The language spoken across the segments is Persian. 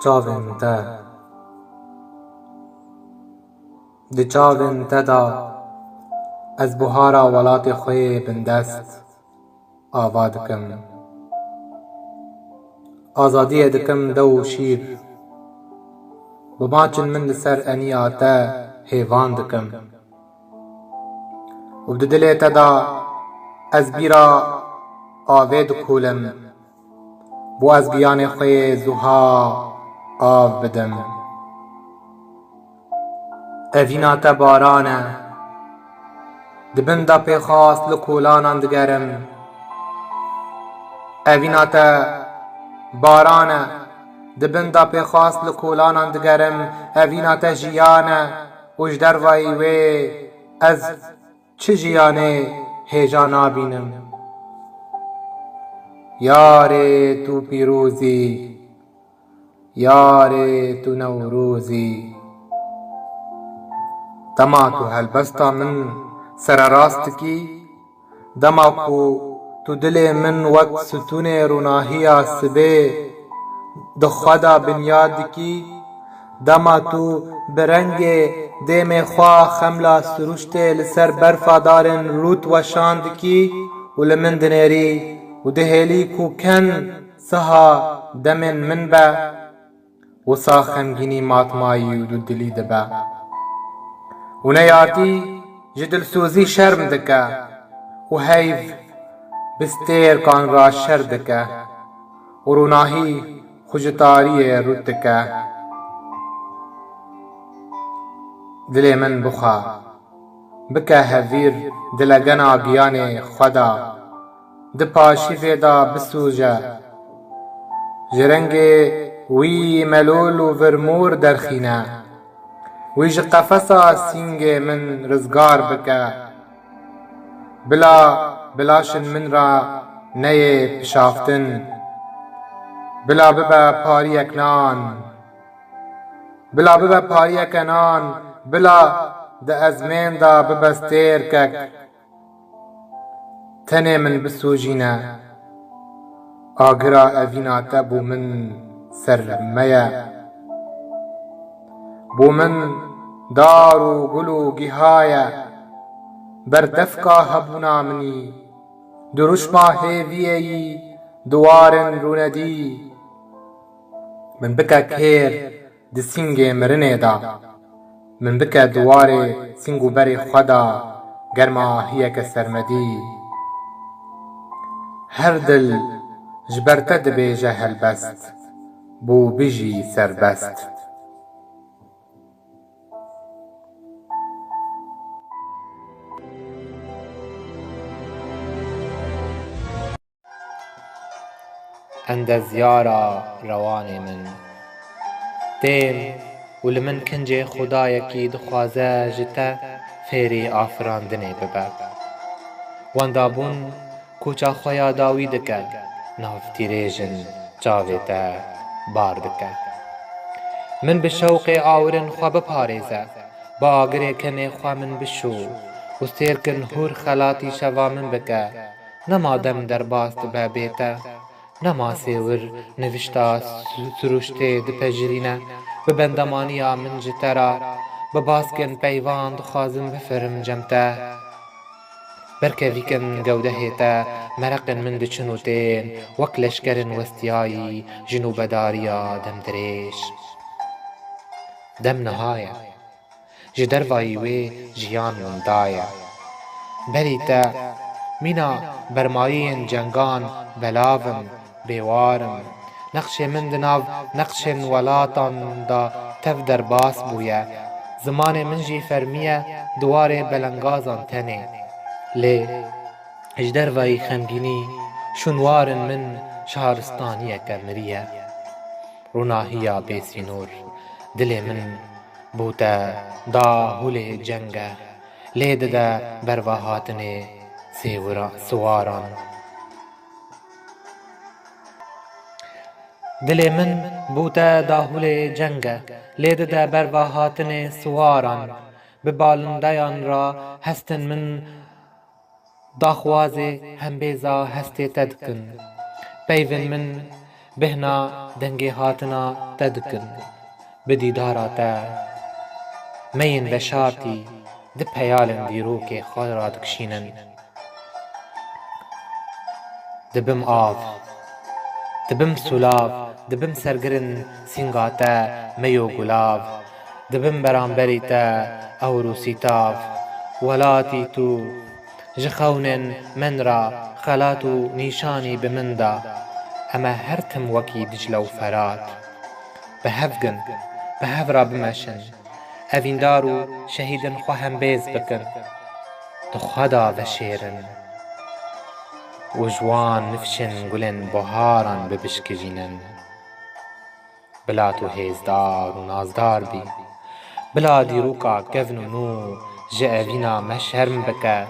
çavên te di çavên te da ez buhara welatê xwe yê bindest ava dikim. Azadiyê dikim dew û şîr, bi maçin min li ser eniya te hêvan dikim. û di dilê te da ez bîra avê dikûlim, bû ez giyanê xwe yê zûha av bidim. Evîna te baran e, di bin de pêxast li kolanan digerim. Evîna te baran e, di bin de pêxast li kolanan digerim. Evîna te jiyan e û ji dervayî wê ez çi jiyanê hêja nabînim. Yarê tu pîrozî, yarê tu newrozî. Dema tu helbesta min sererast dikî, dema ku tu dilê min wek stûnê rûnahiya sibê di xwe de binyar dikî, dema tu bi rengê dêmê xwe xemla siruştê li ser berfa darên rût weşan dikî û li min dinêrî û dihêlî ku ken siha demên min be, wisa xemgînî matmayî û dûdilî dibe. û neyatî ji dilsozî şerm dike û heyv bi stêrkan ra şer dike û rûnahî xwe ji tariyê rût dike. Dilê min bixwe, bike hevîr dilegena giyanê xwe da, di paşîvê da bisûce. Ji rengê wî melûl û virmûr derxîne, wî ji qefesa sîngê min rizgar bike. Bila bilaşên min ra neyê pişaftin, bila bibe pariyek nan, bila bibe pariyeke nan, bila di ezmên da bibe stêrkek. Tenê min bisûjîne, agira evîna te bû min serme ye. Bû min dar û gul û giha ye, berdefka hebûna minî, di rûşma hêviyê yî diwarên rûnedî. Min bike kêr di sîngê mirinê da, min bike diwarê sîng û berê xwe da germa hiyeke sermedî. Her dil ji ber te dibêje helbest, bû bijî serbest. Endezyara rewanê min tên û li min kincê xudayekî dixwaze ji te fêrî afirandinê bibe. Wenda bûn kûça xwe ya dawî dike, navtîrêjin çavê te bar dike. Min bi şewqê awirên xwe biparêze, bi agirê kenê xwe min bişû û stêrkin hûr xelatî şeva min bike. Nema dem derbas dibe bê te, nema sêwir nivîşta siruştê dipejirîne. Bi bendemaniya min ji te ra, bi baskên peyvan dixwazim bifirim cem te. Berkevîkin gewdehê te, mereqên min diçin û tên, wek leşkerên westiyayî ji nûbedariya demdirêj. Dem nihaye, ji dervayî wê jiyan min daye. Berî te, mîna bermayiyên cengan belavim, bêwarim. Neqşê min di nav neqşên welatan da tev derbas bûye. Zimanê min jî fermiye diwarê belengazan tenê. Lê ji dervayî xemgînî şûnwarên min şaristaniyeke miriye. Rûnahiya bêsînûr dilê min bû te dahûlê ceng e, lê dide berva hatinê siwaran. Dilê min bû te dahûlê ceng e, lê dide berva hatinê siwaran. Bi balindeyan ra hestên min daxwazê hembêza hestê te dikin. Peyvên min بهنا دنگی هاتنا تدکن بدیدارا تا مین بشارتی ده پیالن دیرو که خود را دکشینن دبم آف دبم سلاف دبم سرگرن سینگاتا میو گلاف دبم برانبریتا او روسیتاف ولاتی تو جخونن من را خلاتو نیشانی بمندا اما هرتم وکی دجلو فرات بهفگن بهفرا بمشن اوین دارو شهیدن خواهم بیز بکن دخدا و شیرن و جوان نفشن گلن بهاران ببشکجینن بلا تو هیزدار و نازدار بی بلا دیروکا گفن و نو جعوینا مشرم بکه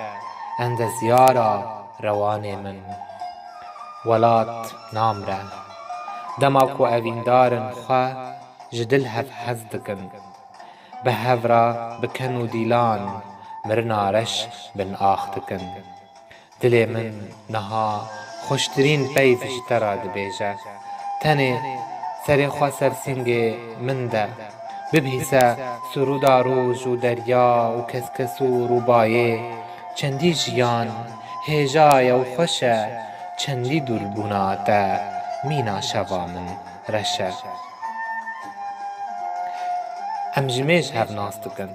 اند زیارا روان من ولات نامره دماکو اوین دارن خواه جدل هف حزدکن به هفرا بکن و دیلان مرنا رش بن آختکن دل من نها خوشترین پیفش ترا دبیجه تنه سر خواه سرسنگ من ده ببیسه سرودا روز و دریا و کسکس و روبایه چندی جیان هیجای و خوشه چندی دوربوناته مینا شوا من رشه ام جمیش هف ناستکن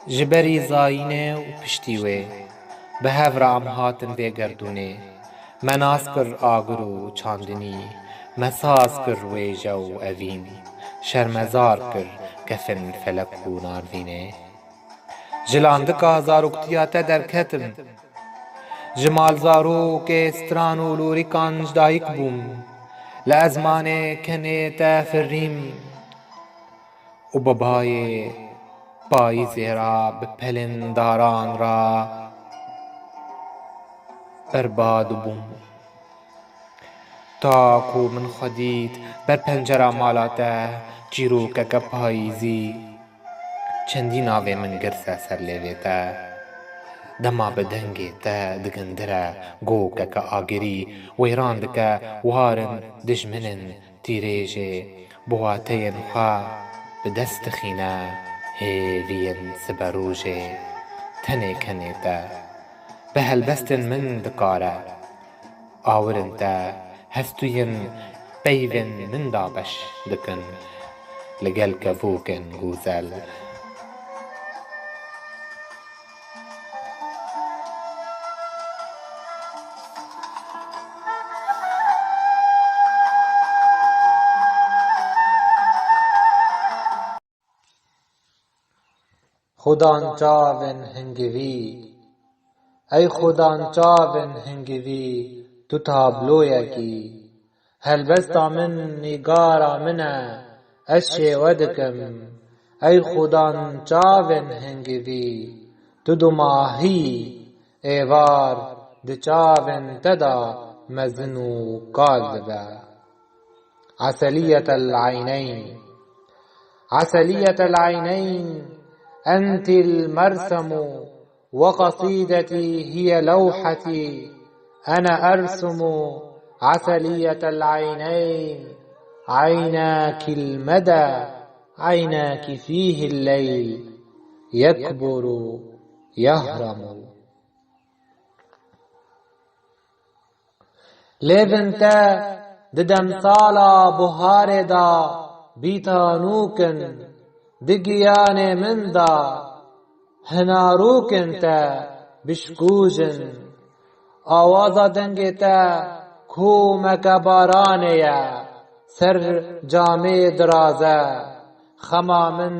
جبری زاینه و پشتیوه به هفرا ام هاتن وی گردونه مناس کر آگر و چاندنی مساس کر ویجه و اوین شرمزار کر کفن فلک و ناردینه جلاندکا زاروکتیاته درکتم جمال زارو که استران و لوری کانج دایک بوم لازمانه کنه تفریم و ببای پاییزی را بپلن داران را برباد بوم تا کو من خودید بر پنجره مالاته چیروکه که پاییزی چندی ناوی من گرسه سر لیویته دما بدنگی تا دگندره گوکه که آگری ویران دکه وارن دجمنن تیریجه بواتین خواه بدست خینه هیوین سبروجه تنه کنه تا به هلبستن من دکاره آورن تا هستوین پیوین من دابش دکن لگل کفوکن گوزل خودان چاون هنگوی ای خودان چاون هنگوی تو تابلویکی هلبستا من نگارا منه از شیودکم ای خودان چاون هنگوی تو دو ماهی ایوار د چاون تدا مزنو کال دبه عسلیت العینین عسلیت العینین أنت المرسم وقصيدتي هي لوحتي أنا أرسم عسلية العينين عيناك المدى عيناك فيه الليل يكبر يهرم ليفنتا ددم سالا بهار دا بيتانوكن دگیان من دا هناروکن تا بشکوجن آوازا دنگ تا کومک بارانیا سر جامع درازه خما من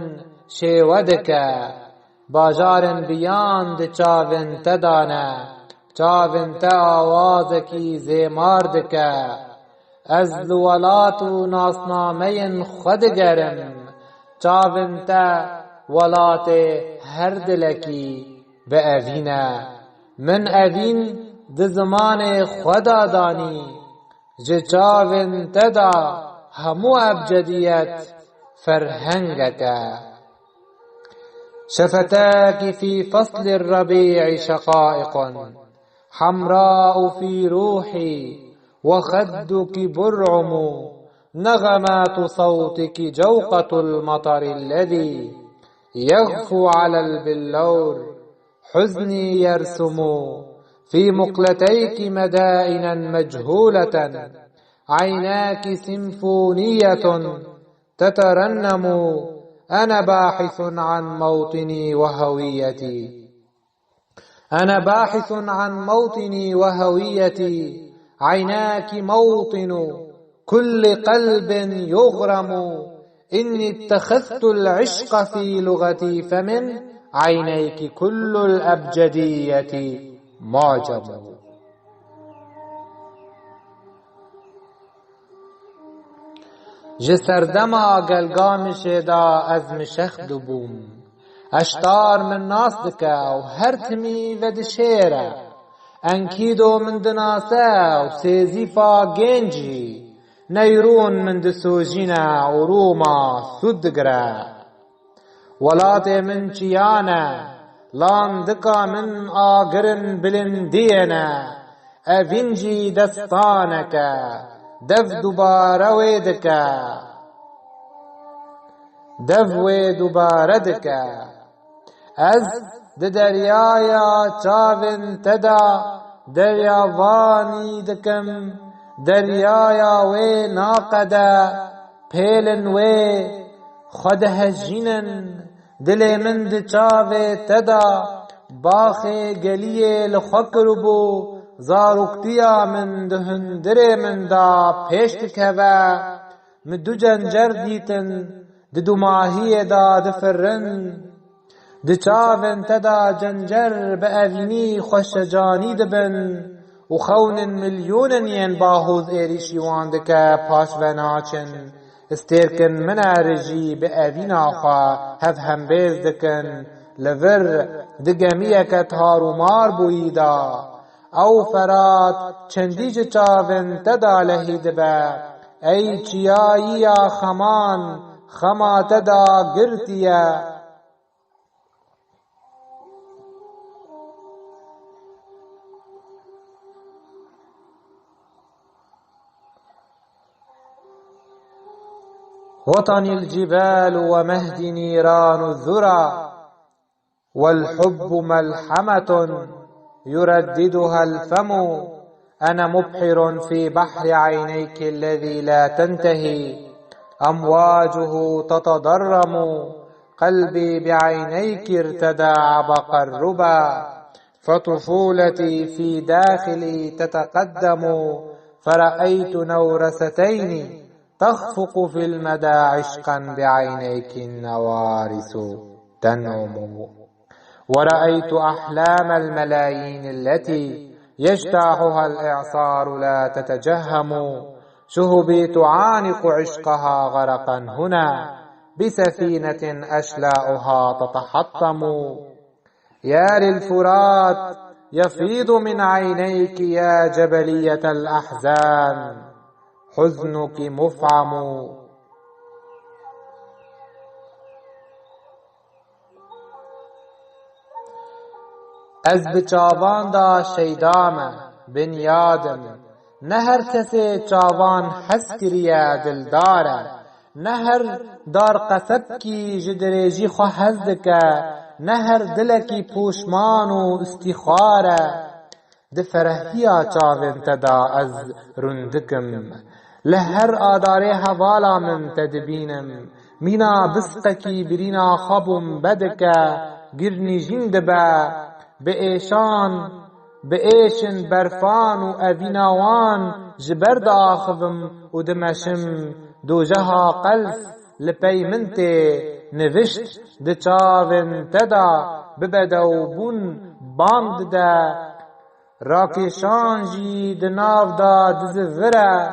شیودکه باجارن بیان د چاون تدانه چاون تا آوازکی زیماردکه از لولات و ناسنامه خود گرم چاون تا ولات هر دلکی به اوینه من اوین د زمان خدا دانی جه چاون تدا همو ابجدیت فرهنگکه شفتاك في فصل الربيع شقائق حمراء في روحي وخدك برعم نغمات صوتك جوقة المطر الذي يغفو على البلور حزني يرسم في مقلتيك مدائنا مجهولة عيناك سيمفونية تترنم أنا باحث عن موطني وهويتي أنا باحث عن موطني وهويتي عيناك موطن كل قلب يغرم إني اتخذت العشق في لغتي فمن عينيك كل الأبجدية معجم. جسردما قلقام شدا از مشخ دبوم اشتار من ناس دكا وهرتمي ودشيرا انكيدو من دناسا وسيزيفا جنجي نيرون من دسوجينا وروما سدقرا ولاتي من چيانا لام دكا من آقرن بلندينا افنجي دستانكا دف دوباره ویدکا دف و دوباره دکا از دریایا چاوین تدا دریاوانی دکم دریایا و ناقدا پیلن و خده جینن دل من د چاو تدا باخ گلیه لخکربو زاروکتیا من دهندره من دا پیشت کبا من دو جنجر دیتن دو ماهی دا دفرن د چاون تدا جنجر بأوینی خوشجانی دبن و خون ملیون ین باهوز ایریشی واندکا پاش و ناچن استیرکن من رجی بأوینا خوا هف هم بیز دکن لور دگمیه که تارو مار بویدا او فرات چندیج چاون تدا لهید با ای چیایی یا خمان خما تدا گرتیا وطني الجبال ومهد نيران الذرى والحب ملحمة يرددها الفم أنا مبحر في بحر عينيك الذي لا تنتهي أمواجه تتضرم قلبي بعينيك ارتدى عبق الربا فطفولتي في داخلي تتقدم فرأيت نورستين تخفق في المدى عشقا بعينيك النوارس تنعم ورأيت أحلام الملايين التي يجتاحها الإعصار لا تتجهم شهبي تعانق عشقها غرقا هنا بسفينة أشلاؤها تتحطم يا للفرات يفيض من عينيك يا جبلية الأحزان حزنك مفعم از بچاوان دا شیدام بنیادم نه هر کسی چاوان حس کریه دلداره نه هر دار قصب کی جدریجی خواه هزدکه نه هر دلکی پوشمان و استخاره ده فرهیا چاوین تدا از رندکم لهر آداره حوالا من تدبینم مینا بسقکی برینا خبم بدکه گرنی جند با به ایشن برفان و اویناوان جبرد آخوم و دمشم دو جها قلف لپی منته نوشت ده چاوین تدا ببدو بون باند ده راکشانجی ده ناو دا دزوره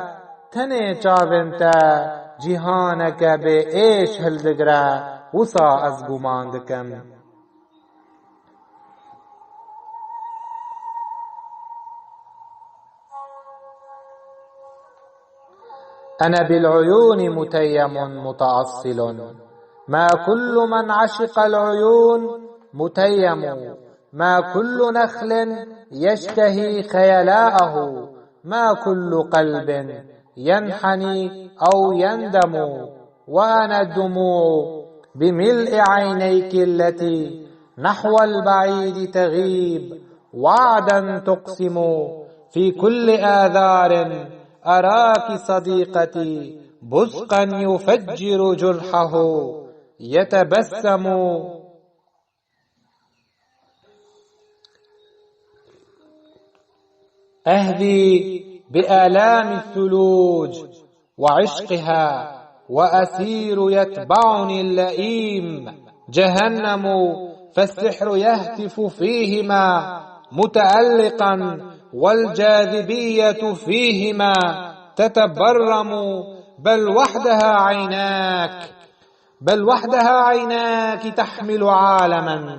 تنه چاوین تا جیهانک به ایش هلدگره وصا از گمان دکم أنا بالعيون متيم متأصل ما كل من عشق العيون متيم ما كل نخل يشتهي خيلاءه ما كل قلب ينحني أو يندم، وأنا الدموع بملء عينيك التي نحو البعيد تغيب، وعدا تقسم في كل آذار، أراك صديقتي بزقا يفجر جرحه يتبسم. أهدي بآلام الثلوج وعشقها، وأسير يتبعني اللئيم جهنم، فالسحر يهتف فيهما متألقا، والجاذبية فيهما تتبرم، بل وحدها عيناك تحمل عالما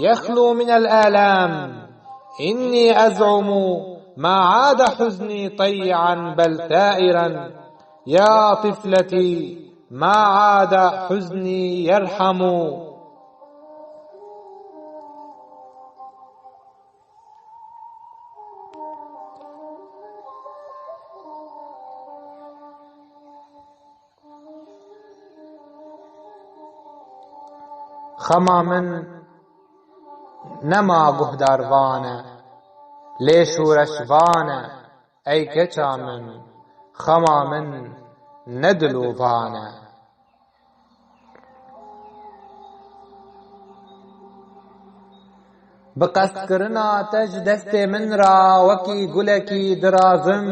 يخلو من الآلام. إني أزعم ما عاد حزني طيعا بل ثائرا، يا طفلتي ما عاد حزني يرحم. خما من نما گهداروانه لê şûreşvane ey keça min، xema min ne dilûvane. Bi qestkirina te ji destê min ra wekî gulekî dirazim،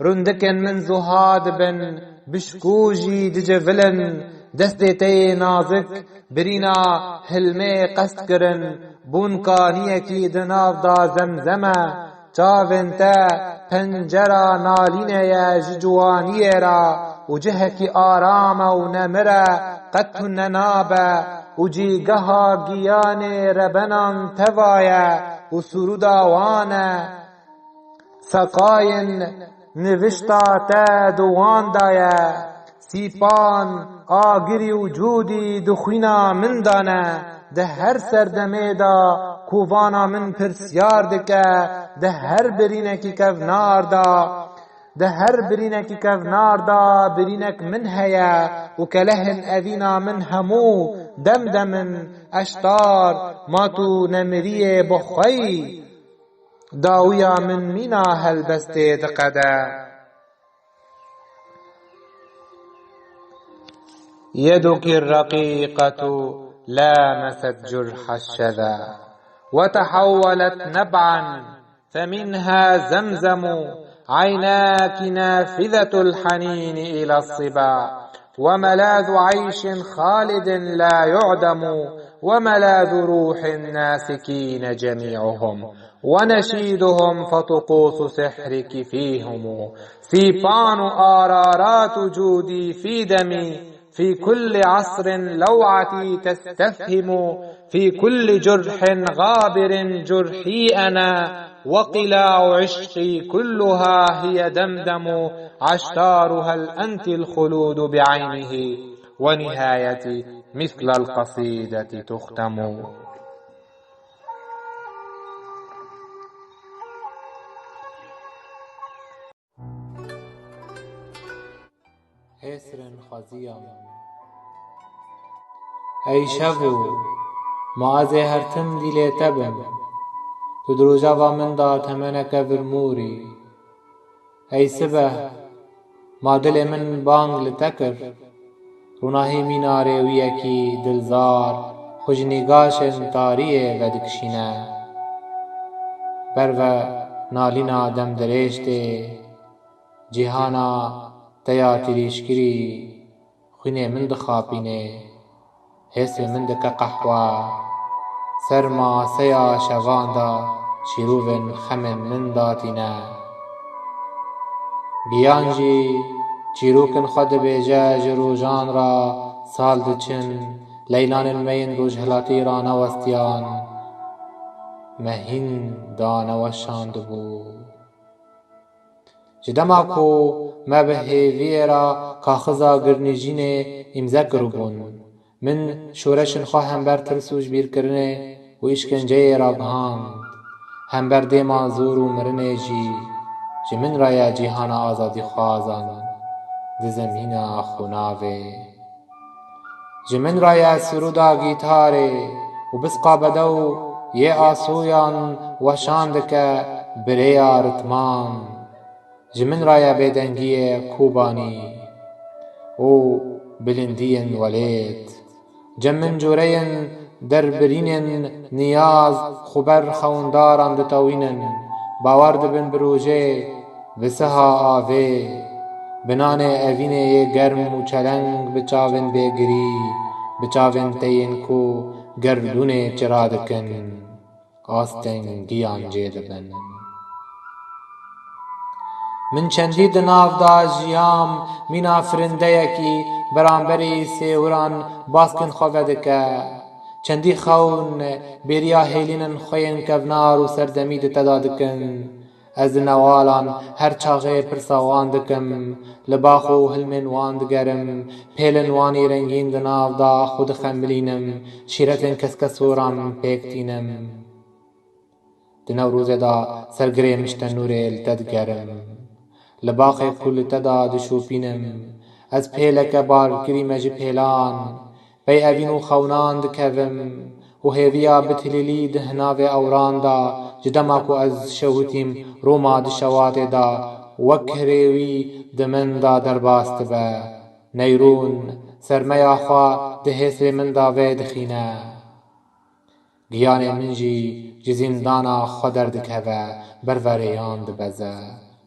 rûndikên min zuha dibin bişkû jî dicevilin، destê te yê nazik birîna hilmê qest kirin، bûnkaniyekî di nav da zemzeme، çavên te pencera nalînê ye ji ciwaniyê ra، û cihekî aram e û nemire qet tu nenabe، û cîgeha giyanê rebenan teva ye û surûda wan e، seqayên nivîşta te di wan da ye، sîpan agirî û cûdî di xwîna min dane، di her serdemê da kûvana min pirsyar dike، di her birînekî kevnar da birînek min heye، û kelehên evîna min hemû demdemin eştar، ma tu nemiriyê bi xweyî dawîya min mîna helbestê diqede. يدك الرقيقة لامست جرح الشذا، وتحولت نبعا فمنها زمزم، عيناك نافذة الحنين إلى الصبا، وملاذ عيش خالد لا يعدم، وملاذ روح الناسكين جميعهم، ونشيدهم فطقوس سحرك فيهم، سيبان آرارات جودي في دمي، في كل عصر لوعتي تستفهم، في كل جرح غابر جرحي أنا، وقلاع عشقي كلها هي دمدم، عشتارها الأنت الخلود بعينه، ونهايتي مثل القصيدة تختم. حسرن خزیم ای شبو ما از هرتم دیل تبم، تو دروجا و من دا تمنک ورموری، ای سبه ما دل من بانگ لتکر، روناهی میناره ویکی دلزار خوشنیگاشن تاریه و دکشینه، برو نالینا دم درشته جهانا تیا تریشکری، خوینه من دخابینه حس من دک قحوه، سرما سیا شواندا شیروون خمن من داتینه، گیانجی چیروکن خود بیجه جروجان را سال دچن، لیلان المین روج هلاتی را نوستیان مهین دانوشاند بود. جدما کو ما به هیویرا کاخزا گرنیجین امزا کربون، من شورشن خواه هم بر ترسوش بیر کرنه و اشکنجه را بهاند، هم بر دیما زور و مرنه جی جمن رایا جیهان آزادی خوازان د زمین خوناوه جمن رایا سرودا گیتاره و بسقا بدو یه آسویان وشاند که بریا رتمان جمن رایا بدنگی کوبانی او بلندین ولید جمن جورین در برینن نیاز خبر خونداران دتوینن باورد بن بروژه وسها آوه بنان اوینه گرم و چلنگ بچاون بگری بچاون تین کو گردون چرادکن آستن گیان جیدبن من چندی دناف دا جیام مینا فرنده یکی برانبری سیوران باسکن خوودکه چندی خون بریا هیلینن خوین کونار و سردمی تدادکن از نوالان هر چاغه پرساوان دکم لباخو هلمن وان دگرم پیلن وانی رنگین دناف دا خود خملینم شیرتن کسکسوران پیکتینم دنو روز دا سرگره مشتن نور التدگرم لباخ کل تدا دشوپینم از پیلک بار کریمج پیلان بی اوینو خونان دکوم و هیویا بتلیلی دهناو اوران دا جدماکو از شوتیم روما دشوات دا وکهریوی دمن دا درباست با نیرون سرمیا خوا دهسر من دا وید خینه گیان منجی جزیندانا خودر دکوه بروریان دبزه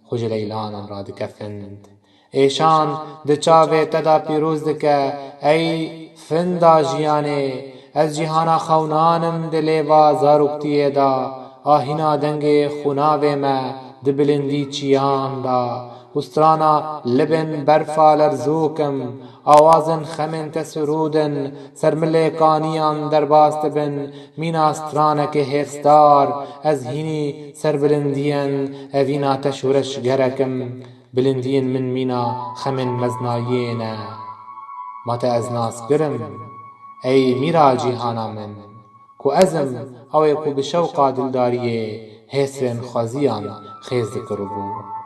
خوش لیلانان را دکفند ایشان دچاوه تدا پیروز دکه ای فندا جیانه از جیهانا خونانم دلیوا زاروکتیه دا آهینا دنگ خوناوه ما دبلندی چیان دا استرانا لبن برفا لرزوکم آوازن خمن تسرودن سرملکانیان درباست بن مین استرانک هفستار از هینی سربلندین اوینا تشورش گرکم بلندین من مینا خمن مزنایینا ما تا از ناس گرم ای میرا جیهانا من کو ازم او کو بشوقا دلداریه حسرن خازیان خیز کربو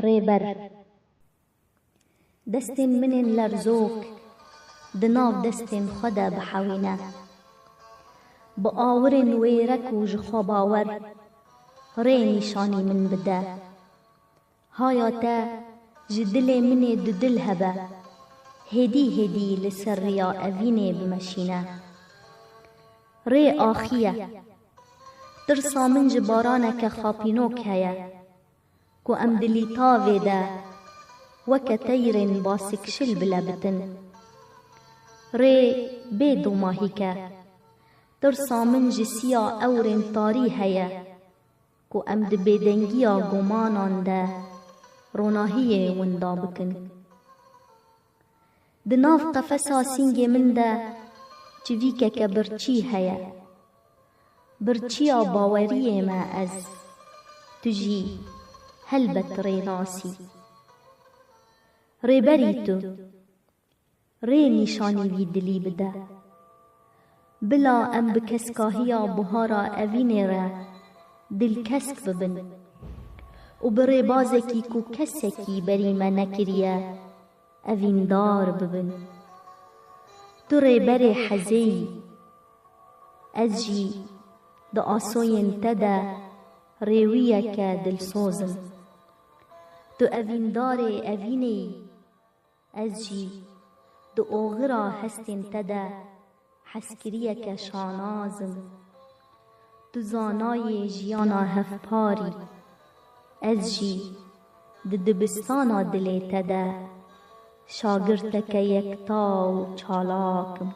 ریبر دستن من لرزوک دناف دستن خدا بحوینه با آورن ویرک و جخوا باور ری نشانی من بده هایاتا جدل من ددل هبه هدی لسر ریا اوینه بمشینه ری آخیه ترسا من جبارانک خاپینوک هیه کو ام دلی تاوه ده وکه تیرن باسکشل بلبتن ری بیدو ماهی که ترسا من جسیا اورن تاری هیه کو ام ده بیدنگیا گمانان ده روناهی وندا بکن دناف قفصا سینگ من ده چویکه که برچی هیه برچیا باوریه ما از تجی هلبت ری ناسی ری بری تو ری نشانی وی دلی بده بلا ام بکسکاهیا بهارا اوینه را دل کسک ببن و بری بازکی کو کسکی بری ما نکریه اوین دار ببن تو ری بری حزی از جی دا آسوین تده ریویه که دل سوزم تو اوین دار اوینی از جی دو اوغرا هستین تده حسکریه که شانازم تو زانای جیانا هفپاری از جی دو دبستانا دلی تده شاگرتەکە یەکتا و چالاکم.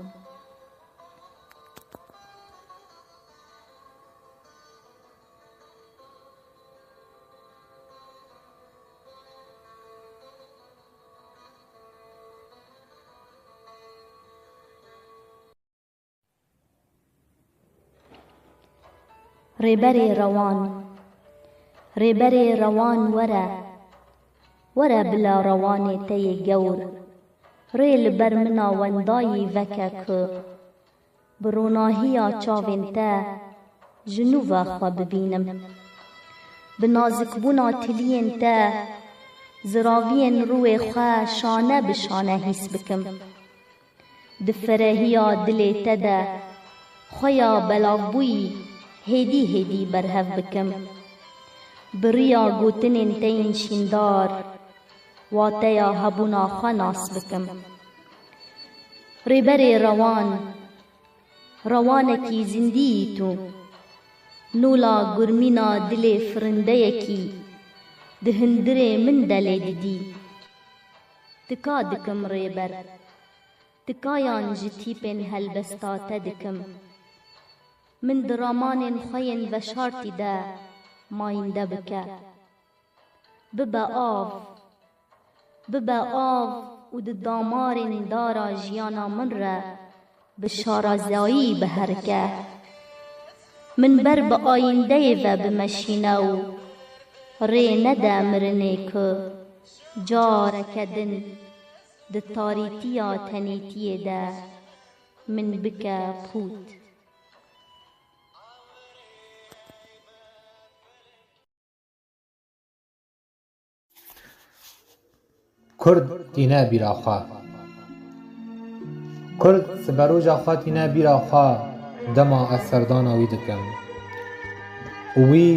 ڕێبەرێ ڕەوان، ڕێبەرێ ڕەوان وەرە، وەرە بلا ڕەوانێ تەیە گەور، ڕێ لەبەر منە وەندایی ڤەکە کو، bi ڕۆناهییا çavên te ji nû ve xwe bibînim. Bi nazikbûna tiliyên te ziraviyên rûyê xwe şane bi şane hîs bikim. Di ferehiya dilê te de xweya belavbûyî hêdî hêdî berhev bikim. Bi rêya gotinên te yên şîndar wateya hebûna xwe nas bikim. Rêberê rewan, rewanekî zindîyî tu, nola gurmîna dilê firindeyekî di hindirê min de lê didî. Tika dikim rêber, tikayan ji tîpên helbesta te dikim. Min di ramanên xwe yên veşartî de mayînde bike. Bibe av, bibe av û di damarên dara jiyana min re bi şarazayî biherike. Min ber bi ayîndeyê ve bimeşîne û rê nede mirinê ku careke din di tarîtiya tenêtiyê de min bike pût. Kurd tîne bîra xwe. Kurd siberoja xwe tîne bîra xwe, dema ez serdana wî dikim. û wî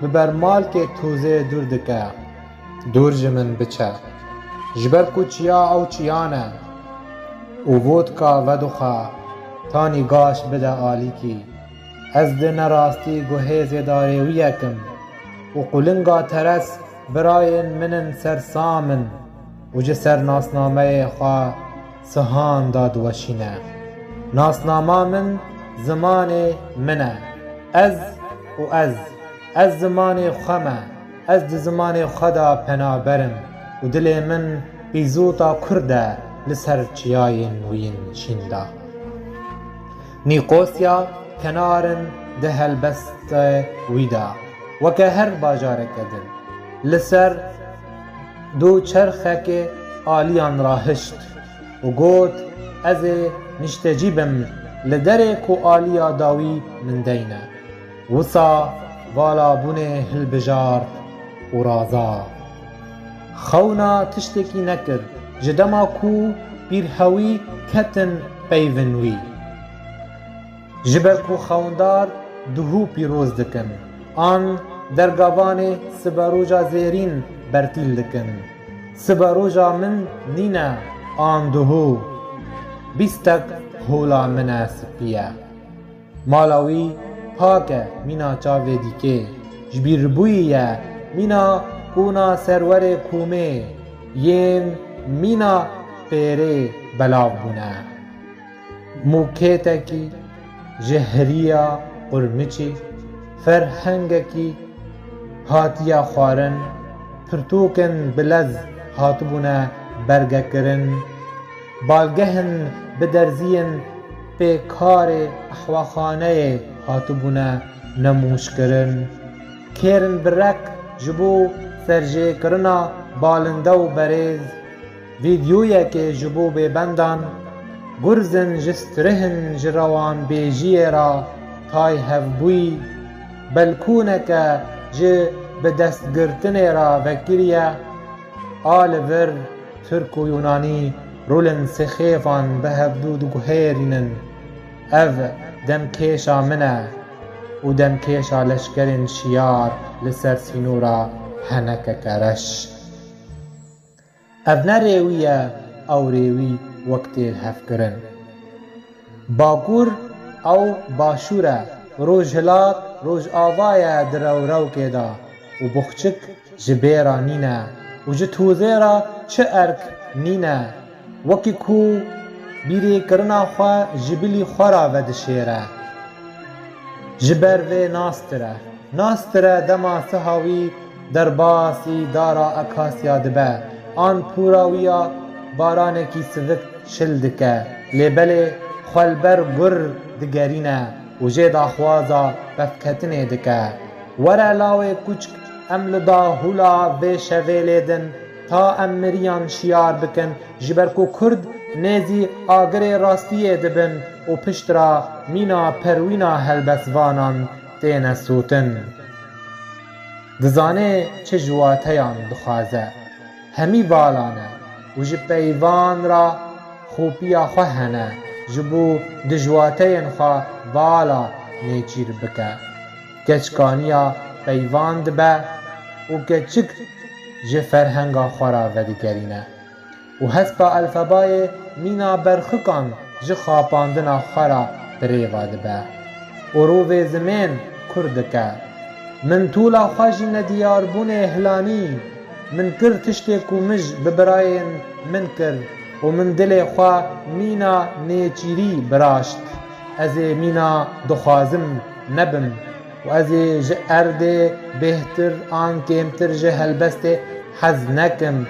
bi ber malkê tûzê dûr dike, dûr ji min biçe. Ji ber ku çiya ew çiyan e, û vodka vedixwe, tanî gaş bide alîkî. Ez di nerastî guhêzê darê wî yekim, û qulinga teres birayên min in sersam in, û ji ser nasnameyê xwe sihan da diweşîne. Nasnama min zimanê min e. Ez û ez zimanê xwe me. Ez di zimanê xwe de penaberim û dilê min pîzota Kurd e li ser çiyayên wî yên şînda. Nîqosya kenarin di helbestê wî de, weke her bajareke din. Li ser du çerxekê aliyan rahişt û got ez ê niştecî bim li derê ku aliya dawî min deyne. Wisa vala bûnê hilbijart û raza. Xewna tiştekî nekir ji dema ku pîrhewî ketin peyvên wî. Ji ber ku xewndar duhû pîroz dikin, an dergavanê siberoja zêrîn bertîl dikin. Siberoja min nîne an duhû, bîstek hola min e spîye. Mala wî pak e mîna çavê dîkê, ji bîrbûyî ye mîna qûna serwerê kûmê, yên mîna pêrê belav bûne. Mûkêtekî ji heriya qurmiçî, ferhengekî hatiye xwarin, pirtûkên bilez hatibûne bergekirin, balgehên bi derziyên pêkarê ehwaxaneyê hatibûne nemûşkirin, kêrin birek ji bo serjêkirina balinde û berêz, vîdyoyekê ji bo bêbendan, gurzên ji strihên ji rewanbêjiyê ra tay hevbûyî, belkûneke ji bidestgirtinê ra vekiriye, a li vir Türk û Yûnanî rolên sixêfan bihevdû diguhêrînin. Ev demkêşa min e û demkêşa leşkerên şiyar li ser sînora henekeke reş. Ev ne rêwî ye ew rêwî wek tê hevkirin. Bakur ew başûr e, rojhilat rojava ye di rewrewkê de û boxçik ji bêra nîne û ji tûzê ra çi erk nîne وکی کو بیری کرنا خوا جبلی خورا و دشیره جبر و ناستره دما سهاوی در باسی دارا اکاسیا دبه آن پوراویا بارانکی سوک شل دکه لیبل خلبر گر دگرینه و جید آخوازا بفکتنه دکه وره لاوه کچک ام لدا هولا و شوه لیدن تا ام مریان شیار بکن جبرکو کرد نیزی آگر راستیه دبن و پشت را مینا پروینا هلبسوانان تین سوتن دزانه چه جواتیان دخوازه همی والانه و جب پیوان را خوبیا خوهنه جبو دجواتین خواه والا نیچیر بکه گچکانیا پیوان دبه و گچک جه فرهنگا خورا ودگرینه و هسپا الفبای مینا برخکان جه خاپاندنا خورا بریوا دبه و روی زمین کردکه من طولا خواجی ندیار بونه هلانی من کر تشتی کومج ببراین من کر و من دل خواه مینا نیچیری براشت از مینا دخوازم نبم و از جه ارده بهتر آن کمتر جه هلبست حز نکم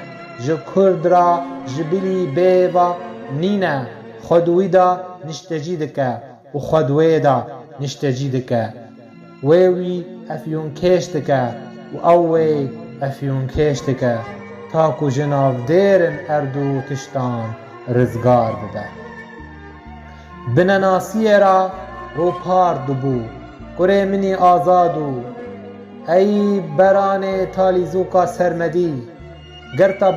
جه کرد را جبلی بیوا نینه خودوی دا نشتجی دکه و خودوی دا نشتجی دکه وی افیون کش دکه و اوی افیون کش دکه تاکو جناف دیرن اردو تشتان رزگار بده بنناسی را رو پار دبو کره منی آزادو ای بران تالیزو کا سرمدی گرتا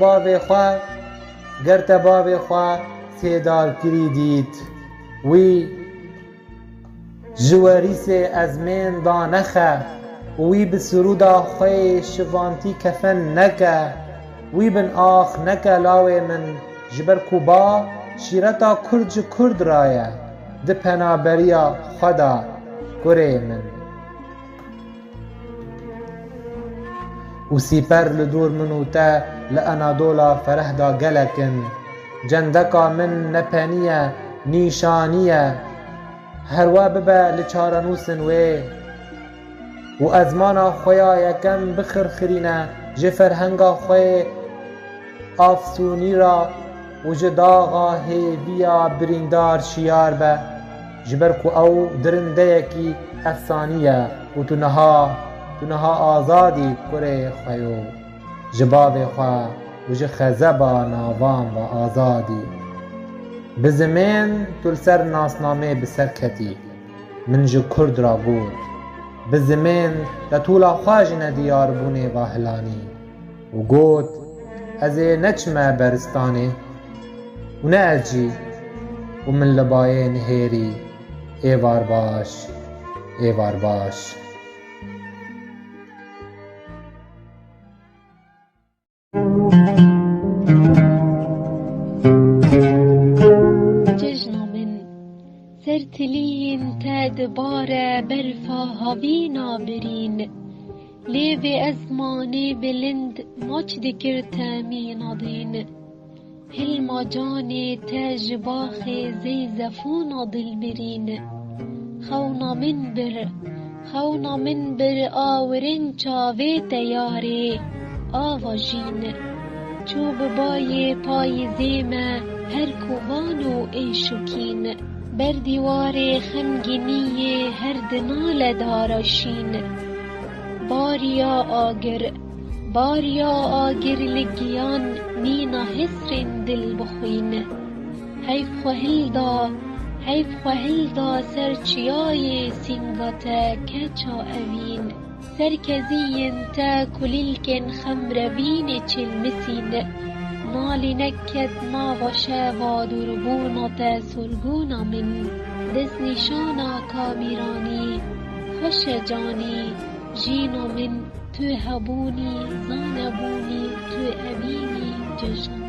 باوی خواه سیدار کری دید وی جواریس ازمین دا نخه وی بسرودا خوی شوانتی کفن نکه وی بن آخ نکه لاوی من جبر کوبا شیرتا کرد رایه ده پنابریا خدا کره من و سیپر لدور منوتا لانادولا فرح دا گلکن جندکا من نپنیه نیشانیه هروا ببه لچارنوسن و ازمانا خویا یکم بخرخرینه جه فرهنگا خوی آفسونی را و جه داغا هیویا بریندار شیار به جبرکو او درنده یکی افسانیه و تو نها آزادی کره خویو جباب خواه و جه خزبا ناوان و آزادی بزمین تلسر ناسنامه بسر کتی من جه کرد را بود بزمین لطولا خواجن دیار بونه واهلانی و گوت از نچمه برستانه و نه اجی و من لبای نهیری ایوار باش ججنا من سرتلين تادبار برفا هاوينا برين ليفي أزماني بلند ماچ دكر تامي ناضين هلما جاني تاج باخي زي زفونا دل برين خونا من بر آورن چاوه تياري آواجين چوب باي پای زيمه هر کووانو ایشوکین بر دیوار خمگینی هر دنال داراشین باریا آگر لگیان مینا حسرین دل بخوین حیف خوهلدا سرچیای سینگاتا کچا اوین سرکزین تا کلیلکن خمروین چلمسین نالی نکد ناوشه و دربونا تا سلگونا من دست نشانا کامیرانی خوش جانی جینا من تو هبونی زانبونی تو ابینی ججا من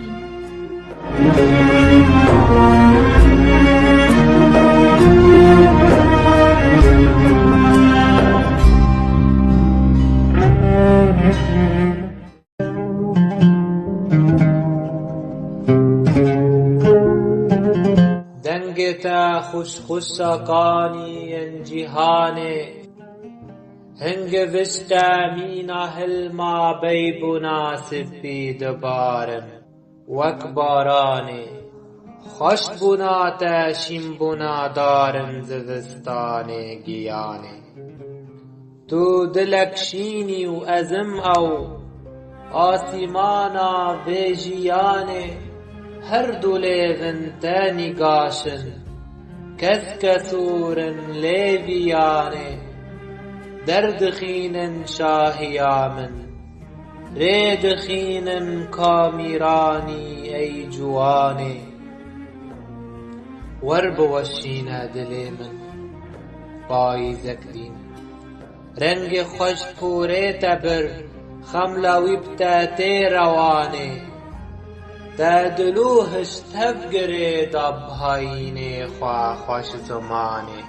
خوشاکانی جیهانه هنگ وشتا مینا هلما بیبونا سپی دبارن وک بارانه خوش بونا تشیم بونا دارن زوستانه گیانه تو دلکشینی و ازم او آسیمانا بیجیانه هر دولیون تا نگاشن کس کسورن لیویانه دردخینن شاهیامن ریدخینن کامیرانی ای جوانه ور بوشینا دلی من پاییزک دین رنگ خوش پوره تبر خملاوی بتا تی روانه تا دلوهش تفگره دبهاینه خواه خوش زمانه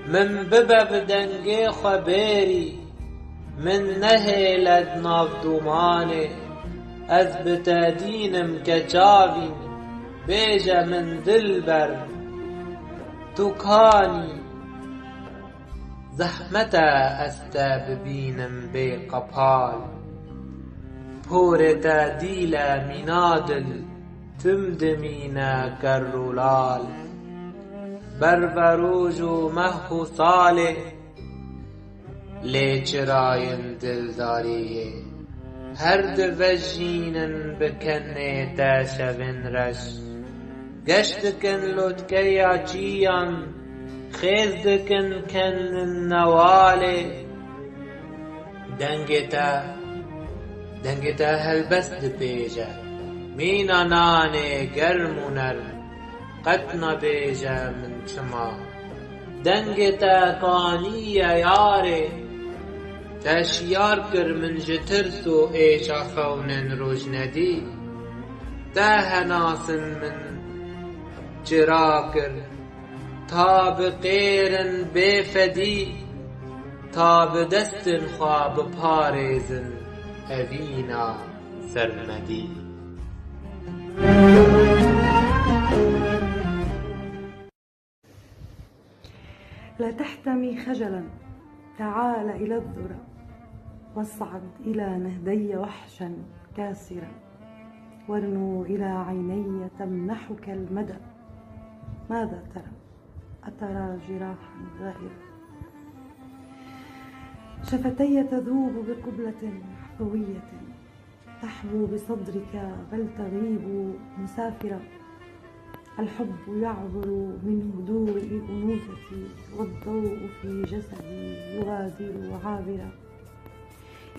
من ببب دنگی خبری من نهیلد ناف دومانه از بتا دینم کچاوین بیجا من دل بر تو کانی زحمتا استا ببینم بی قپال پورتا دیلا مینادل تمدمینا کرولال بربروج و مه و صالح لی چراین دلداریه هر دوجینن بکنه تا شوین رش گشتکن لطکیا چیان خیزدکن کن نواله دنگتا هلبست پیجا مینا نانه گرم و نرم قطنا بیجا من شما دنگتا کانی یاره تشیار کر من جترسو ایشا خونن روش ندی تا هناسن من چرا کر تا بقیرن بفدی تا بدستن خواب پارزن اوینا سرمدی لا تحتمي خجلا تعال إلى الذرى واصعد إلى نهدي وحشا كاسرا وارنو إلى عيني تمنحك المدى ماذا ترى أترى جراحا غائرة شفتي تذوب بقبلة عفوية تحبو بصدرك بل تغيب مسافرة الحب يعبر من هدوء أنوثتي والضوء في جسدي يغادر عابرا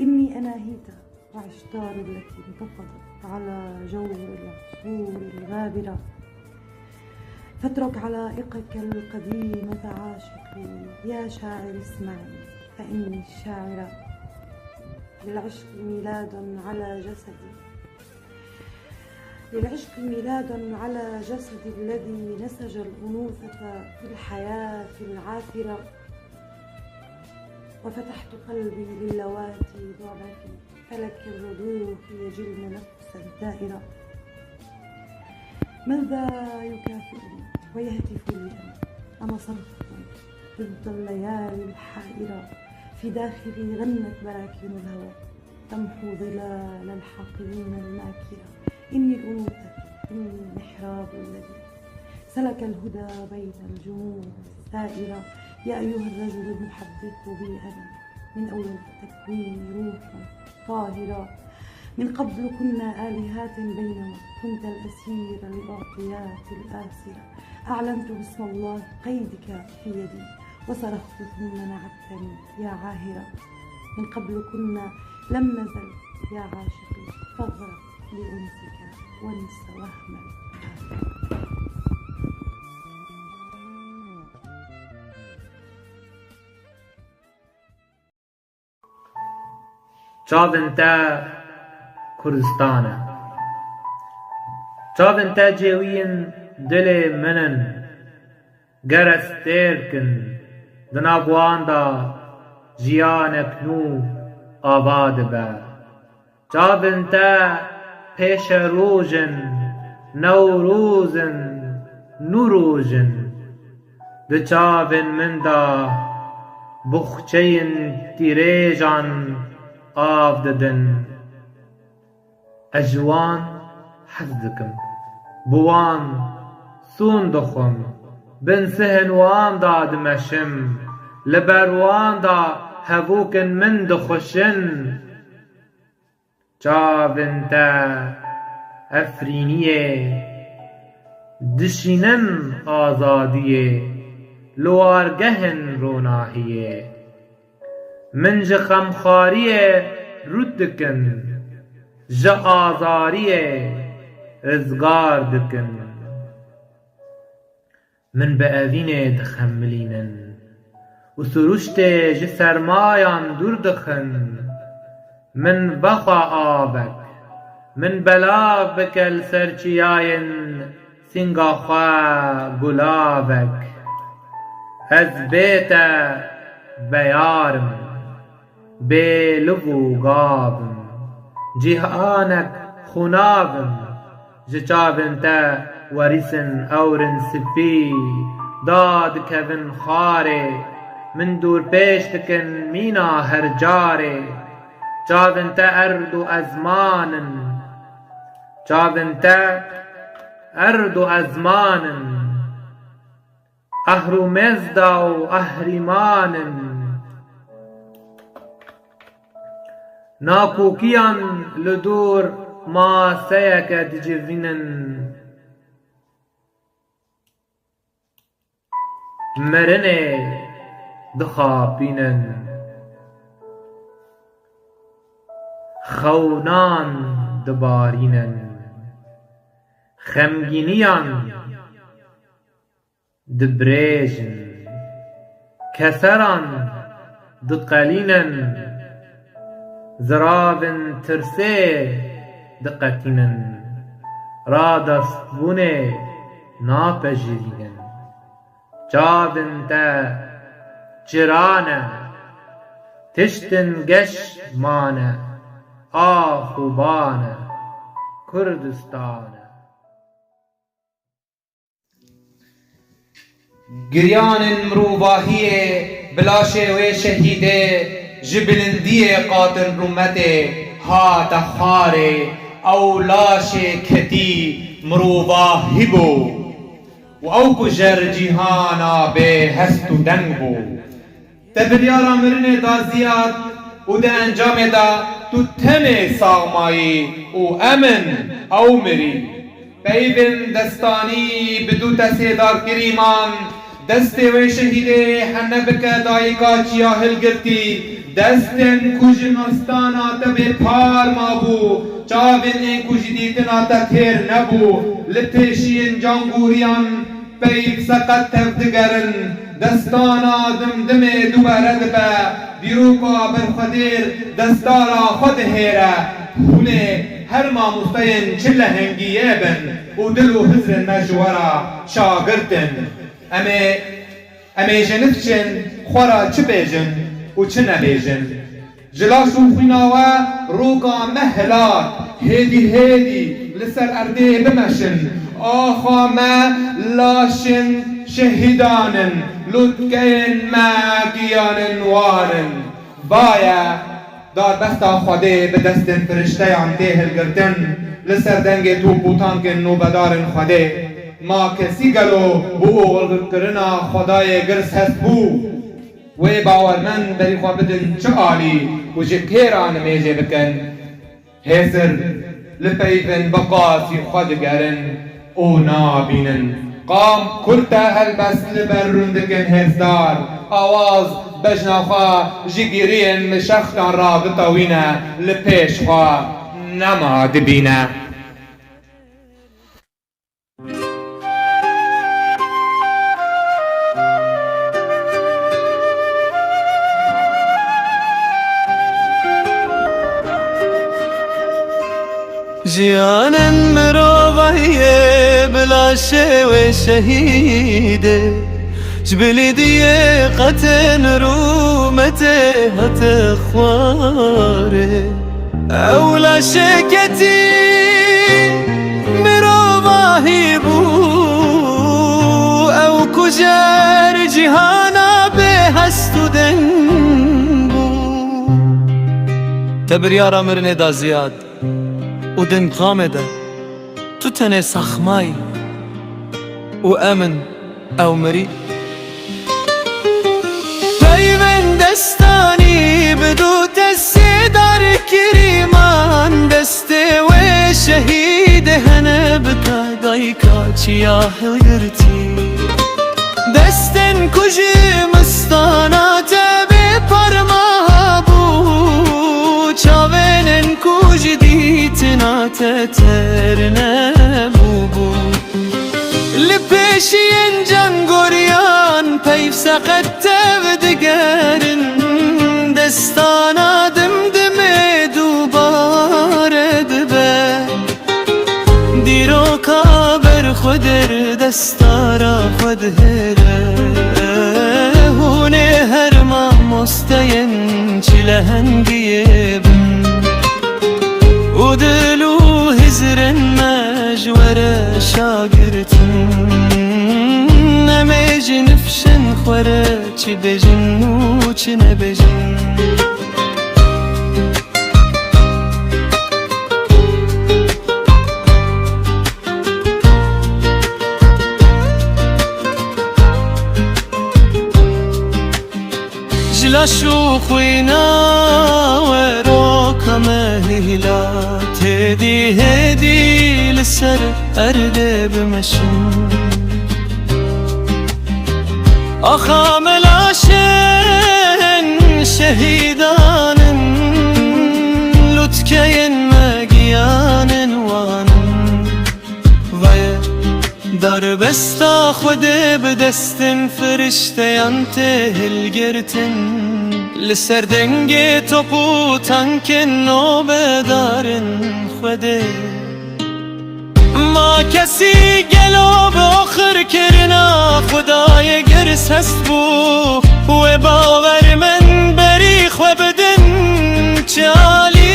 إني أناهيت وعشتار التي انتفضت على جور العصور الغابرة فاترك علائقك القديمة عاشقي يا شاعر اسمعني فإني الشاعرة للعشق ميلاد على جسدي للعشق ميلاد على جسدي الذي نسج الأنوثة في الحياة العاثرة وفتحت قلبي للواتي ضعفي فلك الرضوخ يجلن نفسا دائرة ماذا يكافئني ويهتف لي أنا صرخة ضد الليالي الحائرة في داخلي غنت براكين الهوى تمحو ظلال الحاقدين الماكرة إني الأنوثة إني المحراب الذي سلك الهدى بين الجمود السائرة يا أيها الرجل المحبب بي أنا من أول التكوين روحا طاهرة من قبل كنا آلهات بينما كنت الأسير للأعطيات الآسرة أعلنت باسم الله قيدك في يدي وصرخت ثم نعتني يا عاهرة من قبل كنا لم نزل يا عاشقي فاغرق لأنسك وانس وهما چاونتا کردستانه چاونتا جوین دل منن گرس تیرکن دنابواندا جیانک نو آباد با چاونتا پیش روژن نوروزن نوروژن di çavên min da buxçeyên tîrêjan av didin. Ez ji wan hez dikim, bi wan sûn dixwim, bin sihên wan da dimeşim, li ber wan da hevûkên min dixweşin. Çavên te efrîniyê, dişînin azadiyê, li wargehên ronahiyê. Min ji xemxariyê rût dikin, ji azariyê rizgar dikin. Min bi evînê dixemilînin, û suruştê ji sermayan dûr dixin. Min bexwe avek, min belav bike li ser çiyayên sînga xwe gulavek. Ez bê te beyarim, bê liv û gavim, cîhanek xûnavim. Ji çavên te werîsin ewrên spî, da dikevin xarê, min dûrpêş dikin mîna her carê. Çavên te erd û ezmanin, çavên te erd û ezmanin, ehrûmezda û ehrîmanin. Nakokiyan li dûr maseyeke dicivînin, mirinê dixapînin. Xewnan dibarînin, xemgîniyan dibirêjin, keseran diqelînin, ziravên tirsê diqetînin, radestbûnê napejirînin. Çavên te çiran e, tiştên geş mane, آخوبان کردستان. گریان مروباهی بلاشه و شهیده جبلندی قاتل رومته هات خاره او لاش کتی مروباهی بو و او کجر جیهانا به هست و دنگ بو. تبریارا مرن دا زیاد و ده انجام دا تو تمه ساغمایی و امن او مری. بیبن دستانی بدو تسیدار کریمان، دست و شهیده حنه بکه دایکا چیا هلگرتی، دستن کج نستانا تبه پار ما بو، چاوین این کج دیتنا تکیر نبو، لپیشین جانگوریان بیب سقط تفدگرن، دستانا دمدم دوباره دبه، دیروکا برخدیر دستارا خود هیره، خونه هر ما مستین چله هنگیه بن و دل و حزر مجورا شاگردن. امی جنفچن خورا چه بیجن و چه نبیجن. جلاش و خویناوه روگا مهلات هیدی لسر ارده بمشن. آخا ما لاشن شهیدانن لطکین ماگیانن وارن. بایا دار بستا خوده به دستن فرشتیان دهل گردن لسر دنگ تو بوتانکن نوبدارن خوده. ما کسی گلو بو غلق کرنا خدای گرس هست بو و باورمن بری خواه بدن چه آلی و جکیران میجه بکن هزر لپیفن بقاسی خود گرن او نابینن. قام کرتا هل بس لبرندکن هزدار آواز بجنا خواه جگیرین مشختان را بطوینه لپیش خواه نما دبینه. جیانن مروبایه بلاشه و شهیده جبلی دیه قتن رومته هت خواره اولا شکتی مروباهی بو او کجر جیهانا به هست و دن بو تبریارا مرنه دا زیاد و دن قامه ده تو تنه سخمای و امن او مری پیوند دستانی بدو تسی در کریمان دسته و شهید هنه بتا دایکا چیا هلگرتی دستن کجی مستانات به پرما بو چاونن کجی دیتنات ترنه بو لپیشین جنگوریان پیف سقط تودگرن دستانا دمدم دوباره دبه دیرو کابر خودر دستارا خود هره هونه هر ما مستین چله هنگیه بن و دلو هزرن مجوره شاگرتن نمیج نفشن خوره چی بجن و چی نبجن جلاشو خوینا و روکا مهیلا هدی لسر ارده بمشن آخا ملاشن شهیدانن لطکین مگیانن وانن وی در بستا خوده بدستن فرشتیان تهل گرتن لسر دنگ توپو تنکن نو بدارن خوده ما کسی گلو به آخر کرنا خدای گرس هست بو و باور من بری خو بدن چالی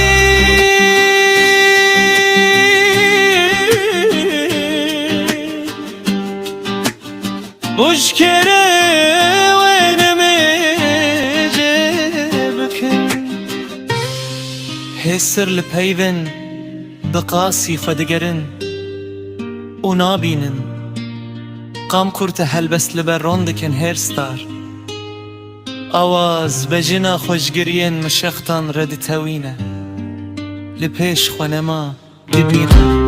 بوش کره و نمیجه بکن حسر لپیون بقاسی خودگرن و نابینن قام کرت هلبست لبر روندکن هرستار آواز بجنا خوشگرین مشختان رد توینه لپیش خونما ببینه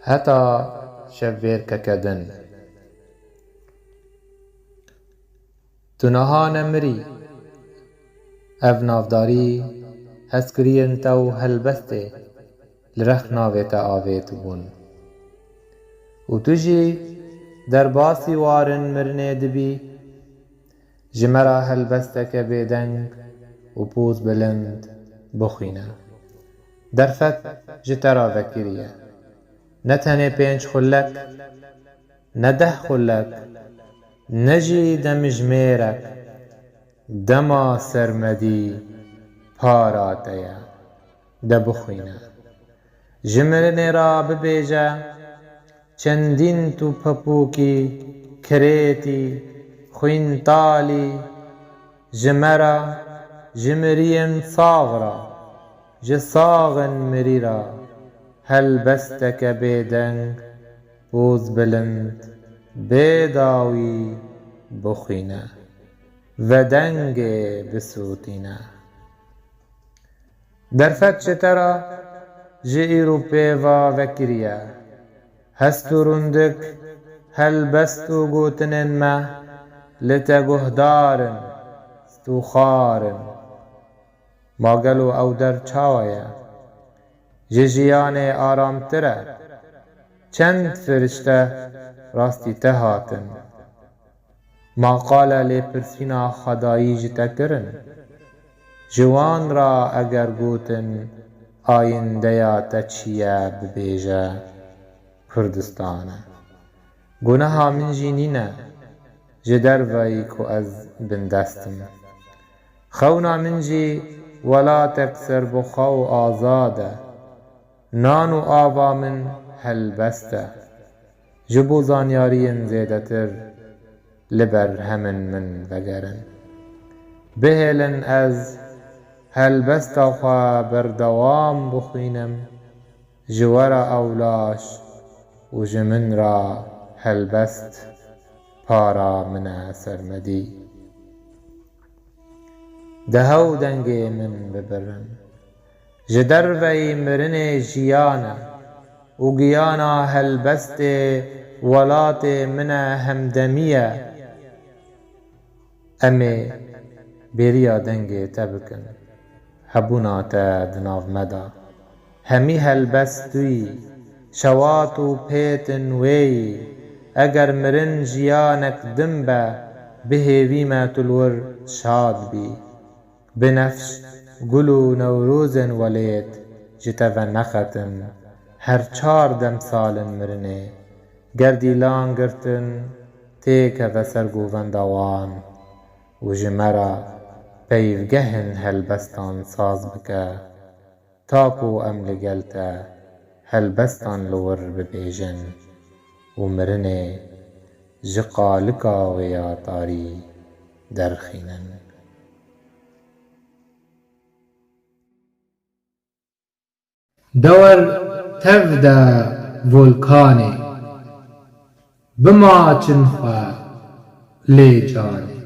هتا شویر ککدن تو نها نمری اف نافداری هسکرین تو هلبسته لرخ ناویت آویت بون و تو جی در باسی وارن مرنه دبی جمرا هلبسته بیدنگ و پوز بلند بخینه درفت جترا وکریه نتنه 5 خلک نه 10 خلک نجی دمجمیرک دما سرمدی پاراتیا دبخوینه جمرنه را ببیجه چندین تو پپوکی کریتی خوین تالی جمرا جمرین صاغرا جصاغن مریرا هل بستك بيدنگ بوز بلند بيداوي بخينا ودنگ بسوتينا درفت چترا جئيرو بيوا وكريا هستو رندك هل بستو گوتنن ما لتگهدارن ستو خارن ما گلو او در چاويا جیان آرام تره چند فرشته راستی تهاتن ما قال لی پرسینا خدایی جتا کرن جوان را اگر گوتن آینده یا تچیه ببیجه کردستانه گناها من جی نینه ji derveyî ku ez bindestim. Xewna min jî welatek serbixwe û azad e. Nan û ava min helbest e. Ji bo zanyariyên zêdetir li ber hemin min vegerin. Bihêlin ez helbesta xwe berdewam bixwînim, ji we re ewlaş û ji min re helbest para min e sermedî. Di hew dengê min bibirin, ji derveyî mirinê jiyan e û giyana helbestê welatê min e hemdemî ye. Em ê bêriya dengê te bikin, hebûna te di nav me de. Hemî helbest tu yî, şewat û pêtên wê yî. Eger mirin jiyanek din be, bihêvî me tu li wir şad bî. Bi nefş gul û newrozên welêt ji te ve nexetin, her çar demsalên mirinê. Ger dîlan girtin, tê keve ser govenda wan û ji me re peyvgehên helbestan saz bike, ta ku em li gel te helbestan li wir bibêjin û mirinê ji qalika wê ya tarî derxînin. Dewr tev de volkanê, bimaçin xwe lê canê.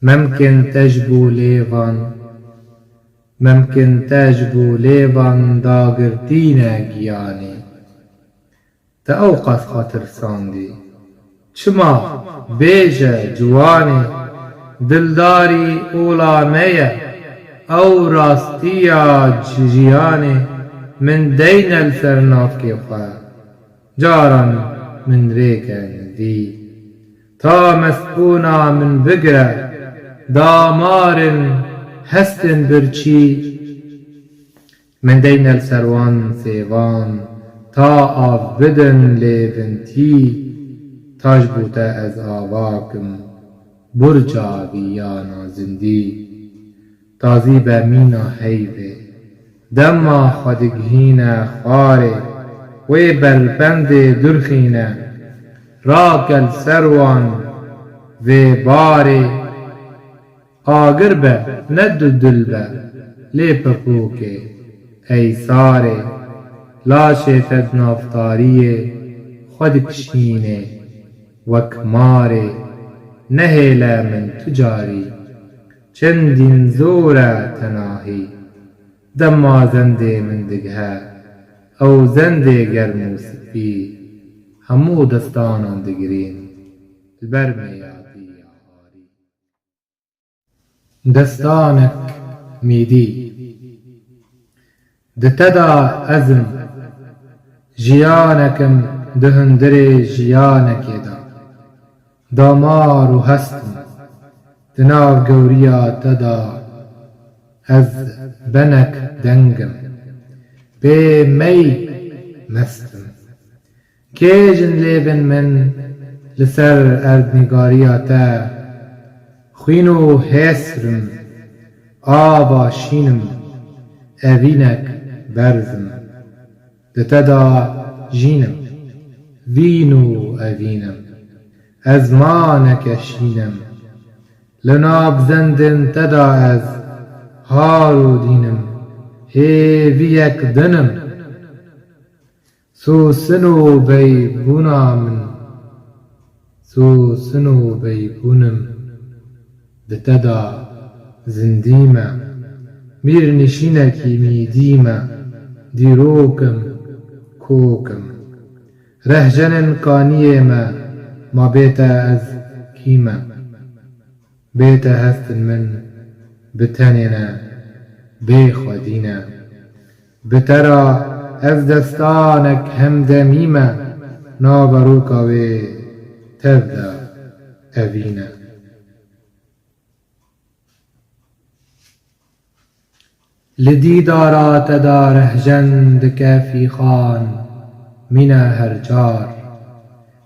Memkin te ji bo lêvan, memkin te ji bo lêvan dagirtîne giyanê. Te ew qas xwe tirsandî, çima bêje ciwanê. Dildarî ola me ye, ew rastiya jiyanê. Min deyne li ser navkê xwe, caran min rêken dî. Ta meskûna min bigire, damarên hestên birçî. Min deyne li ser wan sêvan, ta av bidin lêvintî. Ta ji bo te ez ava kim, burca vîyana zindî. Tazî be mîna heyvê, dema xwe digihîne xwarê. Wê berbendê durxîne, ragel ser wan vê barê. Agir be ne du dil be, lê pepokê ey sarê. Laşê te di navtariyê xwe dikişînê wek marê. Nehêle min tu carî, çendîn zor e tenahî. Dema zendê min digihe, ew zendê germ û spî. Hemû destanan digirîn, li ber me yadî ya harî. Destanek mîdî, di te da ezim, jiyanekim di hundirê jiyanekê da. Damar û hestim, di nav gewriya te da. Ez benek dengim, bê mey mestim. Kêjin lêvên min li ser erdnîgariya te. Xwîn û hêsrim, ava şînim, evînek berzim. Di te da jînim, vîn û evînim. Ez maneke şînim, li nav zendên te da ez har û dînim. Hêviyek dinim, sûsin û beybûna min. Sûsin û beybûnim, di te da zindî me. Mîrnişînekî mîdî me, dîrokim, kokim. Rehjenên kaniyê me, ma bête ez kî me. Bête hestin min bi tenê ne, bê xwedî ne. Bi te ra ez destanek hemdemî me. Naberoka wê tev de evîne. Li dîdara te da rehjen dike fîxan, mîne her car.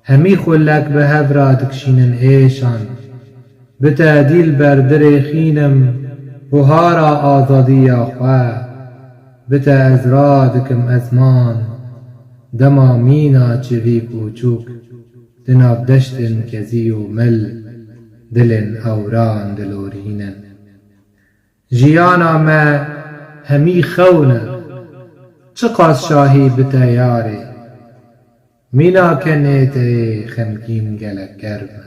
همی خلک به هفرا دکشینن ایشان بتا دیل بردر خینم بهارا آزادی خواه بتا از را دکم ازمان دما مینا چوی کوچوک دناب دشتن کزی و مل دلن اوران دلورینن جیانا ما همی خونه چه قاس شاهی بتا یاری مینا کنیت خمگین گلک گرمه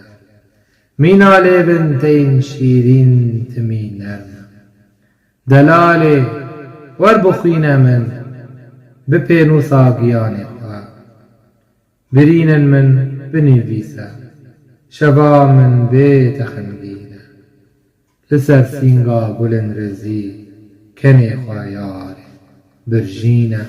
مینا لیبن تین شیرین تمی نرمه دلالی ور بخوین من بپینو ساگیان خواه برینن من بنویسه شبا من بیت خمگینه لسر سینگا گلن رزی کنی خوایار برژینه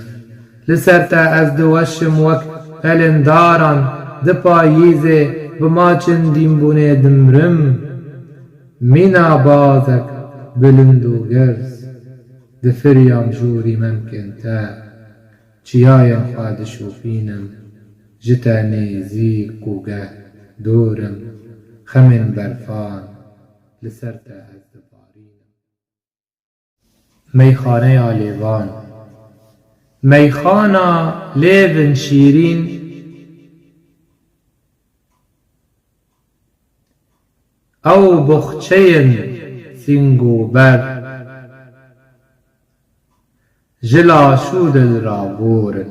لسر تا از دوشم وک هلنداران دپاییزه بما چندین بونه دمرم مینا بازک بلندو گرز دفریام جوری ممکن تا چیایم خواد شوفینم جتا نیزی کوگه دورم خمن برفان لسر تا از دپارینم میخانه آلیوان میخانا لیون شیرین او بخچین سینگو بر جلا شودل را بورن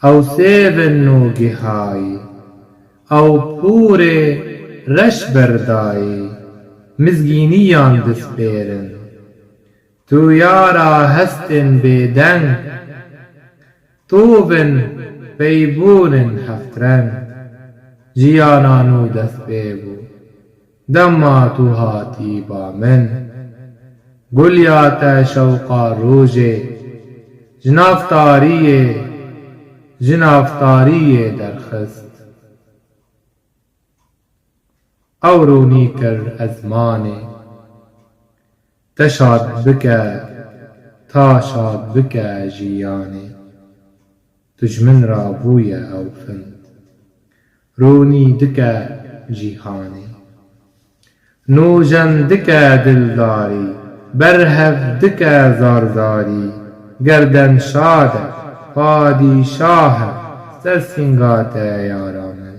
او سیون نوگی های او پور رش بردایی مزگینیان دست بیرن تو یارا هستن بیدنگ توبن بیبونن هفترنگ جیانانو دست بیبو دما تو هاتی با من گلیات شوقا روژه جنافتاریه درخست او رونی کر ازمانه تشاد بکه تا شاد بکه جیانه تجمن را بوی او فند رونی دکه جیهانه نوجن دکه دلداری برهف دکه زارزاری گردن شاده پادشاه سرسنگات یارانه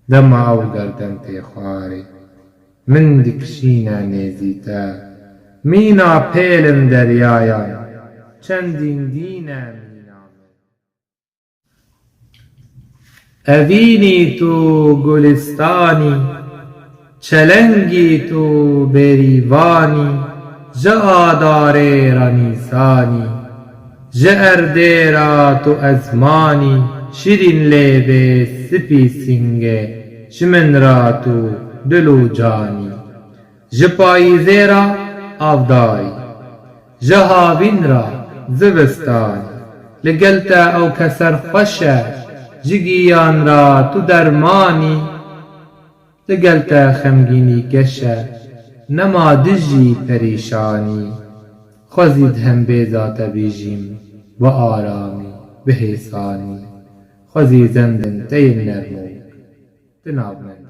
دم او گردن تیخواری من دکشینا نیزیتا مینا پیلم دریایان چندین دینه اوینی تو گلستانی چلنگی تو بریوانی جا داره را نیسانی جرده را تو ازمانی شیرین لیبه سپی سنگه شمن را تو دلو جانی جپاییزه را آفدایی جهاوین را زبستانی لگلتا او کسر خوشه جگیان را تو درمانی لگلتا خمگینی کشه نما دجی پریشانی خوزید هم بیزات بیجیم و آرامی به حسانی خوزی زندن تین نرموک تناب مندار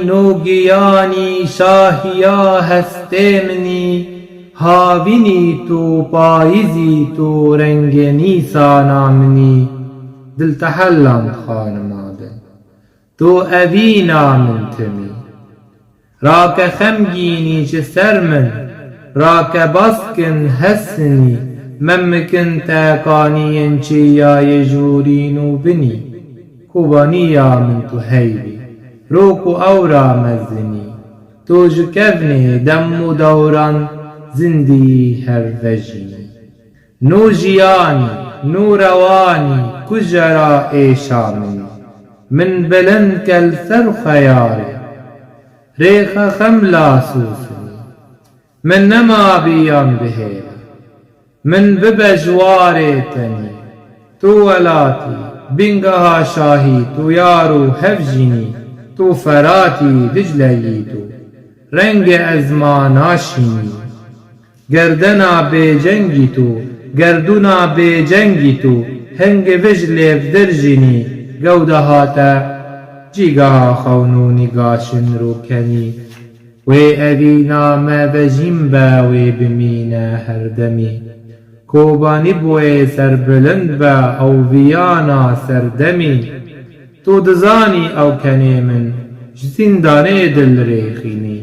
نوگیانی شاهیا هسته منی هاوینی تو پاییزی تو رنگ نیسانا منی دل تحلم خانماده تو اوینا من تمی راک خمگینی چه سر من راک باسکن حسنی ممکن تاکانی چیای جورینو بنی کوبانیا من تو هیبی روکو اورا مزنی تو جکفنی دم و دوران زندی هر وجینی نو جیانی نو روانی کجرا ایشامنی من بلند کل سر خیاری ریخ خملا سوسنی من نما بیان بهیرا من ببجوار تنی تو ولاتی بنگها شاهی تو یارو هفجینی تو فراتی دجلگی تو رنگ ازماناشینی گردنا بی جنگی تو گردونا بی جنگی تو هنگ وج لیف درجینی گوده هاتا جیگا خونونی گاشن رو کنی و اوینا ما بجیم با و بمینا هر دمی کوبانی بوی سر بلند با او ویانا سردمی تو دزانی او کنی من زندانه دل ریخینی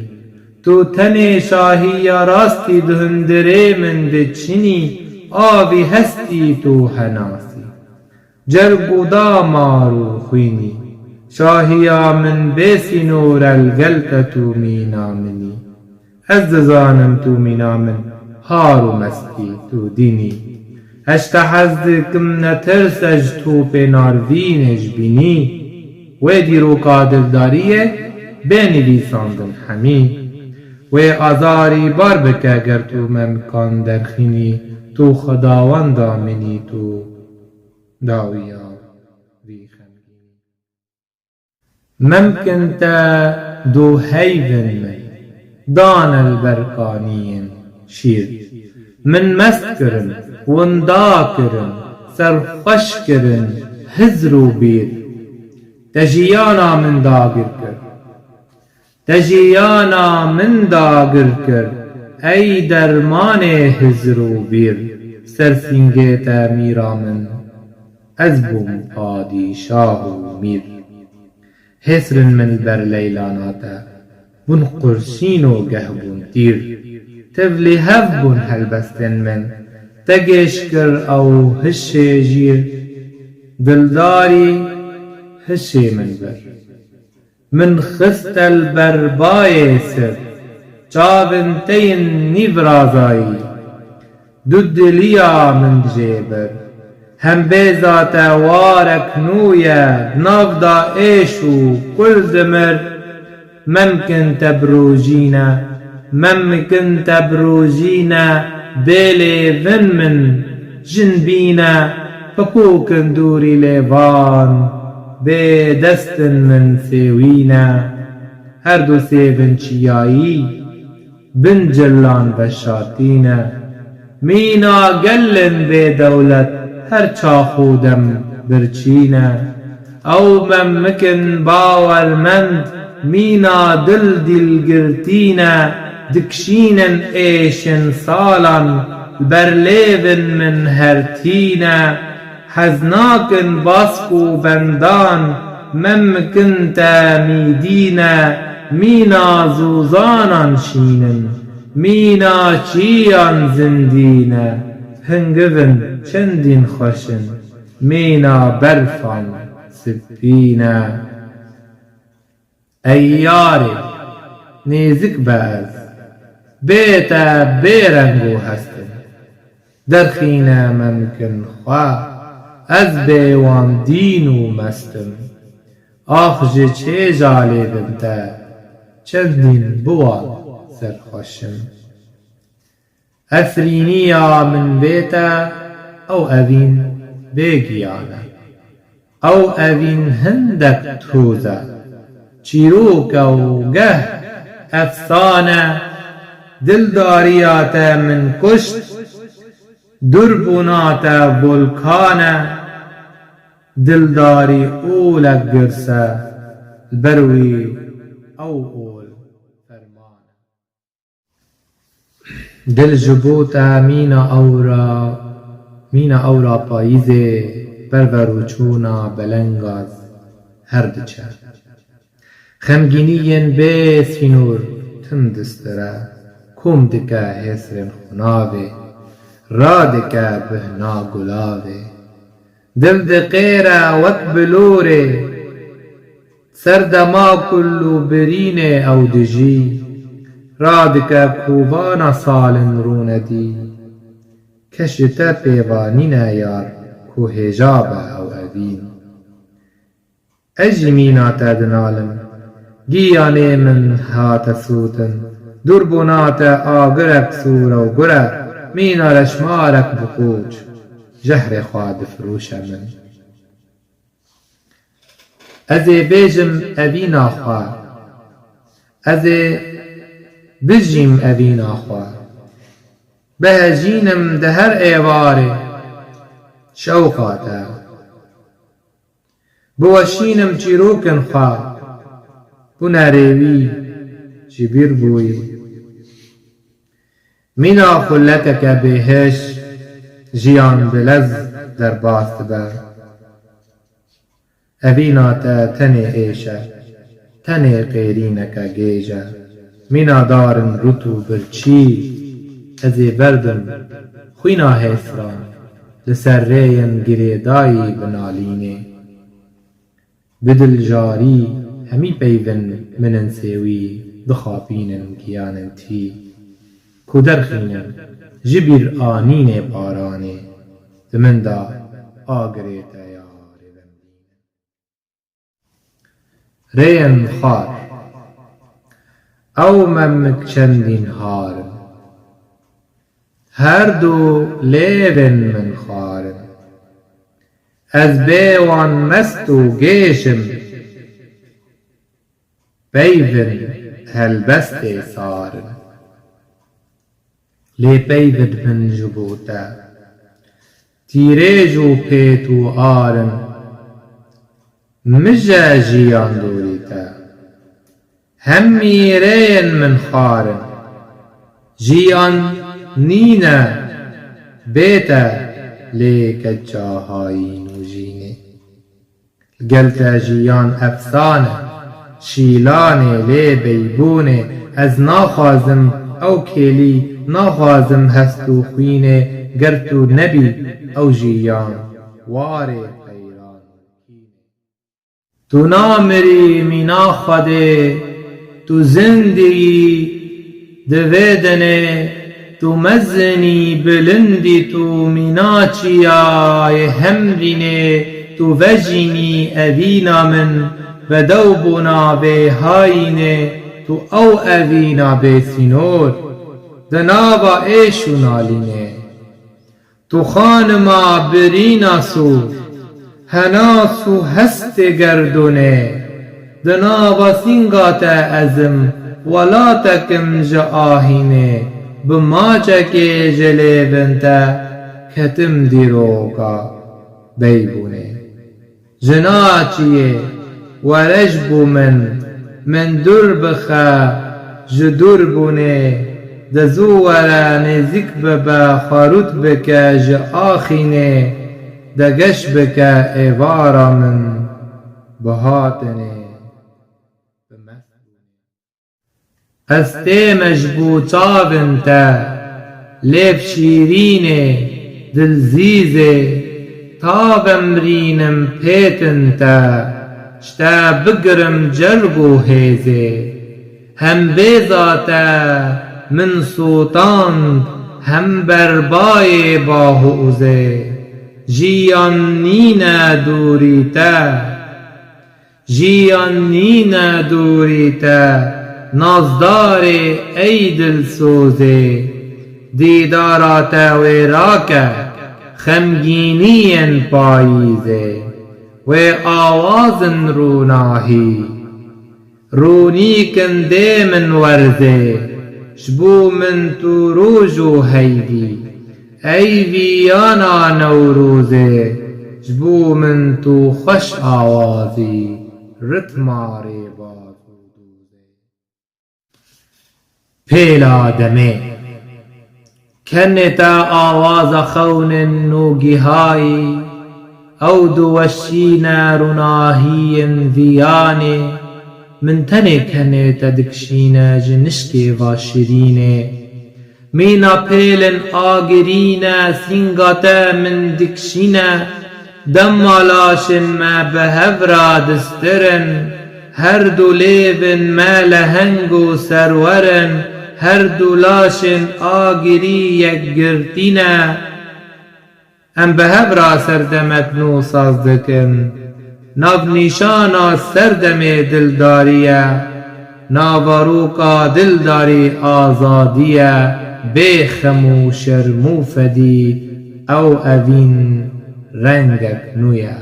تو تن شاهی یا راستی دهندره من دچینی آوی هستی تو هناسی جرگو دا مارو خوینی شاهیا من بیسی نور الگلت تو مینا منی از دزانم تو مینا من هارو مستی تو دینی هشت حزدکم نترسج تو پناروینش بینی و دیرو قادر داریه بینی بیساندن همی و آزاری بار بکه گر تو ممکان درخینی تو خداوند آمنی تو داویا وی خمگینی ممکن تا دو هیون من دان البرکانین شیر من مست کرن وندا کرن سرخوش کرن هزرو بیر تجیانا من داگر کرد تجیانا من داگر کرد ای درمان هزرو بیر سرسنگیت میرا من از بوم پادشاه و میر حسرن من بر لیلاناتا بون قرشین و گهبون تیر تبلی هف بون هلبستن من تگش کر او هشه جیر دلداری هشه من بر من خست البربای سر چاونتین نیورازایی دودلیا من جیبر هم بیزات وارک نویا نافدا ایشو کل زمر ممکن تبروجینا ممکن تبروجینا بیلی ون من جنبینا فکوکن دوری لیوان بی دستن من سیوینا هر دو سیون چیایی بن جلان بشاتینا مینا گلن بی دولت هر چا خودم برچینا او ممکن باورمند مینا دل گرتینا دکشینن ایشن سالان برلیون من هر تینا حزناکن باسکو بندان ممکن تا میدینا مینا زوزانان شینن مینا چیان زندینا هنگون چندین خوشن مینا برفان سپینا ای یاری نیزک باز بیتا بیرنگو هستن درخینا ممکن خواه از بیوان دینو مستم آخ جه چه جالبم تا چندین بوال سرخوشم افرینیا من بیتا او اوین بگیانا او اوین هندک توزا چیروک و گه افسانه دلداریاتا من کشت دربوناتا بولکانه دلداری اولک گرسه بروی او اول فرمانه دل جبوتا مینا اورا پاییزه پروروچونا بلنگاز هر دچه خمگینین بی سینور تم دستره کم دکه حسرن خناوه را دکه بهنا گلاوه دل دقیره وک بلوره سردما کلو برینه او دجی را دکه کوبانا سالن روندی کشتا پیوانینا یار کو هجابه او اوین اجمینا تدنالم گیانه من هات سوتن دربونات آگرک سورا و گره مینا رشمارک بقوج جهر خواد فروش من ازی بیجم اوینا خواه ازی بجیم اوینا خواه بهجینم ده هر ایواره شوقاتا بوشینم چیروکن خواه بناریوی جبیر بوی مینا خلتک بهش جیان بلز در باست بر اوینا تا تنه ایشه تنه قیرینک گیجه مینا دارن رتو برچی ازی بردم خوینا هیفران لسر ریین گریدایی بنالینه بدل جاری همی پیون منن سیوی دخابینن گیانن تی کودرخینن جبیر آنین پارانه دمن دا آگریت یاری ریین خار او ممک چندین هارن هر دو لیون من خارن از بیوان مست و گیشم پیون هلبست سارن لی پیود من جبوتا تیریجو پیتو آرن مجا جیان دوریتا همی رین من خارن جیان نینا بیتا لیکت جاهایی نوجینه گلتا جیان افسانه شیلانه لی بیبونه از ناخوازم او کلی ناخوازم هستو خوینه گرتو نبی او جیان واره خیران تو نامری مینا خوده تو زندگی دویدنه تو مزنی بلندی تو میناچیای همرینه تو وجینی اوینا من بدو بونا به هاینه تو او اوینا به سینور دنابا ایشو نالینه تو خانما برینا سو هناسو هست گردونه دنابا سینگاتا ازم ولا تکم جا آهینه بماچه که جلی بنتا کتم دیروکا بیبونه جناچیه ورجبو من دور بخا جدور بونه دزوورا نزیک ببا خاروت بکا جا آخینه دگش بکا ایوارا من بهاتنه از تی مجبوطا تا لیب شیرینه دلزیزه تا بمرینم پیتن تا شتا بگرم جرگو هیزه هم بیزاتا من سوطان هم بربای باهوزه جیان نینا دوریتا جیان نینا دوریتا نازدار ای دل سوزه دیدارات ویراکه خمگینین پاییزه و آوازن روناهی رونیکن دیمن ورزه شبو من تو روجو هیدی ای ویانا نوروزه شبو من تو خوش آوازی رتماری بازو پیلا دمه کنتا آواز خون نوگی هایی او دوشینا رناهی ویانه من تنه کنتا دکشینا جنشکی واشرینه مینا پیلن آگرینا سینگاتا من دکشینا دمالاشن ما بهورا دسترن هر دو لیون ما لهنگو سرورن هر دو لاشن آگری یک گرتینا ام بهورا سردمت نو ساز دکن ناو نیشانا سردم دلداریه ناواروکا دلداری آزادیه بیخمو شرمو فدی او اوین رنگک نویه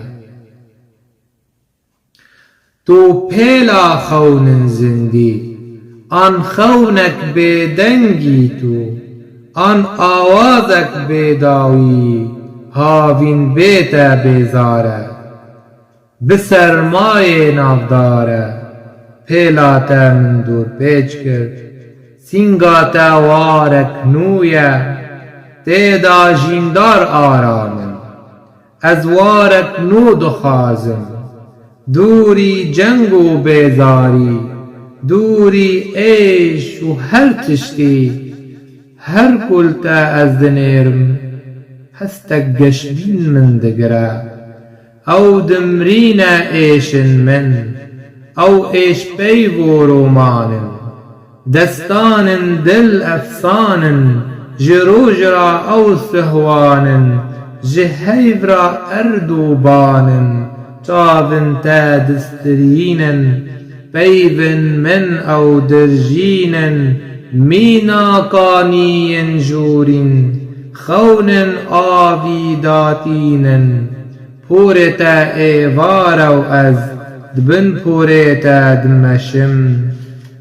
تو پیلا خونن زندی آن خونک بدنگی تو آن آوازک بیداوی هاوین بیت بیزاره به سرمایه نافداره پیلاته من دور پیچ کرد سینگاته وارک نویه تیدا جیندار آرامن از وارک نو دخازم دوری جنگ و بیزاری دوری عیش و هر تشتی هر کلتا از دنیرم هستک گشبین من دگره او دمرین ایشن من او ایش پیو رومانن دستان دل افسانن جروجرا او سهوانن جهیو را اردوبانن تاون تا دسترینن پیون من او درجینن مینا کانین جورین خونن آویداتینن پورتا ایوارو از دبن پورتا دمشم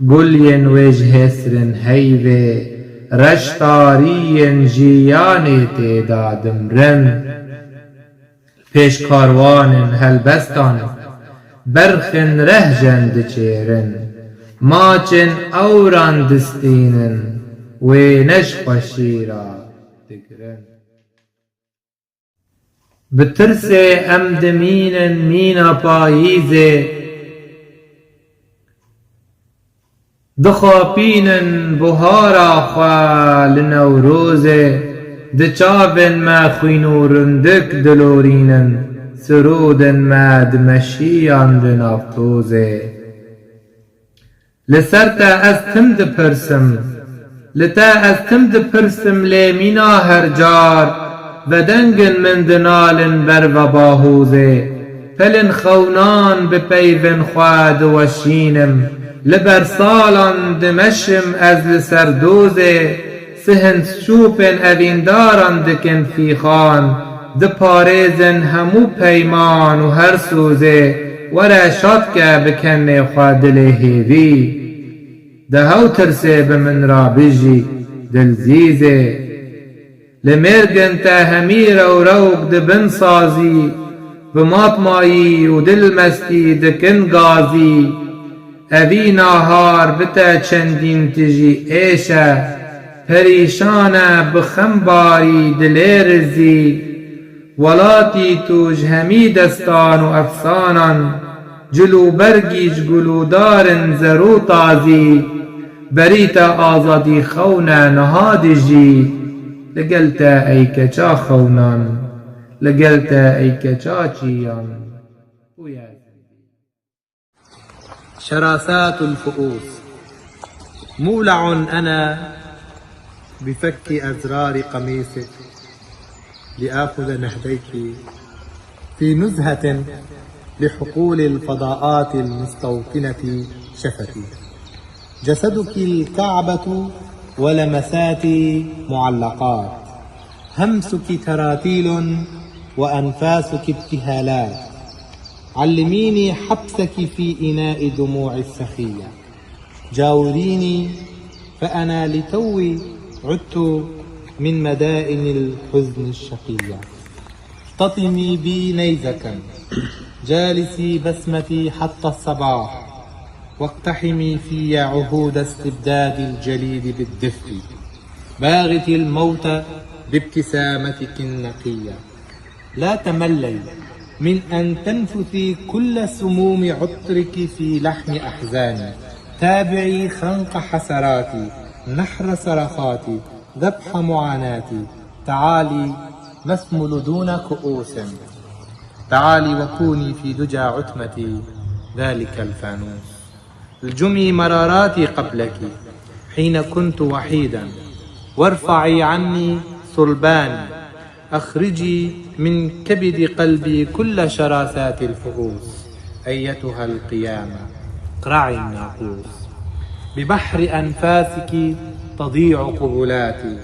گلین وجه سرن هیوه رشتارین جیانی تیدا دمرن پیش کاروانن هلبستان برخن رهجند چیرن ماچن اوران دستینن و نشخوشی را دگرن بترس امدمینن مینا پاییزه دخاپینن بهارا خواه لنوروزه دچاون ما خوینورندک دلورینن سرودن ما دمشیان دنافتوزه لسرتا از تم دپرسم لتا از تم دپرسم لیمینا هر جار و دنگن من دنالن بر و باهوزه پلن خونان بپیون خواد وشینم لبر سالان دمشم از لسردوزه سهن شوپن اوینداران دکن فیخان دپاريزن همو پیمان و هر سوزه ورا شاد که بکنه خوادل هیوی ده هاو ترسه بمن را بجی دلزیزه لمرگن تا همیر و روگ دبن سازی بماطمایی و دل مستی دکن گازی اوی ناهار بتا چندین تجی ایشه پریشانه بخمباری دلیرزی ولاتی توج همی دستان و افسانان جلو برگیج گلودارن زرو تازی بریتا آزادی خونه نهادی جی لگلتا ای کچا خونان لگلتا ای کچا چیان شراسات الفؤوس مولع أنا بفك أزرار قميصك لآخذ نهديك في نزهة لحقول الفضاءات المستوطنة شفتي جسدك الكعبة ولمسات معلقات همسك تراتيل وأنفاسك ابتهالات علميني حبسك في إناء دموع السخية جاوريني فأنا لتوي عدت من مدائن الحزن الشقية اختطمي بي نيزكا جالسي بسمتي حتى الصباح واقتحمي في عهود استبداد الجليد بالدفء باغتي الموت بابتسامتك النقية لا تملي من أن تنفثي كل سموم عطرك في لحم أحزاني تابعي خنق حسراتي نحر صرخاتي ذبح معاناتي تعالي نثمل دون كؤوس تعالي وكوني في دجى عتمتي ذلك الفانوس الجمي مراراتي قبلك حين كنت وحيدا وارفعي عني صلباني أخرجي من كبد قلبي كل شراسات الفؤوس أيتها القيامة اقرعي الناقوس ببحر أنفاسك تضيع قبلاتي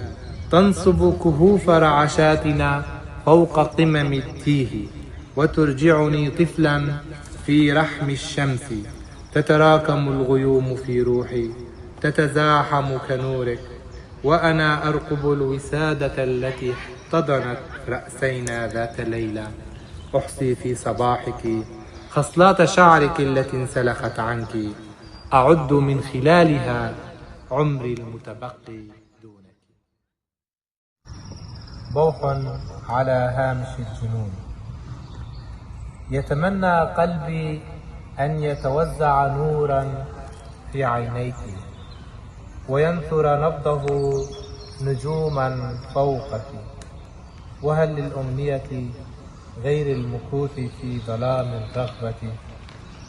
تنصب كهوف رعشاتنا فوق قمم التيه وترجعني طفلا في رحم الشمس تتراكم الغيوم في روحي تتزاحم كنورك وأنا أرقب الوسادة التي احتضنت رأسينا ذات ليلة، أحصي في صباحك خصلات شعرك التي انسلخت عنك، أعد من خلالها عمري المتبقي دونك. بوح على هامش الجنون. يتمنى قلبي أن يتوزع نورا في عينيك، وينثر نبضه نجوما فوقك. وهل للأمنية غير المكوث في ظلام الرغبة؟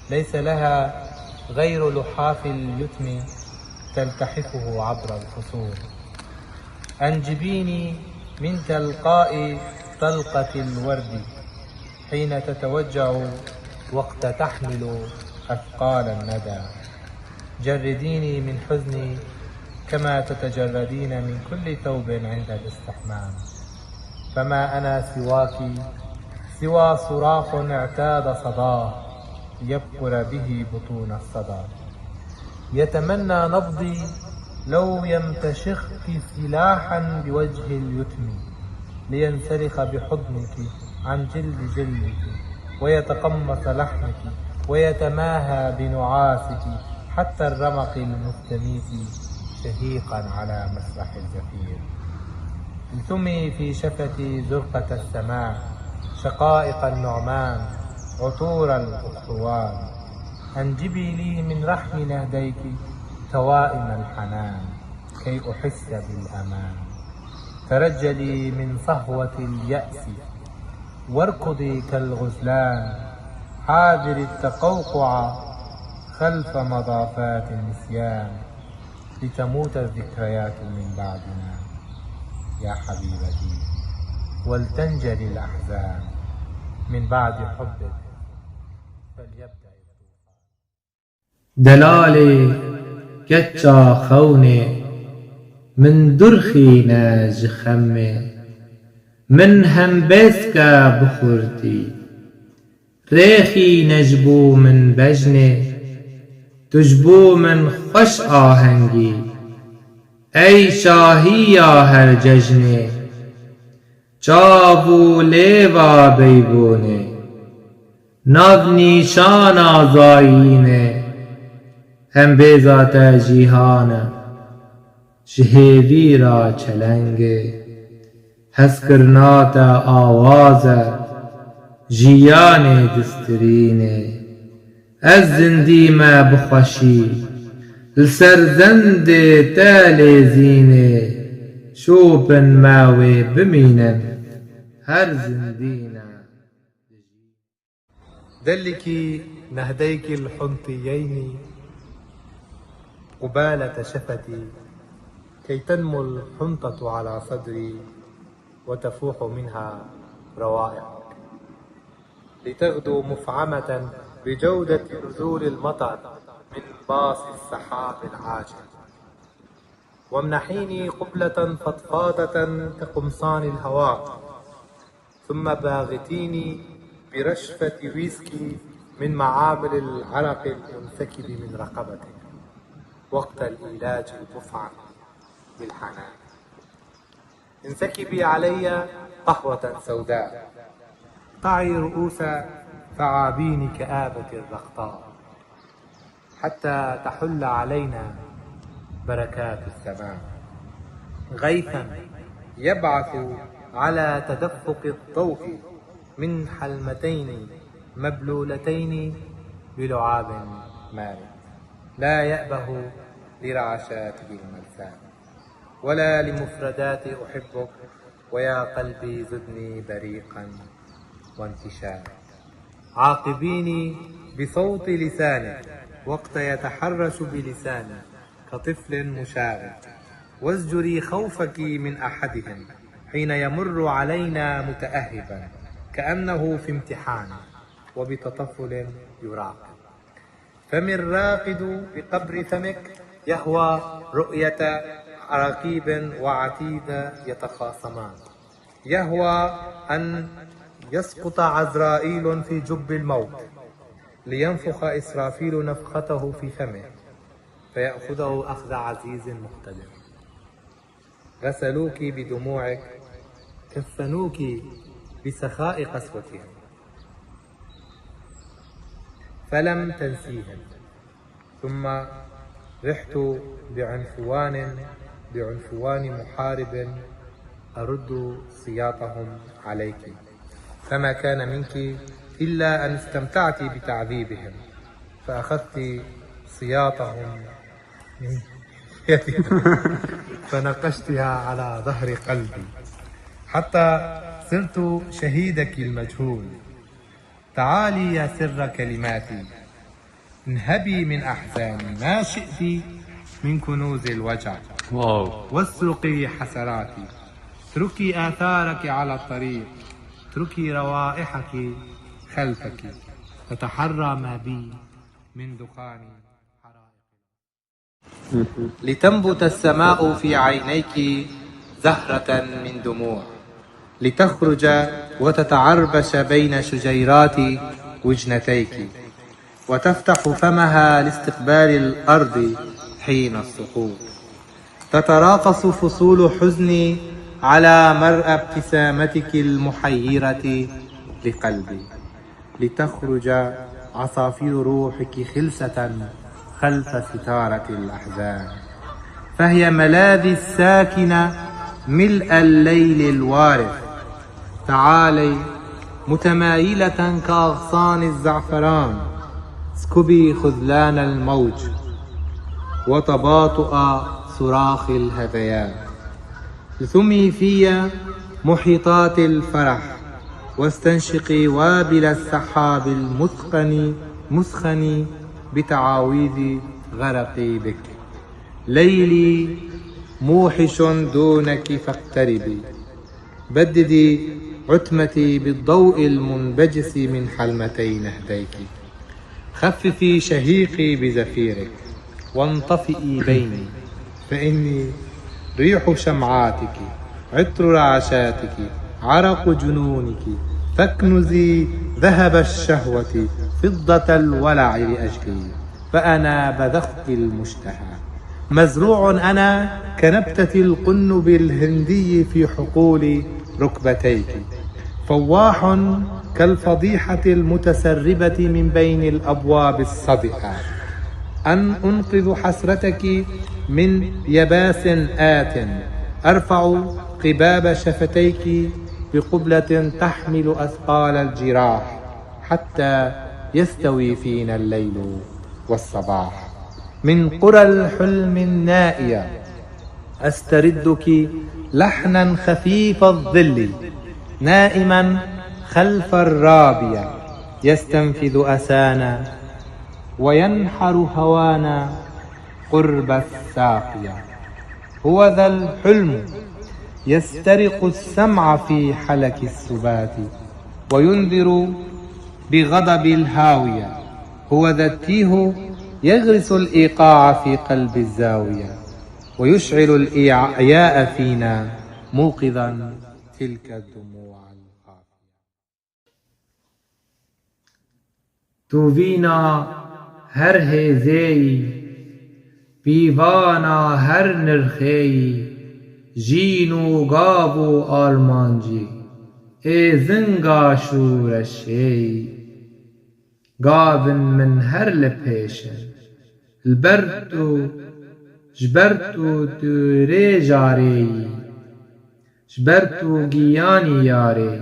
ليس لها غير لحاف اليتم تلتحفه عبر الفصول. أنجبيني من تلقاء طلقة الورد حين تتوجع وقت تحمل أثقال الندى. جرديني من حزني كما تتجردين من كل ثوب عند الاستحمام، فما أنا سواك سوى صراخ اعتاد صداه ليبقر به بطون الصدى. يتمنى نبضي لو يمتشخك سلاحا بوجه اليتم، لينسلخ بحضنك عن جلد جلدك، ويتقمص لحمك ويتماهى بنعاسك حتى الرمق المستميت شهيقا على مسرح الزفير. التمي في شفتي زرقة السماء، شقائق النعمان، عطور الأخوان. أنجبي لي من رحم نهديك توائم الحنان كي أحس بالأمان. ترجلي من صهوة اليأس واركضي كالغزلان، حاذر التقوقع خلف مضافات النسيان، لتموت الذكريات من بعدنا يا حبيبتي، ولتنجلي الأحزان من بعد حبك فليبدأ الطوفان. دلالي كتشا خوني من درخي ناج خمي، من همبسكا بخورتي ريخي نجبو من بجني، تجبو من خوش آهنگی ای شاهی یا هر ججنی. چاو لیوا بیبونه ناو نیشان آزاینه، هم بیزات جیهانه شهیوی را چلنگه. هس کرنات آوازه جیان دسترینه، از زندی ما بخوشی لسرزند تالي زينه. شوبن ماوي بمينن هر زندينا. دلكي نهديك الحنطيين قبالة شفتي، كي تنمو الحنطة على صدري وتفوح منها روائحك، لتغدو مفعمة بجودة نزول المطر من باص السحاب العاجل. وامنحيني قبلة فضفاضة كقمصان الهواء، ثم باغتيني برشفة ويسكي من معامل العرق المنسكب من رقبتك وقت الإيلاج المفعم بالحنان. انسكبي علي قهوة سوداء، قطعي رؤوس ثعابين كآبة الرقطاء، حتى تحل علينا بركات السماء. غيثا يبعث على تدفق الضوء من حلمتين مبلولتين بلعاب مائع، لا يأبه لرعشاته الملساء ولا لمفردات أحبك ويا قلبي زدني بريقا وانتشاء. عاقبيني بصوت لسانك وقت يتحرش بلساني كطفل مشاغب، وازجري خوفك من أحدهم حين يمر علينا متأهبا كأنه في امتحان وبتطفل يراقب. فم الراقد بقبر فمك يهوى رؤية عراقيب وعتيد يتخاصمان، يهوى أن يسقط عزرائيل في جب الموت لينفخ إسرافيل نفخته في فمه فيأخذه أخذ عزيز مقتدر. غسلوك بدموعك، كفنوك بسخاء قسوتهم، فلم تنسيهم. ثم رحت بعنفوان محارب أرد سياطهم عليك، فما كان منك إلا أن استمتعت بتعذيبهم، فأخذت سياطهم من يدي فنقشتها على ظهر قلبي حتى صرت شهيدك المجهول. تعالي يا سر كلماتي، انهبي من أحزاني ما شئت من كنوز الوجع، واسرقي حسراتي، اتركي آثارك على الطريق، اتركي روائحك خلفك، تتحرى ما بي من دخان حرائق، لتنبت السماء في عينيك زهرة من دموع، لتخرج وتتعربش بين شجيرات وجنتيك، وتفتح فمها لاستقبال الأرض حين السقوط. تتراقص فصول حزني على مرأى ابتسامتك المحيرة لقلبي، لتخرج عصافير روحك خلسة خلف ستارة الأحزان، فهي ملاذي الساكنة ملء الليل الوارف. تعالي متمايلة كأغصان الزعفران، اسكبي خذلان الموج وتباطؤ صراخ الهذيان، ثمي في محيطات الفرح، واستنشقي وابل السحاب المثخن بتعاويذ غرقي بك. ليلي موحش دونك فاقتربي، بددي عتمتي بالضوء المنبجس من حلمتي نهديك، خففي شهيقي بزفيرك وانطفئي بيني، فإني ريح شمعاتك، عطر رعشاتك، عرق جنونك، فاكنزي ذهب الشهوة فضة الولع لأجلي، فأنا بذخت المشتهى، مزروع أنا كنبتة القنب الهندي في حقول ركبتيك، فواح كالفضيحة المتسربة من بين الأبواب الصدئة، أن أنقذ حسرتك من يباس آت، أرفع قباب شفتيك بقبلة تحمل أثقال الجراح، حتى يستوي فينا الليل والصباح. من قرى الحلم النائية أستردك لحنا خفيف الظل، نائما خلف الرابية يستنفذ أسانا وينحر هوانا قرب الساقية. هو ذا الحلم يسترق السمع في حلك السبات، وينذر بغضب الهاوية. هو ذا التيه يغرس الإيقاع في قلب الزاوية، ويشعل الإعياء فينا موقظا تلك الدموع القافية. تو وینا هر هیزهی، پیوانا هر نرخهی، ژین و گاو و آلمانجی، ای زنگا شورشی. گاون من هر لپیشن، البرتو جبرتو دوری جاری، جبرتو گیانی یاری،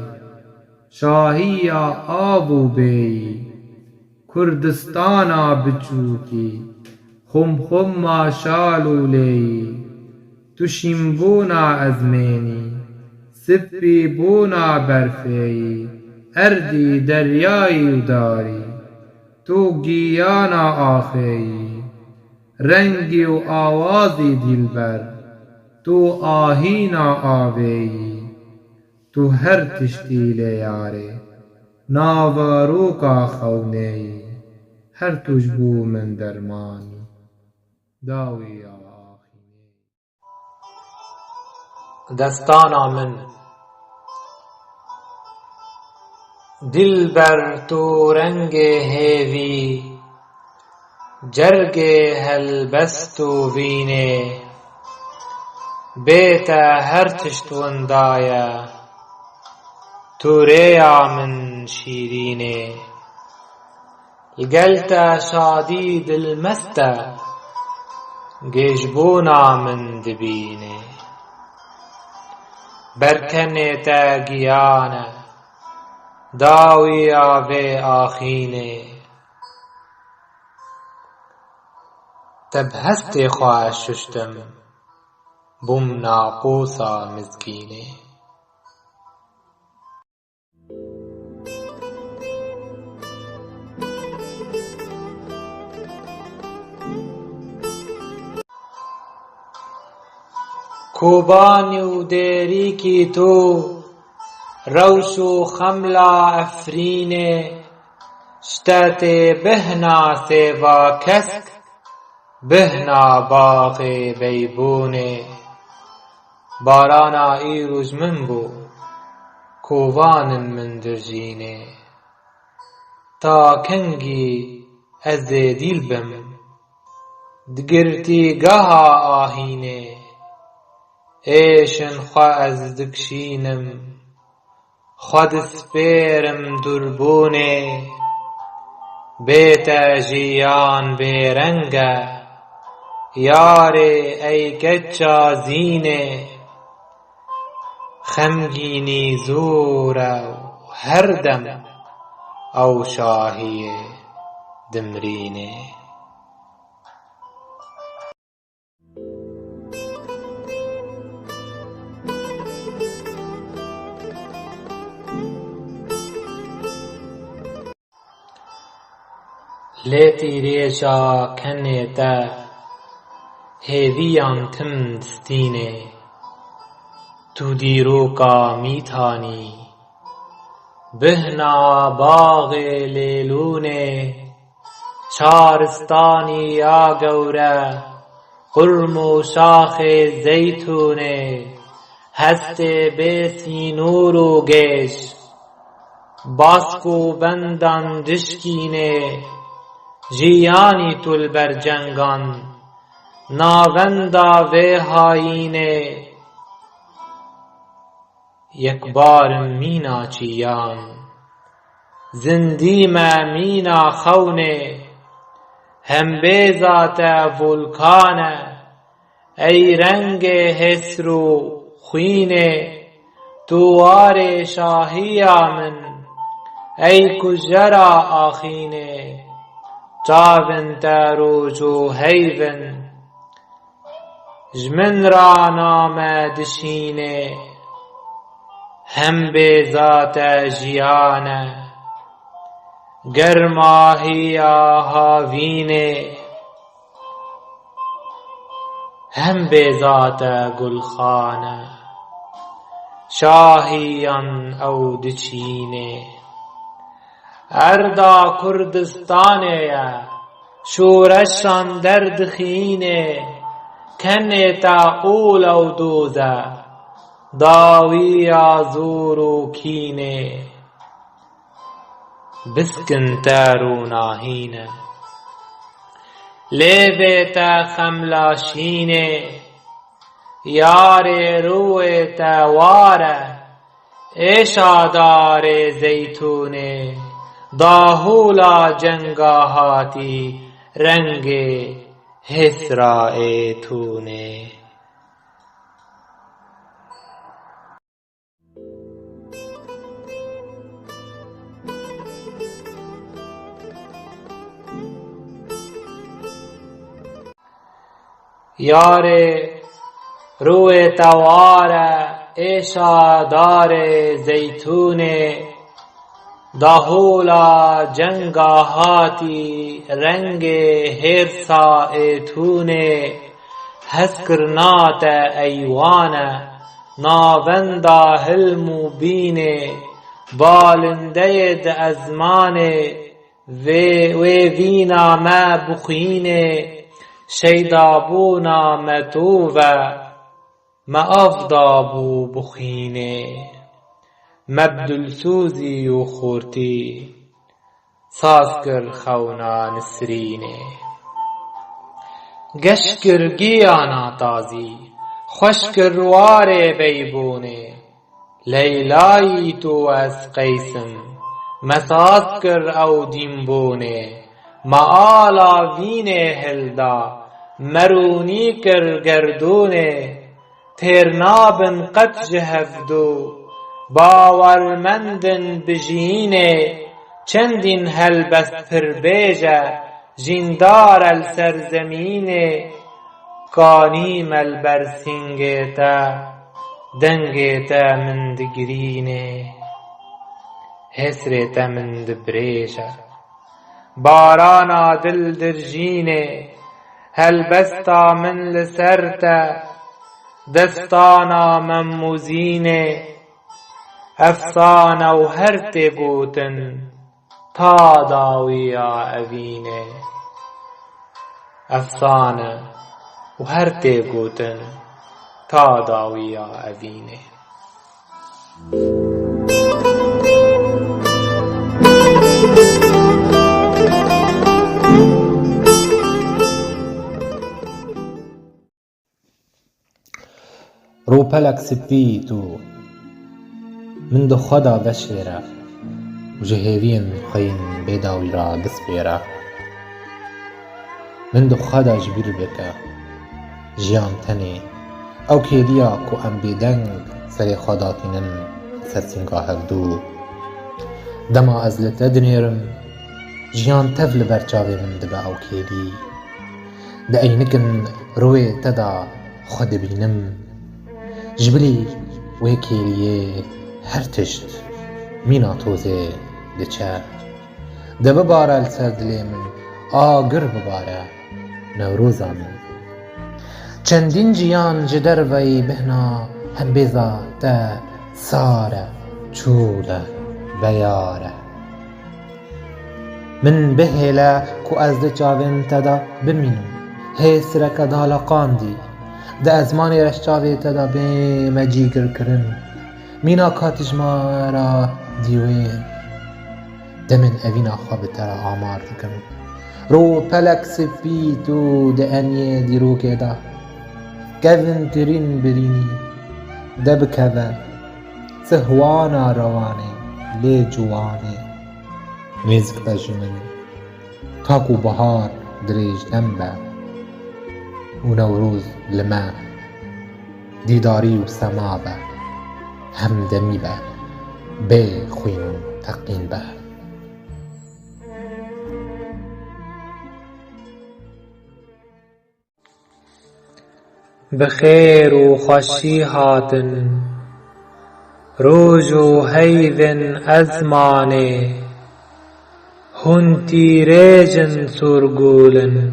شاهی آبو بی، کردستانا بچوکی، خم خم شالو لی، تشیمبونا ازمینی، سپی بونا برفی، اردی دریایی داری، تو گیانا آخی، رنگی و آوازی دلبر، تو آهینا آوی، تو هر تشتی لیاری، ناواروکا خونی، هر تجبو من درمانی، داوی آخینی. دستانا من دلبر تو رنگ هیوی، جرگ هلبست و وینه، بيتا هرتشت وندايا توريا من شيريني القلتا شاديد المستة جيجبونا من دبيني بركني تاقيانا داويا في آخيني تبهستي خواه ششتم بوم ناقوسا مزگینه کوبانی و دیری کی تو روش و خملا افرینه شتات بهنا سیوا کسک بهنا باغ بیبونه بارانا ایروز من بو کووان من درجینه تا کنگی از دیل بم دگرتی گها آهینه ایشن خواه از دکشینم خود سپیرم دربونه بیتا جیان بیرنگه یاره ای کچا زینه خمگینی زوره هر دم او شاهی دمرینه لیتی ریشا کنه تا هیویان تم دستینه تو دیرو کا میتانی بهنا باغ لیلونه چارستانی یا گوره قرم و شاخ زیتونه هست بیسی نور و گش باسکو بندان دشکینه جیانی تول بر جنگان ناوندا و هاینه یک بار مینا چیان زندیم مینا خونه هم بیزات ولکانه ای رنگ حسرو خوینه توار شاهی من ای کجرا آخینه جاون تروج و هیون جمن را نام دشینه هم به ذات جیانه گرماهی آهاوینه هم به ذات گلخانه شاهیان او دچینه اردا کردستانه شورشان دردخینه کنه تا قول او دوزه داوی زور و کینه بسکن تارو ناهینه لیبه تا خملاشینه یار روی تا واره ایشادار زیتونه داهولا جنگاهاتی رنگ حسرائے تونه یار روی توار ایشادار زیتونه داهولا جنگاهاتی رنگ هرسا ایتونه هسکرنات ایوانه ناوندا حلمو بینه بالنده ازمانه وینا ما بخینه شیدابونا متووه ما افدابو بخینه مبدل سوزی و خورتی سازکر خونا نسرینه گشکر گیانا تازی خوش کروار بیبونه لیلایی تو از قیسم مساس کر او دیمبونه معالا وینه هلدا مرونی کر گردونه تیرنابن قد جهفدو باورمندن بجینه چندین هلبست پر بیجه جیندار السرزمینه کانیم البرسینگیتا دنگیتا من دگرینه حسرتا من دبریجه بارانا دل درجینه هلبستا من لسرتا دستانا من موزینه افسانه و هرته گوتن تا داویا اوینه افسانه و هرته گوتن تا داویا اوینه روپلک سپیتو من دو خدا بشیره و جهوین خین بیداوی را بسپیره من دو خدا جبیر بکه جیان تنی او کیدیا کو ام بیدنگ سری خدا تینن سرسینگا هفدو دما از لتدنیرم جیان تفل برچاوی من دبا او کیدی دا اینکن روی تدا خود بینم جبلی وی کیلیه هر تشت مینا توزه دچه ده بباره السر دلی من آگر بباره نوروزا من چندین جیان جدر وی بهنا هم بیزا ده ساره چوله بیاره من بهیله کو از ده چاوین تدا بمینم هیسرک دالقاندی ده ازمانی رشچاوی تدا بیم جیگر کرن مینا کاتجما را دیوین ده من اوینا خواب ترا آمار دکم رو پلک سپیتو ده انیه دیرو که دا کذن ترین برینی ده بکذن سهوانا روانه لی جوانه میزک بجمن تاکو بهار دریج دنبه و نوروز لما دیداری و سما به همدمی به بی خوین و تقین به بخیر و خوشی هاتن روز و هیون ازمانه هنتی ریجن سرگولن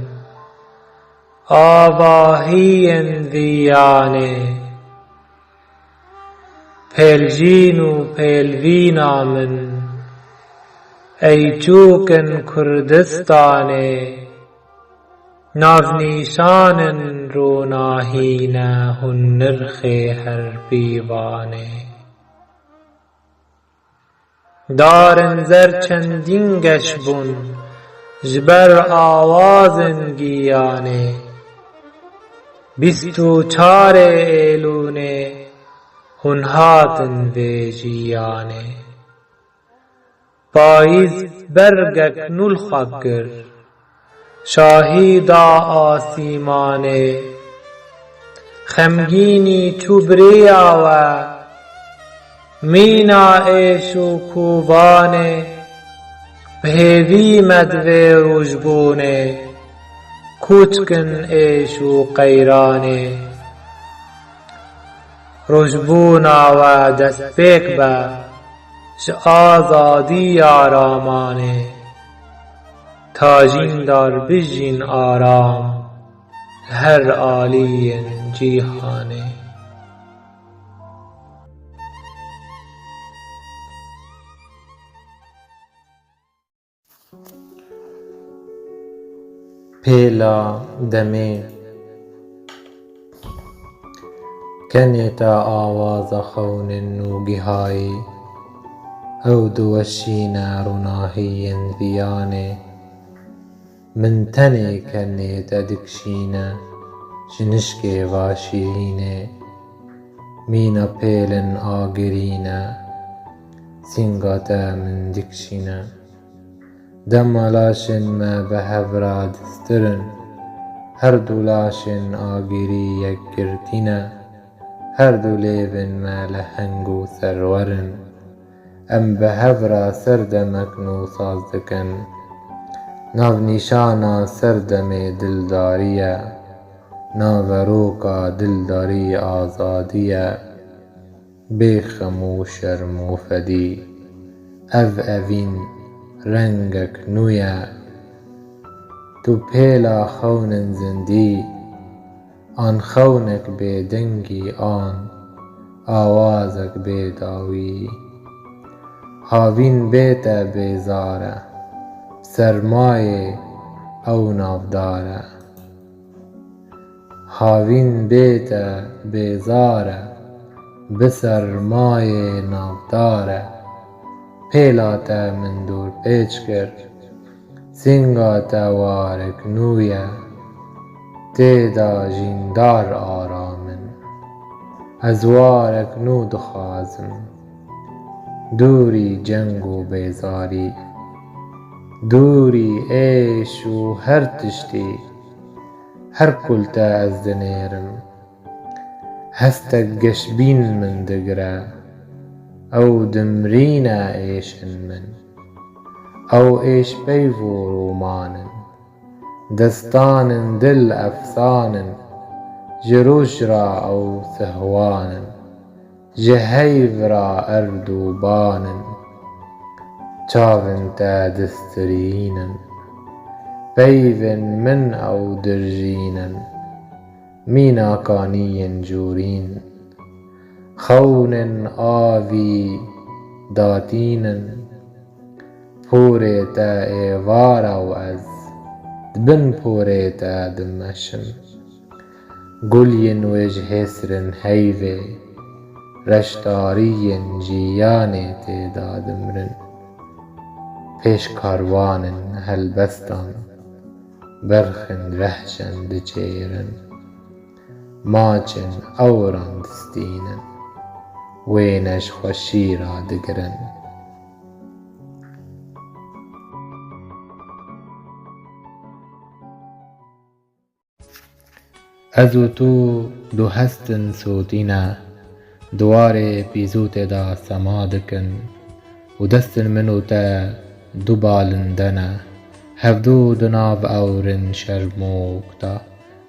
آواهین ویانه پیلجین و پیلوینا من ای چوکن کردستانه ناونیشانن روناهینه هن نرخ هر بیوانه دارن زر چندین گشبون جبر آوازن گیانه 24 ایلونه هن هاتن به جیانه پاییز برگک نول خاکر شاهیدا آسیمانه خمگینی چوبری آوه مینا ایشو کوبانه بهوی مدوه روشبونه کوچکن ایشو قیرانه روشبونا و دست پیک به ش آزادی آرامانه تاجین دار بجین آرام هر عالی جیهانه پیلا دمه کنیتا آواز خون نوگی های او دوشین روناهی ویانه من تنی کنیتا دکشینه جنشکê va şîrînê mîna pêlin agirîne sînga te min dikişîne dema laşên me bi hev re distirin her du laşên agirî yekgirtîne her du lêvên me li heng û serwerin em bi hev re serdemekin û saz dikin navnîşana serdemê dildarî ye naveroka dildarî azadî ye bê xem û şerm û fedî ev evîn rengek nû ye tu pêla xewnên zindî an xewnek bêdengî an awazek bêdawî havîn bê te bêzar e sermayê ew navdar e havîn bê te bêzar e bi sermayê navdar e pêla te min dûrpêç kir sînga te warek nû ye têda jîndar aramin ez warek nû dixwazim dûrî ceng û bêzarî dûrî êş û her tiştî her kul te ez dinêrim hestek geşbîn min digire ew dimrîne êşin min ew êşpeyv û rûmanin destanên dil efsanin ji rûj re ew sihwanin ji heyv re erd û banin çavên te distirînin peyvên min ew dirjînin mîna kaniyên cûrîn xewnên avî datînin porê te êvar ew ez di bin porê te dimeşim guliyên wê ji hêsirên heyvê reşdariyên jiyanê têda dimrin pêş karwanên helbestan berxên rehşen diçêrin maçên ewran distînin wêne ji xweşî re digirin ez û tu du hestin sotîne dwarê pîzûtê de sema dikin û destên min û te du balinde ne hevdû di nav ewrên şermûk de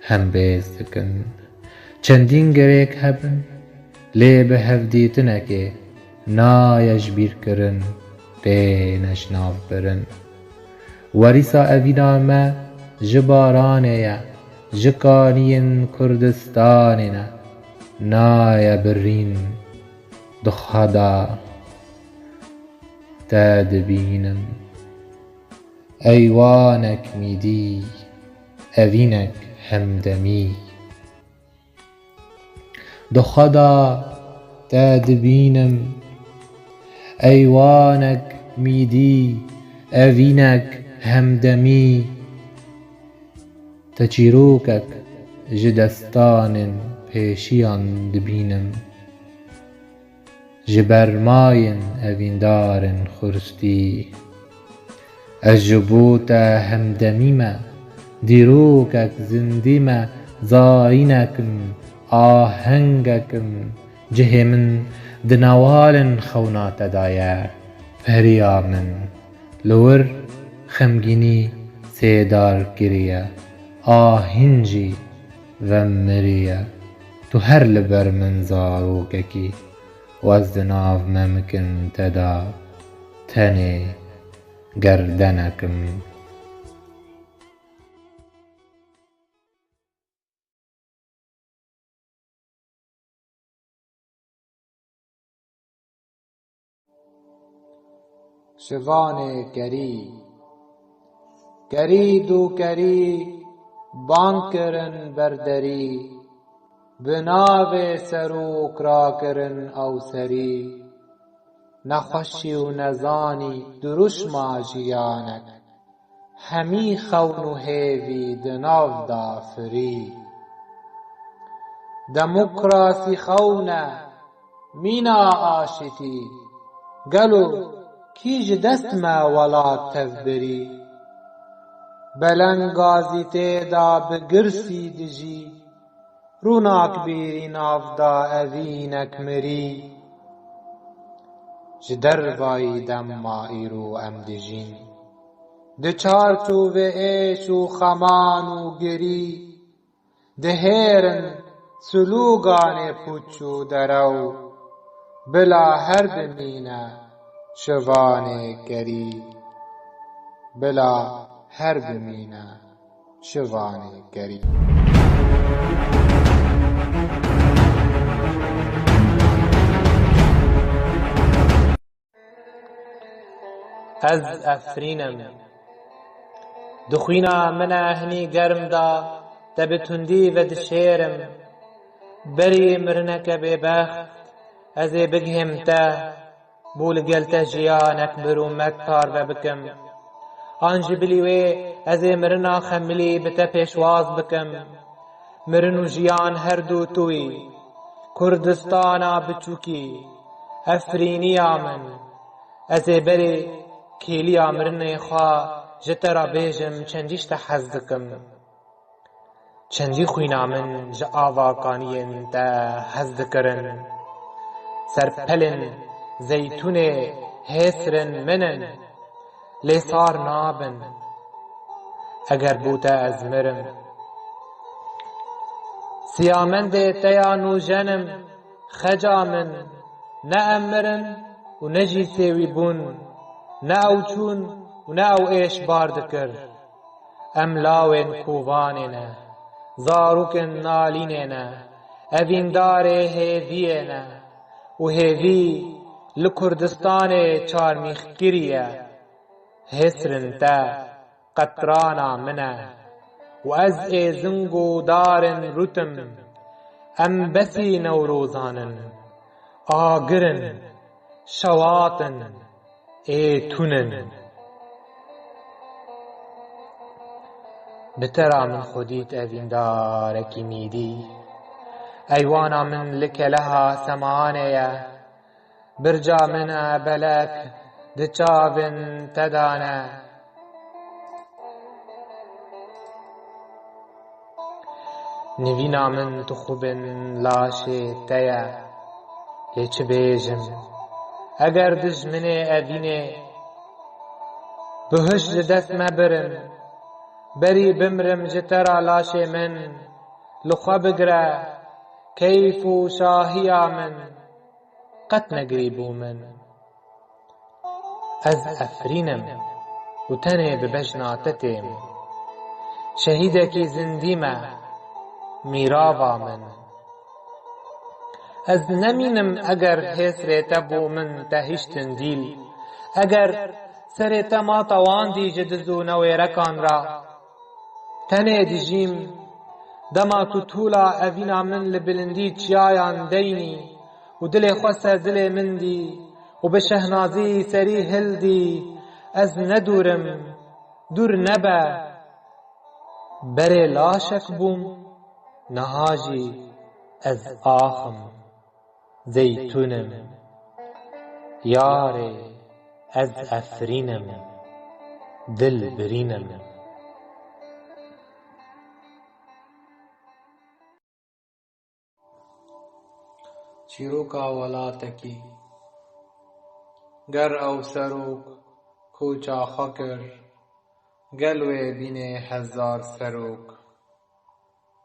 hembêz dikin çendîn gerêk hebin lê bi hevdîtinekê naye ji bîrkirin têne ji navbirin werîsa evîna me ji baranê ye ji kaniyên Kurdistanê ne naye birîn di xweda te dibînim eywanek mîdî evînek hemdemî di xweda te dibînim eywanek mîdî evînek hemdemî te çîrokek ji destanên pêşiyan dibînim ji bermayên evîndarên xuristî ez ji bo te hemdemî me dîrokek zindî me zayînekim ahengekim cihê min di newalên xewna te de ye feriya min li wir xemgînî sêdar kiriye ahîn jî vem miriye tu her li ber min zarokekî wez di nav me mikin te de tenê gerdenekim Şivanê kerî kerî du kerî bang kirin ber derî bi navê serok rakirin ew serî nexweşî û nezanî dirûşma jiyanek hemî xewn û hêvî di nav da firî دموکراسی خونه مینا آشتی گلو کیج دست ما ولات تفبری بلنگازی تیدا بگرسی دجی روناک بیری نافدا اوینک مری جدر وای دم ما ایرو ام دجین دچار چو و ایش و خمان و گری دهیرن سلوگان پوچو درو بلا هر بمینه شوانه گری بلا هر بمینه شوانه گری از افرینم دخوینا من اهنی گرم دا دبتندی و دشیرم بری مرنک ببخت از بگهم تا بول گلت جیانک برو مکار و بکم آنج بلیوی از مرنا خملی بتا پیشواز بکم مرنو جیان هر دو توی کردستانا بچوکی افرینی آمن از بری کیلی آمرن خواه جترا بیجم چندیش تا حزدکم چندی خوینا من جا آواکانین تا حزدکرن سرپلن زیتون هسرن منن لیسار نابن اگر بوتا از مرم سیامند تیا نوجنم خجا من نه امرن و نجی سیوی بون نه او چون و نه او ایش بارد کر املاوین کووانینا زاروکن نالینینا اویندار هیوینا و هیوی لکردستان چارمیخ گریه هسرن تا قطرانا منه و از زنگو دارن رتم ام بسی نوروزانن آگرن شواطن تونن بترا من خودیت اویندارکی میدی ایوانا من لک لها سمانه برجا من بلک دچاون تدانه نوینا من تو خوبن لاشه تیا لیچ بیجم اگر دجمنه اوینه بهش دست مبرم بری بمرم جترا لاشه من لخوا بگره کیف و شاهیا من قط نگریبو من از افرینم و تنه ببجناتتیم شهیدکی زندیمه میراوا من از نمینم اگر هسر تبو من تهشتن دیل اگر سر تما تواندی جدزو نویرکان را تنه دجیم دما تو طولا اوینا من لبلندی چیایان دینی و دل خوصه دل من دی و بشهنازی سری هل دی از ندورم دور نبه بره لاشک بوم نهاجی از آخم زیتونم یاره از افرینم دل برینم چیروکا ولاتکی گر او سروک کوچا خکر گلوه بینه هزار سروک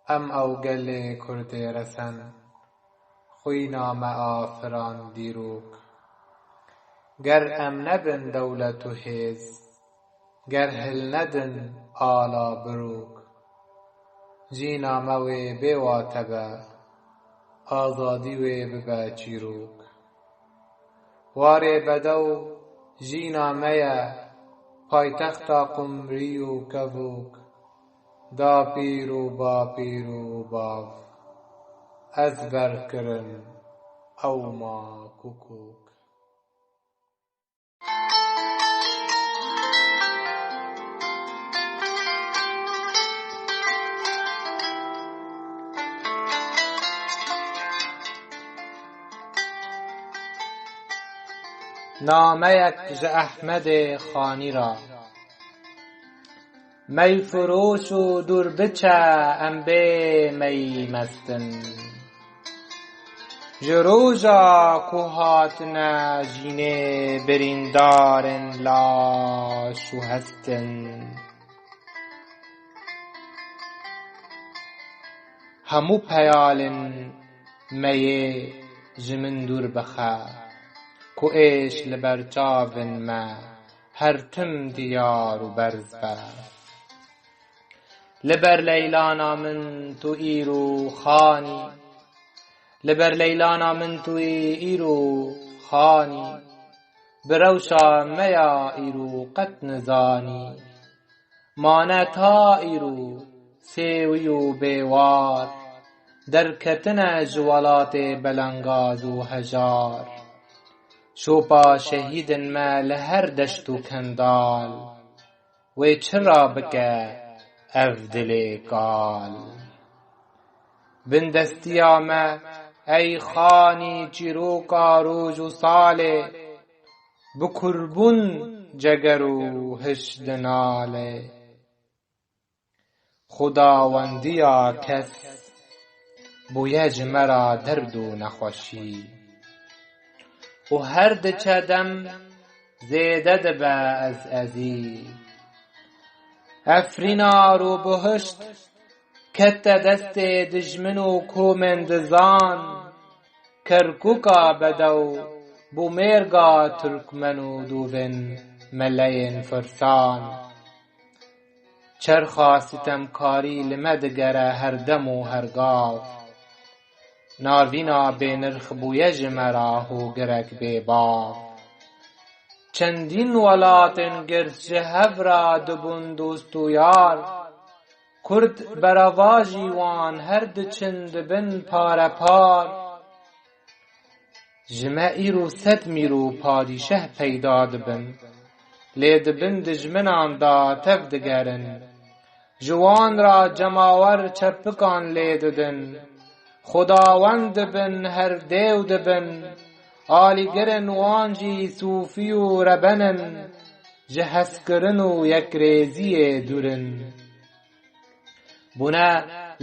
ام او گل کرد رسن خوی نام آفران دیروک گر ام نبن دولت و حیز گر هل ندن آلا بروک جینا موی بیواتبه آزادی وی ببا چیروک واره بدو جینا میا پایتختا قمری و کبوک دا پیر و با پیر و باو از برکرن او ما کوکوک نامه‌یک ژ احمد خانی را. می فروش و دور بچه ام بی می مستن، ژ روژا کو هاتنه ژینێ بریندارên لاش û hestin. هەموو پەیالên meyê ji min dûr bixe، ku êş li ber çavên me her tim diyar û berz be. li ber leylana min tu îro xanî، li ber leylana min tu îro xanî. bi rewşa me ya îro qet nizanî، mane ta îro sêwî û bêwar، derketine ji welatê belengaz û hejar. şopa şehîdên me li her deşt û kendal، wê çira bike ev dilê kal. bindestiya me ey xanî çîroka roj û salê، bi kurbûn ceger û hiş dinalê. xudawendiya kes bûye ji me ra derd û nexweşî، û her diçe dem zêde dibe ez ezî. efrîna rûbihişt kete destê dijmin û komên dizan، kerkûka bedew bû mêrga Tirkmen û dûvên meleyên firsan. çerxa sitemkarî li me digere her dem û her gav، navîna bênirx bûye ji me ra hûgirek bêbav. çendîn welatên girt ji hev ra dibûn dost û yar، Kurd beravajî wan her diçin dibin parepar. ji me îro sed mîr û padîşeh peyda dibin، lê dibin dijminan da tev digerin. ji wan ra cemawer çepikan lê didin، xudawend dibin her dêw dibin. alîgirên wan jî sûfî û rebenin، ji hezkirin û yekrêziyê dûrin. bûne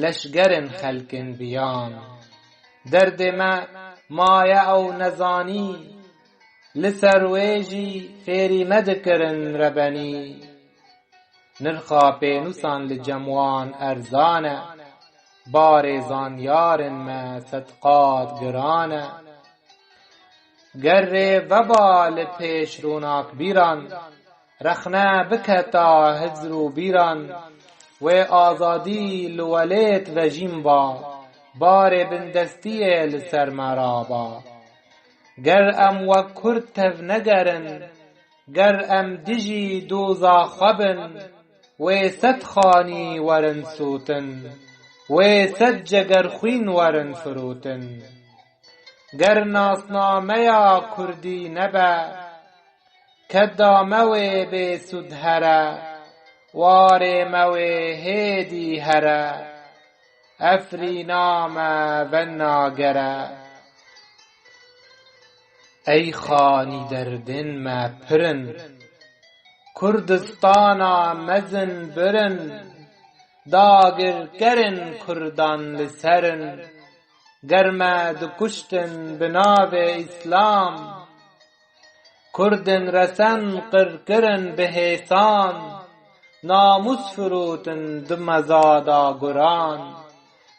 leşgerên xelkên biyan، derdê me maye ew nezanî. li ser wê jî fêrî me dikirin rebenî. nirxa pênûsan li cem wan erzan e، barê zanyarên me sed qat giran e. ger rê veba li pêş ronakbîran، rexne bike ta hicr û bîran. wê azadî li welêt vejîn ba، barê bindestiyê li ser me raba. ger em wek Kurd tev negerin، ger em dijî doza xwe bin. wê sed xanî werin sotin، wê sed cegerxwîn werin firotin. ger nasnameya Kurdî nebe، kedda me wê bêsûd here. warê me wê hêdî here، efrîna me vennagere. ey xanî derdên me pirin، Kurdistana mezin birin. dagirkerên Kurdan li serin، ger me dikuştin bi navê îslam. Kurdên resen qirkirin bi hêsan، namûs firotin di mezada guran.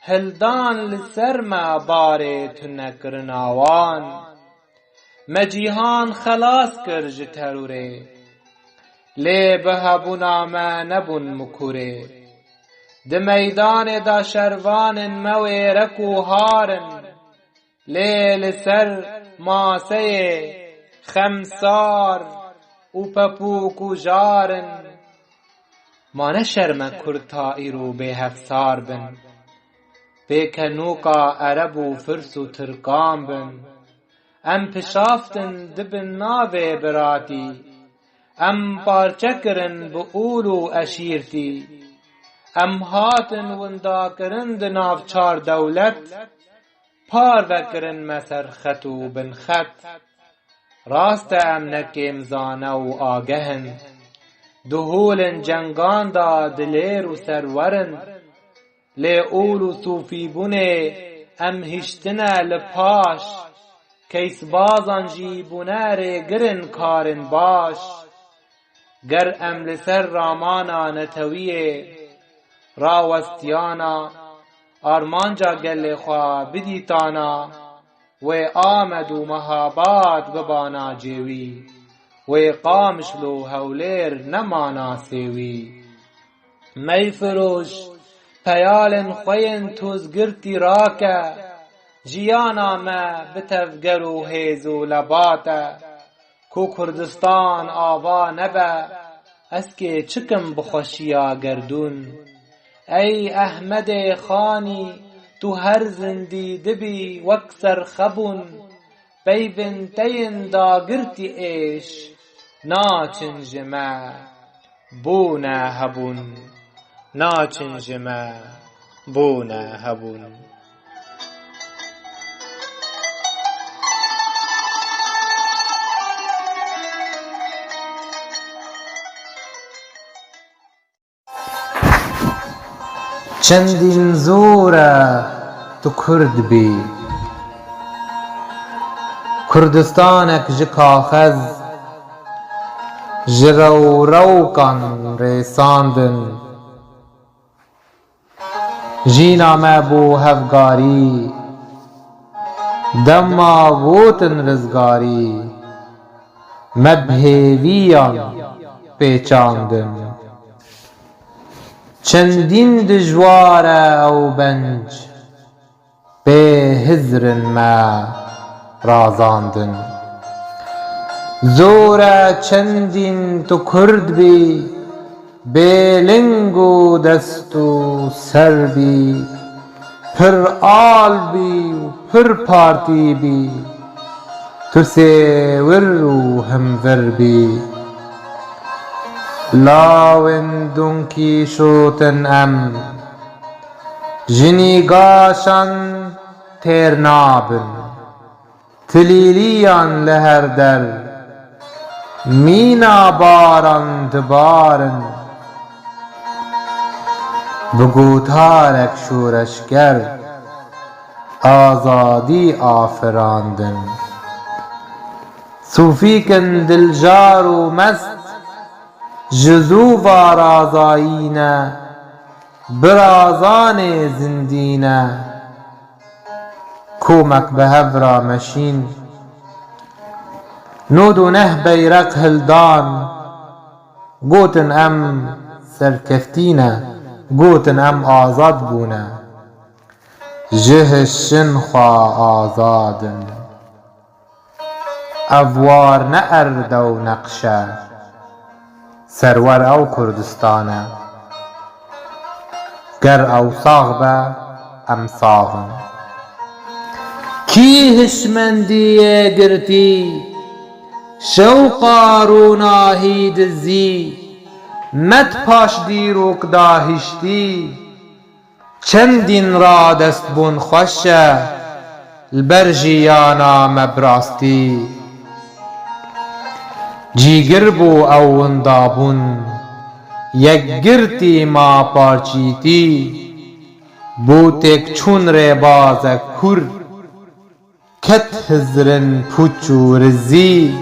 hildan li ser me barê tu nekirina wan، me cîhan xelas kir ji terûrê. lê bihebûna me nebûn mikurê. di meydanê da şervanên me wêrek û harin. lê li ser maseyê xemsar û pepûk û jarin. ma ne şerme Kurd ta îro bêhevsar bin، pêkenûka Ereb û Firs û Tirkan bin. em pişaftin dibin navê biratî، em parçe kirin bi ûl û eşîrtî. em hatin windakirin di nav çar dewlet، parvekirin me ser xet û bin xet. راست ام نکیم زانه و آگهن دهول جنگان دا دلیر و سرورن لی اول و صوفی بونه ام هشتنه لپاش کیس بازان جی بونه ری گرن کارن باش گر ام لسر رامانا نتویه راوستیانا آرمانجا گل خواه بدیتانا و آمد و مهابات ببانا جیوی و قامشلو هولیر نمانا سیوی می فروش پیال خوین توزگرتی راکه جیانا ما بتفگر و هیز و لباته کو کردستان آوا نبه اسکه چکم بخوشیا گردون ای احمد خانی تو هر زندی دبی وکسر خبون بی بنتین داگرتی ایش ناچنجمه بونه هبون ناچنجمه بونه هبون چندین زوره تو کرد بی کردستانک ج کاغذ ج روکان ریساندن جینا ما بو هفگاری دما ووتن رزگاری مبهویان پیچاندن چندین دجواره او بنج به هزرن ما رازاندن زوره چندین تو کرد بی به لنگ و دست و سر بی پر آل بی و پر پارتی بی تو سیور و همور بی لاون دونکی شوتن ام جنیگاشان تیرنابن تلیلیان لهر در مینا باران دبارن بگوتارک شورشگر آزادی آفراندن صوفی کن دلجار و مست جزو وارازایینه برازان زندینه کومک به هفرا مشین نود و نه بیرق هلدان گوتن ام سرکفتینه گوتن ام آزاد بونه جه شنخوا آزادن اوار نه ارد و نقشه سرور او کردستانه گر او ساغ به ام ساغن کی هشمندی گرتی شوقا روناهی دزی مت پاش دیروک داهشتی چندین را دست بون خوشه البرجیانا مبراستی جیگر بو او اندابون یک گرتی ما پارچیتی بو تک چون ری بازک کر کت هزرن پوچو رزی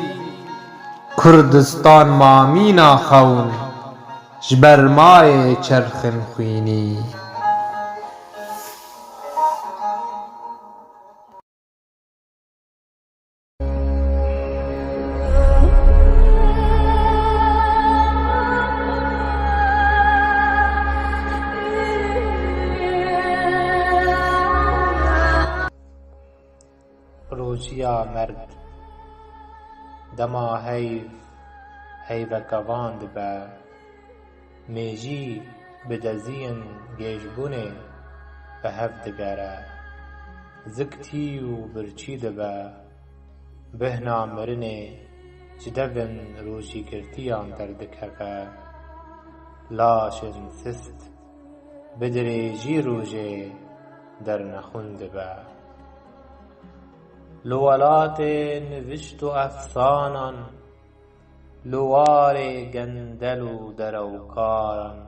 کردستان مامینا خون جبرمای چرخن خوینی روچیا مرد دما هیوکواند به میجی بدزین گیجبونه به هفدگره زکتی و برچی دبه بهنا مرنه جدون روشی کرتیان دردکه لاشن سست بدریجی روژه در نخوند به لولات نوشت و افسانان لوار گندل و دروکاران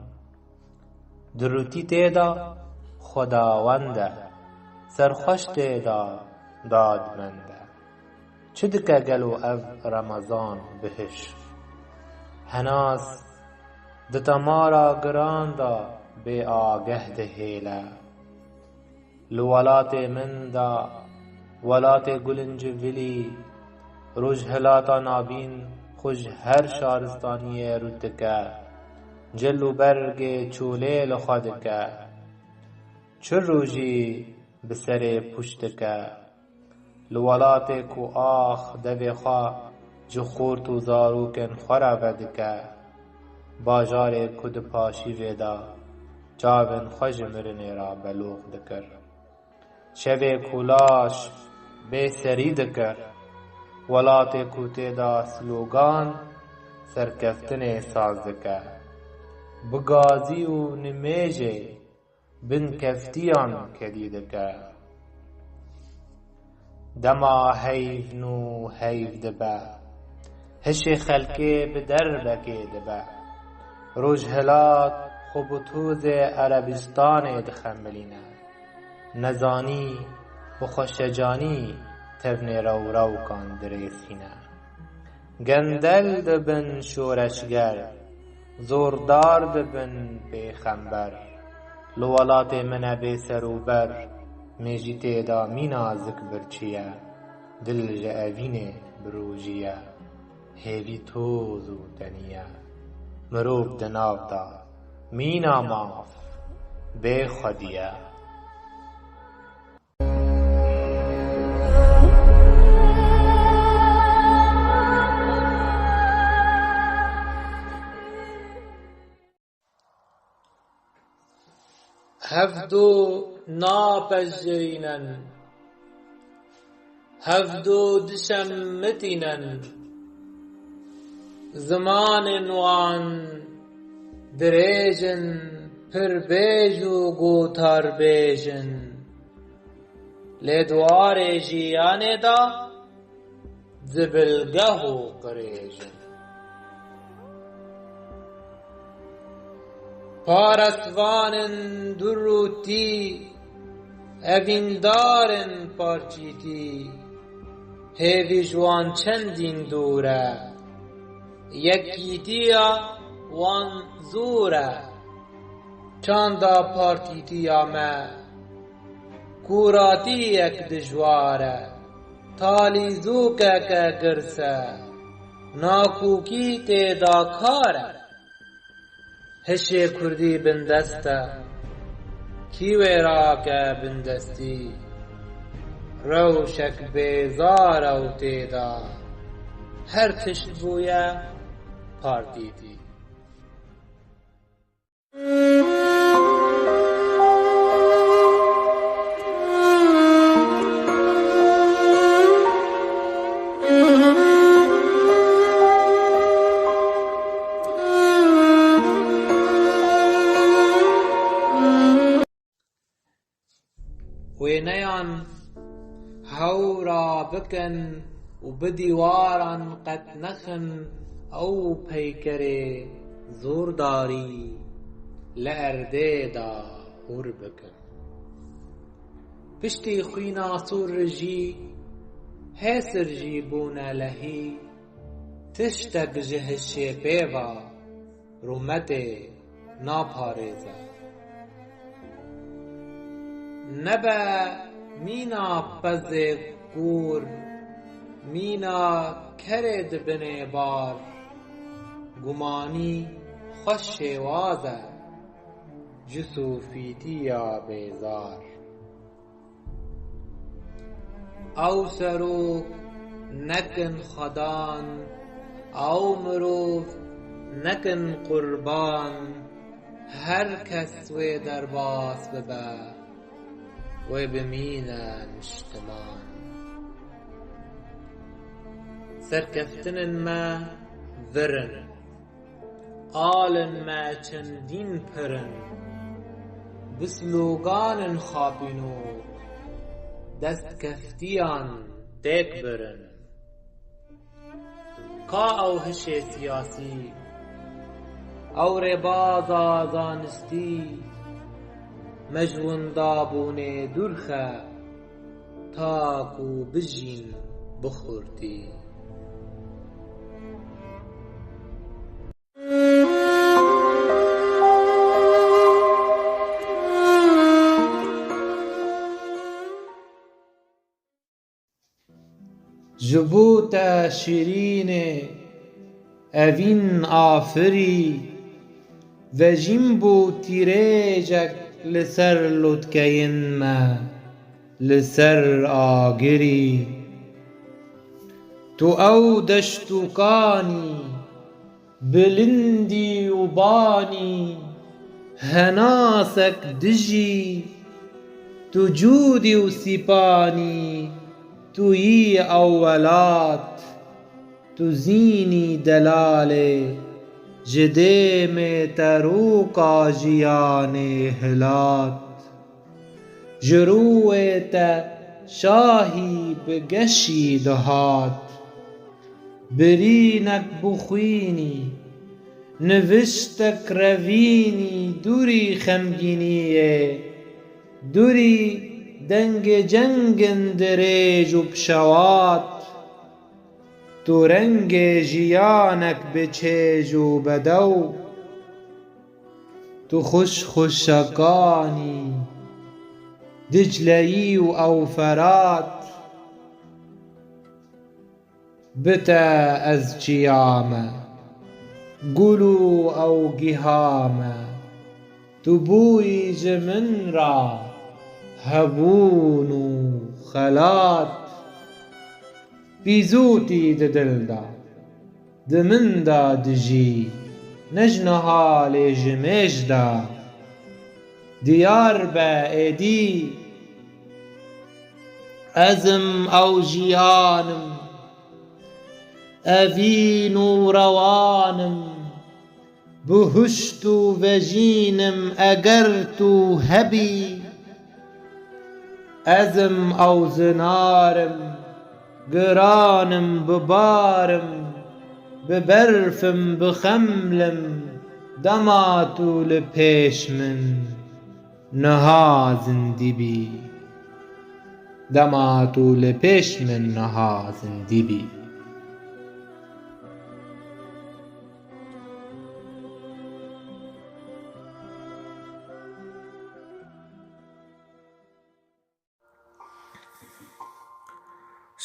دروتی تیدا خداونده سرخوش تیدا دادمنده چه دکه گلو او رمضان بهش هناس دتا مارا گراندا بی آگه ده هیله لولات من دا ولات گلنج ولی روش هلاتا نابین خوش هر شارستانی رودکه جلو برگ چوله لخادکه چه روژی بسر پشتکه لولات کو آخ دوی خواه جو خورت و زاروکن خورا ودکه باجار کد پاشی ویدا چاون خوش مرنی را بلوغ دکر شوی کولاش بے سری دکر ولات کوتی دا سلوگان سرکفتن ساز دکر بگازی و نمیجه بن کفتیان کدی دکر دما حیف نو حیف دبه هش خلقه به دربکه دبه روش هلات خوبتوز عربستان دخملینه نزانی و خوشجانی تبنی رو رو کن دریسینه گندل دبن شورشگر زوردار دبن پیغمبر لولات من بی سروبر میجی تیدا می نازک برچیه دل جاوینه بروجیه هیوی توز و دنیه مروب دناو دا مینا ماف بی خودیه هفدو ناپذیرینن هفدو دشمتینن زمان وان دریجن پر بیج و گوتار بیجن لدوار جیانه دا زبلگه و قریجن پارستوانن دروتی اویندارن پارچیتی هیوی جوان چندین دوره یکیتیا وان زوره چاندا پارتیتیا ما کوراتی یک دجواره تالیزوکه که گرسه ناکوکی تیدا کاره هشی کردی بندسته کیوی را که بندستی روشک بیزار او تیدا هر تشت بویه پارتیتی وینیان هورا بکن و بدیواران قد نخن او پیکره زورداری لارده دا هور بکن پشتی خوینا سور رجی هسر جی بونا لهی تشتک جهشی پیوا رومت ناپارزه نبا مینا پز گور مینا کرد بنه بار گمانی خوش شوازه جسوفیتی یا بیزار او سرو نکن خدان او مروف نکن قربان هر کس و در باس ببه و بمینن اجتمان سرکفتن ما ورن آلن ما چندین پرن بسلوگان خابینو دست کفتیان تێک برن کا ئەو هشێ سیاسی ئەو ڕێبازا زانستی مەژوندابوونێ دوورخە تاکو بژین بخورتی جبوتە شیرینێ ئەڤین ئافری vejîm bû tîrêcek li ser lotkeyên me li ser agirî tu ew deştûkanî bilindî û banî henasek dijî tu cûdî û sîpanî tu yî ewwelat tu zînî delalê ji dêmê terûka jiyanê hilat ji rûyê te şahî bi geşî dihat birînek bixwînî niviştek revînî dûrî xemgîniyê dûrî dengê cengên dirêj û pişewat tu rengê jiyanek bi çêj û bedew tu xweş xweşekanî Dicleyî û Ewferat bite ez çiya me gul û ew giha me tu bûyî ji min ra hebûn û xelat Pîzûtî di dil da di min de dijî ne ji nihalê ji mêj de diyar be êdî ez im ew jiyanim evîn û rewanim bihuşt û vejînim eger tu hebî ez im ew zinarim giranim bi barim bi berfim bi xemlim dema tu li pêş min niha zindî bî dema tu li pêş min niha zindî bî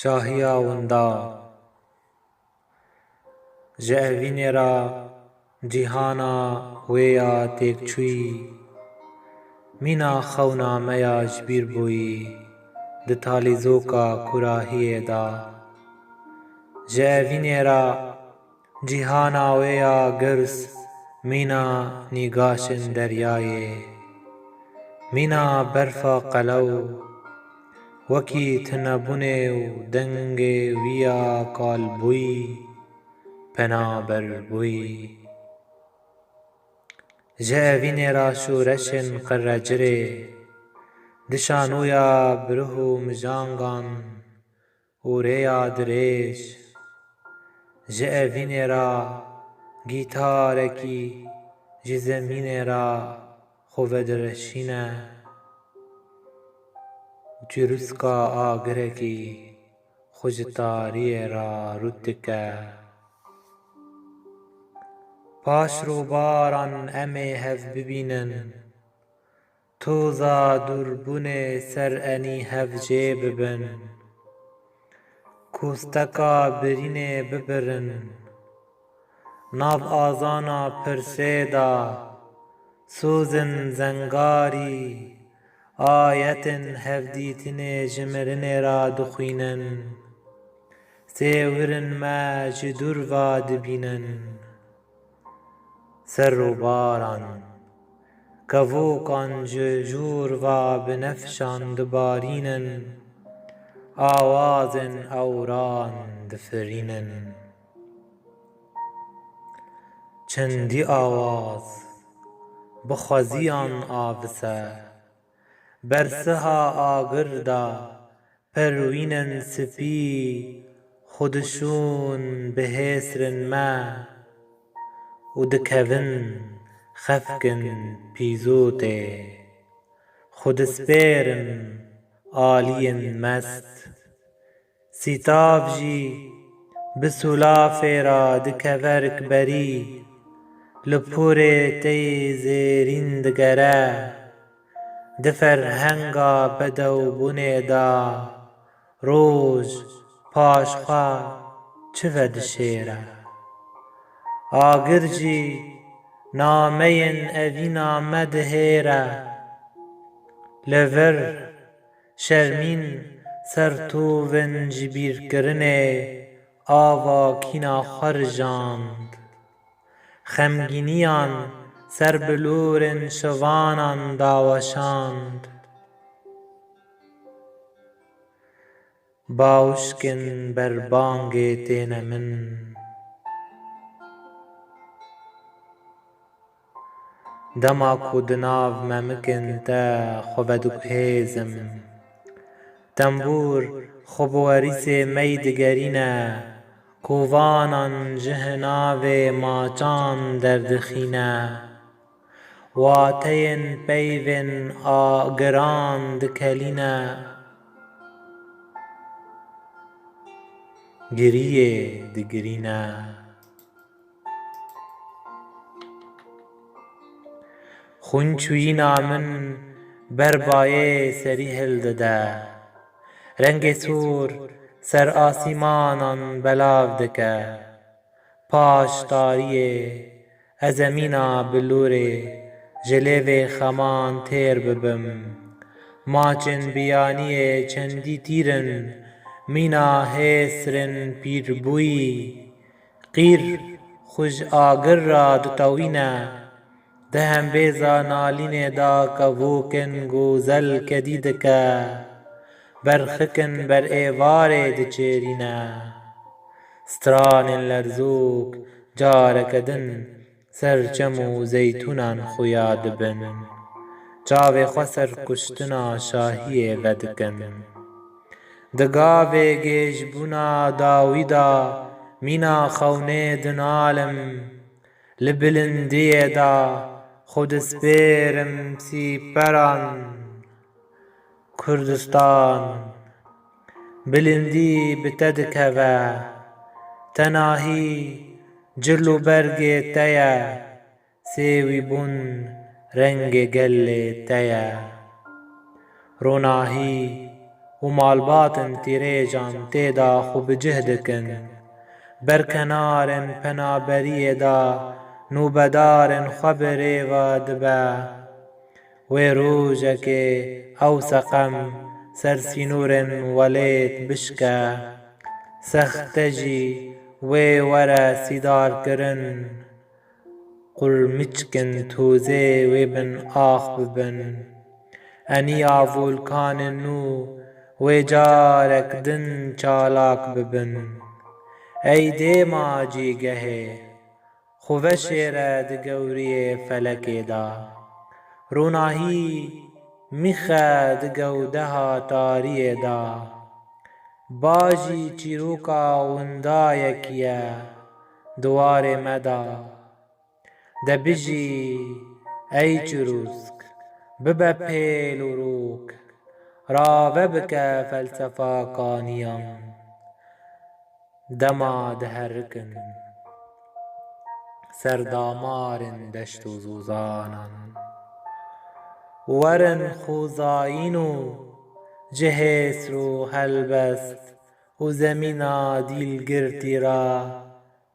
Şahiya winda ji evînê ra cîhana wê ya têkçûyî mîna xewna me ya ji bîr bûyî di talîzoka kurahiyê da ji evînê ra cîhana wê ya girs mîna nîgaşên deryayê mîna berfa qelew wekî tunebûnê û dengê wî ya kalbûyî penaber bûyî ji evînê ra şûreşên qerecirê dişan wûya birih û mijangan û rêya dirêj ji evînê ra gîtarekî ji zemînê ra xwe vedireşîne Cîrûska agirekî xwe ji tariyê ra rût dike Paş robaran em ê hev bibînin toza dûrbûnê ser enî hev jê bibin kosteka birînê bibirin nav azana pirsê da sozên zengarî ayetên hevdîtinê ji mirinê ra dixwînin sêwirên me ji dûr ve dibînin ser robaran kevokan ji jûr ve bi nefşan dibarînin awazên ewran difirînin çendî awaz bi xweziyan avise ber siha agir da پروینن سپی خودشون به هسرن ما و دکون خفکن پیزوته خود سپیرن آلین مست سیتاف جی بسولافه را دکورک بری لپوره تی زیرین دگره دفرهنگا بدو بونه دا روژ پاشخوا چه ود شیره آگر جی نامین اوین آمد هیره لور شرمین سر تو ون جبیر کرنه آوا کینا خرجاند خمگینیان سر بلورن شوانان داوشاند باوشکن بر بانگ تین من دما کودناو ممکن تا خودک هیزم تنبور خبواریس میدگرینه کووانان جهناو ماچان دردخینه واتین پیون آگران دکلینه گریه دگرینه خونچوینا من بربایه سری هل دده رنگ سور سر آسیمانان بلاو دکه پاش تاریه ازمینا بلوره جلیو خمان تیر ببم ماچن بیانیه چندی تیرن مینا هسرن پیربوی قیر خوش آگر را دتوینه دهم بیزا نالین دا کبوکن گوزل کدیدکه برخکن بر ایوار دچیرینه ستران لرزوک جارکدن سرچمو زیتونان خویاد بن چاوی خسر کشتنا شاهی ودکن دگاوی گیش بونا داویدا مینا خونه دنالم لبلندی دا خود سپیرم سی پران کردستان بلندی بتدکوه تناهی جلو برگ تیه سیوی بون رنگ گل تیه روناهی و مالباتن تیریجان تیدا خوب جهدکن برکنارن پنابری دا نوبدارن خبری و دبه و روژک او سقم سرسینورن ولیت بشکه سختجی و ورا سیدار کرن قرمچکن توزه و بن آخ ببن انیا ولکان نو و جارک دن چالاک ببن ای دیما جیگه خوشیره دگوری فلکی دا روناهی میخه دگوده تاری دا باجی چیروکا وندایکیه دوار مدا دبیجی ای چروسک ببه پیل و روک راوه بکه فلسفه کانیم دما دهرکن سردامارن دشت و زوزانن ورن خوزاینو جهس رو هلبست و زمینا دیلگرتی را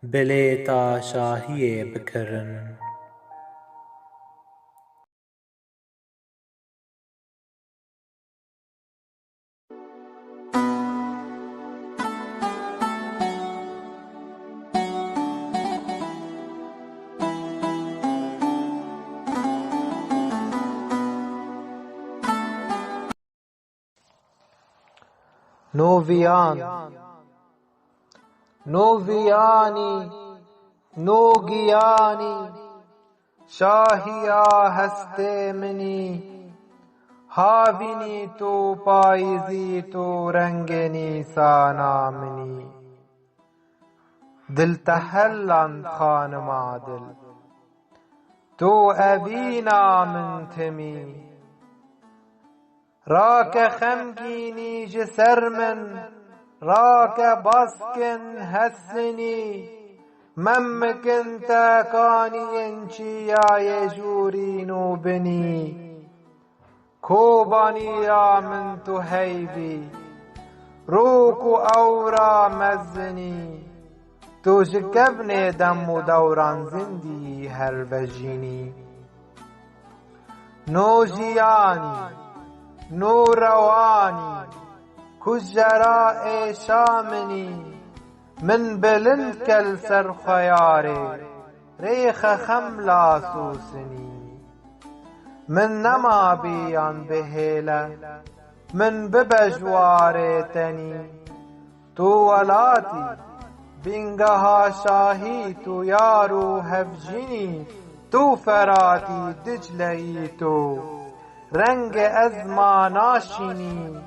بلیتا شاهی بکرن نوویانی نوگیانی شاهیا هسته منی هاوینی تو پاییزی تو رنگ نیسانا منی دل تهلند خانما دل تو اوینا من تمی راک خمگینی جسر من راک باسکن هسنی ممکن تاکانی انچی آی جورینو بنی کوبانی را من تو هیبی روک و اورا مزنی تو شکبن دم و دوران زندی هر بجینی نو جیانی نو روانی کجرا شامنی من بلند کل سر خیاره ریخ خملا سوسنی من نما بیان بهیله من ببجوار تنی تو ولاتی بینگها شاهی تو یارو هفجینی تو فراتی دجلهی تو رنگ از ما ناشینی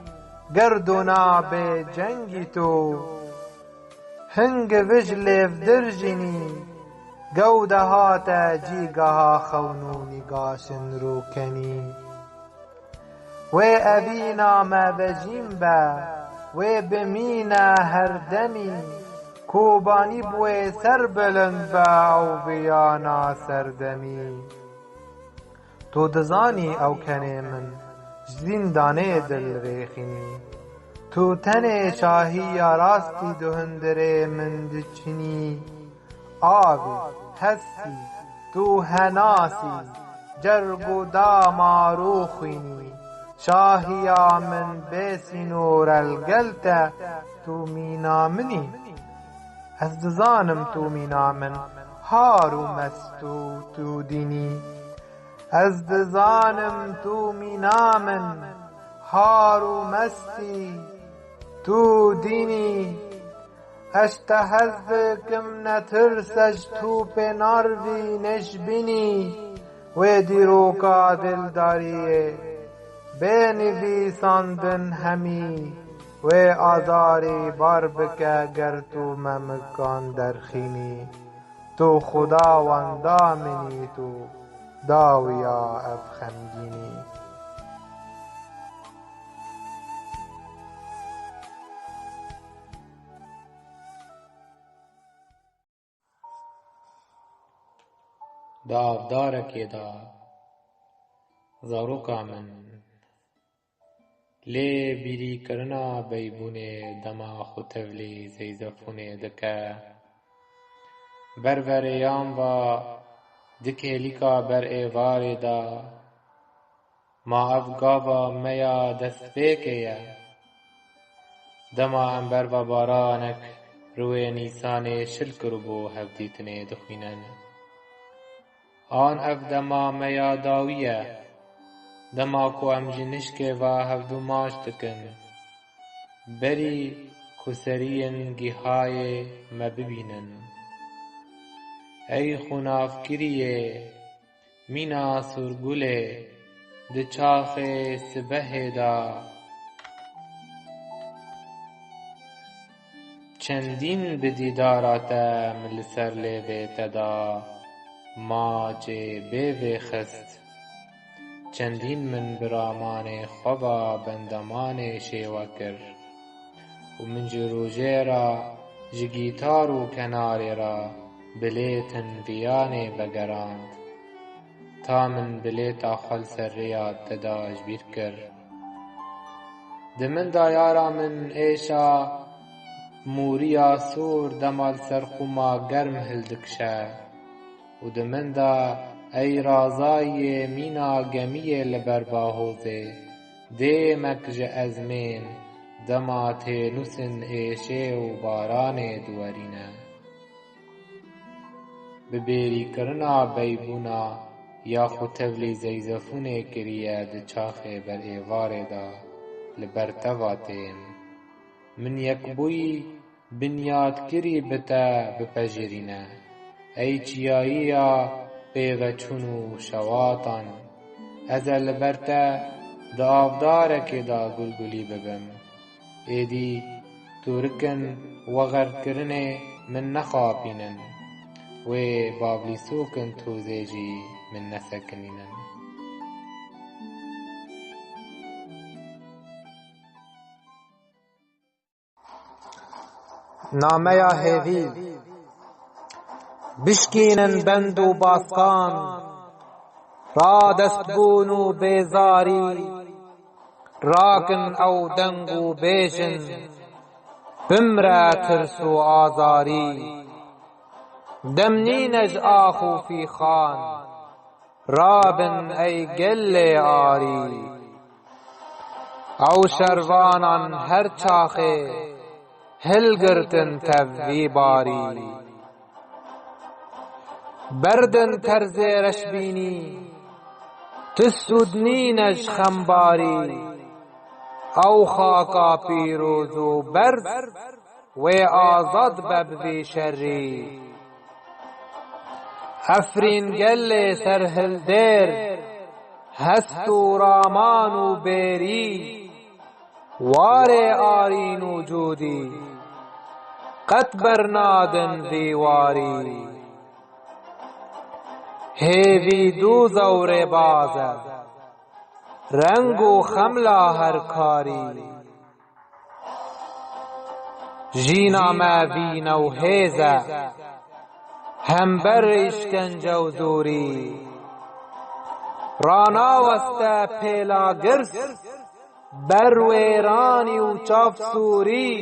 گردونا به جنگی تو هنگ وجلف درجینی گوده هاتا جیگها خونونی گاشن روکنی و ابینا ما بجیم با و بمینا هر دمی کوبانی بوی سر بلند با او بیانا سردمی تو دزانی او کنی من زندانه دل ریخینی تو تن شاهی یا راستی دهندره من دچنی آبی هستی تو هناسی جرگ و داما روخینی شاهیا من بیسی نور الگلت تو مینا منی از دزانم تو مینا من هارو مستو تو دینی از دزانم تو مینا من هارو مستی تو دینی اشتهزکم نترسج تو پناروی نشبینی و دیروکا دلداریه بنویساندن همی و آزاری بار بکه گر تو ممکان درخینی تو خداوندا منی تو داویا افخمگینی داودارکی دا زاروکا من لی بیری کرنا بیبونه دما خوتولی زیزفونه دکه بربریان و دکیلیکا بر ایواری دا ما افگاوا میا دست بیکیه دما انبر و بارانک روی نیسان شل کرو بو هفدیتنه دخینن آن اف دما میا داویه دما کو ام جنشکه و هفدو ماش دکن بری کسرین گیهای مببینن ای خوناف کریه مینا سرگوله ده چاخ سبه دا چندین به دیدارات مل سر لیوه تدا ما جه بیوه خست چندین من برامان خواه بندمان شیوه کر و من جروجه را جگیتار و کنار را بلیتن ویانه بگراند تا من بلیتا خل سر ریاد تداج بیر کر دمن دا یارا من ایشا موریا سور دمال سرخوما گرم هلدکشه و دمن دا ای رازای مینا گمیه لبر باهوزه دیمک جه ازمین دما تینوسن ایشه و باران دوارینه ببیری کرنا بیبونا یا خوتولی زیزفونه کریه ده چاخه بر ایواره دا لبرتواتین من یک بوی بنیاد کری بتا بپجرینه ای چیایی یا پیوچونو شواتان از البرتا di avdarekê da gulgulî bibim. Êdî tûrikin wegerkirinê min nexapînin, wê bavlîsûkin tûzê jî min nesekinînin. Nameya hêvî bişkînin bend û baskan, radestbûn û bêzarî, rakin ew deng û bêjin, bimre tirs û azarî. Demnîne ji ax û fîxan, rabin ey gelê arî. Ew şervanan her çaxê, hilgirtin tev vî barî. Berdin terzê reşbînî, tisûdnîne ji xembarî. Ew xaka pîroz û berz, wê azad be bi vî şerrî. Efrîn gelê serhildêr, hest û raman û bêrî. Warê arîn û cûdî, qet bernadin vî warî. Hêvî dû zewrê baz e, reng û xemla her karî. Jîna me vî newhêz e, hember îşkence û zûrî. Ranaweste pêla girs, ber wêranî û çavsûrî.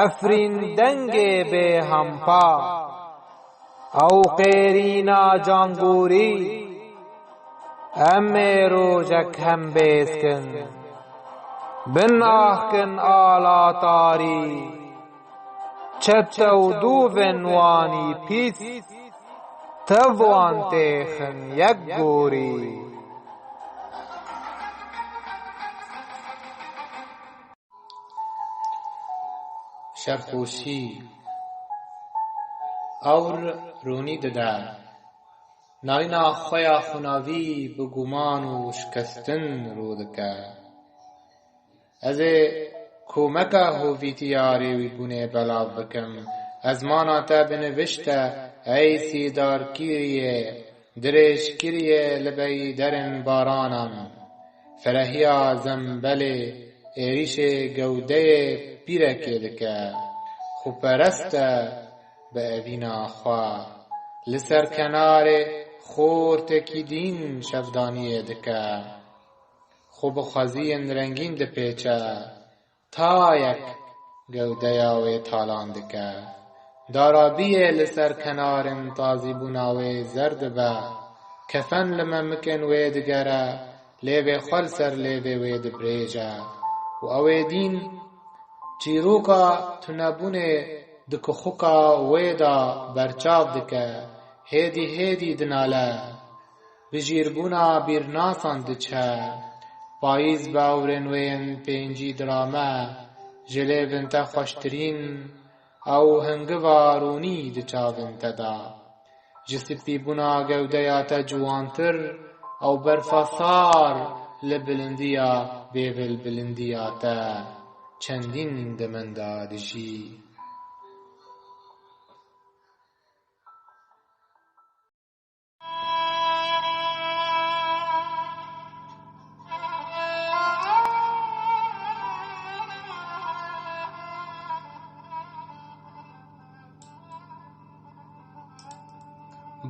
Efrîn dengê bêhempa, ew qêrîna cangûrî. Em ê rojek hem bêzkin, bin axkin alatarî. Çete û dûvên wanî pîs, tev wan têxin yek gorî. Şevxweşî ewr ronî dide, nalîna xwe ya xwinavî bi guman û şikestin rû dike. Ez ê komeka hovîtiya rêwîbûnê belav bikim. Ezmana te binivişte ey sîdarkiriyê, dirêjkiriyê li beyî derên baranan. Ferehiya zembelê êrişê gewdeyê pîrekê dike. Xweperest e bi evîna xwe, li ser kenarê xortekî dîn şevdaniyê dike. Xwe bi xweziyên rengîn dipêçe, ta yek gewdeya wê talan dike. Darabiyê li ser kenarên tazîbûna wê zer dibe. Kefen li memikên wê digere, lêvê xwe li ser lêvê wê dibirêje. û ew ê dîn çîroka tunebûnê di kixûka wê da berçav dike. Hêdî hêdî dinale, bi jîrbûna bîrnasan diçe. Payîz bi ewrên wê yên pêncî dirame, ji lêvên te xweştirîn, ew hingiva ronî di çavên te da. Ji spîbûna gewdeya te ciwantir, ew berfa sar li bilindiya bêvilbilindiya te çendîn di min da dijî.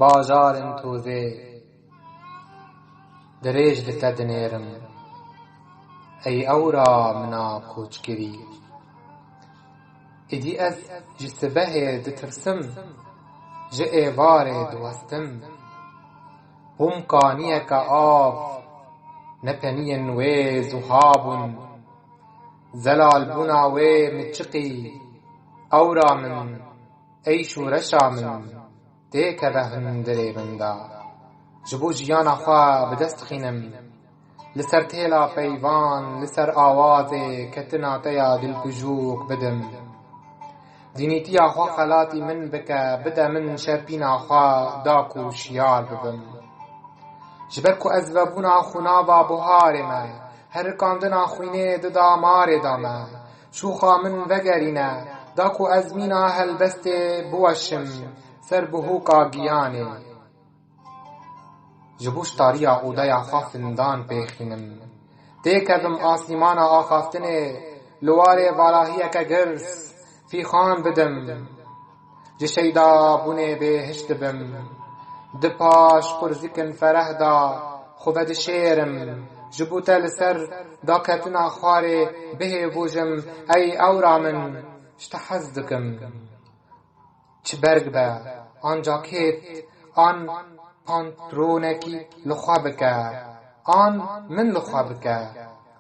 Bajarên tûzê dirêj li te dinêrim, ey ewra mina koçgirî. Êdî ez ji sibehê ditirsim, ji êvarê diwestim. Hûm kaniyeke av, nepeniyên wê zuha bûn. Zelalbûna wê miçiqî, ewra min, eyş û reşa min, têkeve hundirê min da. Ji bo jiyana xwe bi dest dixînim, li ser têla peyvan, li ser awazê ketina te ya dilkujûk bidim. Dînîtiya xwe xelatî min bike, bide min şerpîna xwe dak û şiyar bibim. جبر کو از وبونا خوناوا بهار ما هر کاندنا خوینه ددا مار داما شوخا من وگرینه داکو از مینا هلبست بوشم سر بهوکا گیانه جبوش تاریا اودایا خافتندان پیخینم دیکدم آسیمانا آخافتنه لواره والاهیه که گرس فی خان بدم جشیدا بونه بهشت بم دپاش قرزکن فرح دا خوبد شیرم جبوتا لسر داکتنا خواره به بوجم ای اورا من اشتحز دکم چه برگ با آن جاکت آن پانترونکی لخوابکه آن من لخوابکه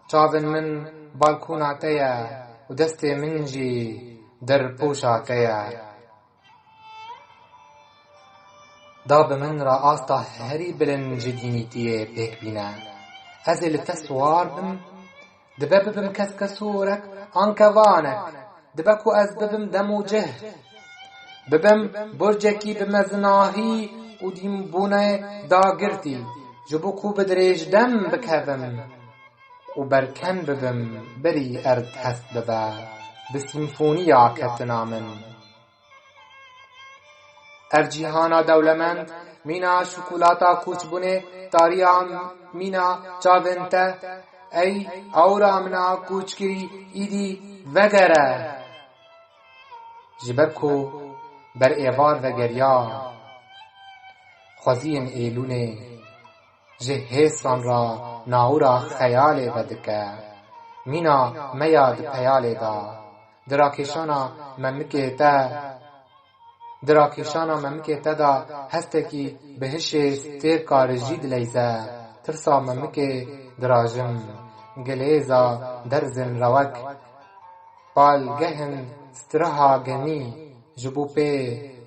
چاون من بالکوناتیا و دست من جی در پوشاکیا دا بمن را آستا هری بلن جدینیتیه پیک بینه از لتسوار بم دبه ببم کس کسورک آنکه وانک دبه کو از ببم دمو جه ببم برجکی بمزناهی و دیم بونه دا گرتی جبو کو بدریج دم بکبم و برکن ببم بری ارد هست ببه بسیمفونیا کتنا من ارجیهانا دولمند مینا شکولاتا کوچ بونه تاریا مینا چاونته ای اورا منا کوچ کری ایدی وگره جبرکو بر ایوار وگریا خوزین ایلونه جهیسان را ناورا خیال ودکه مینا میاد پیال دا دراکشانا ممکه تا دا هسته کی بهش ستیر کار جید لیزه ترسا ممکه دراجم گلیزا درزن روک پال گهن سترها گنی جبو پی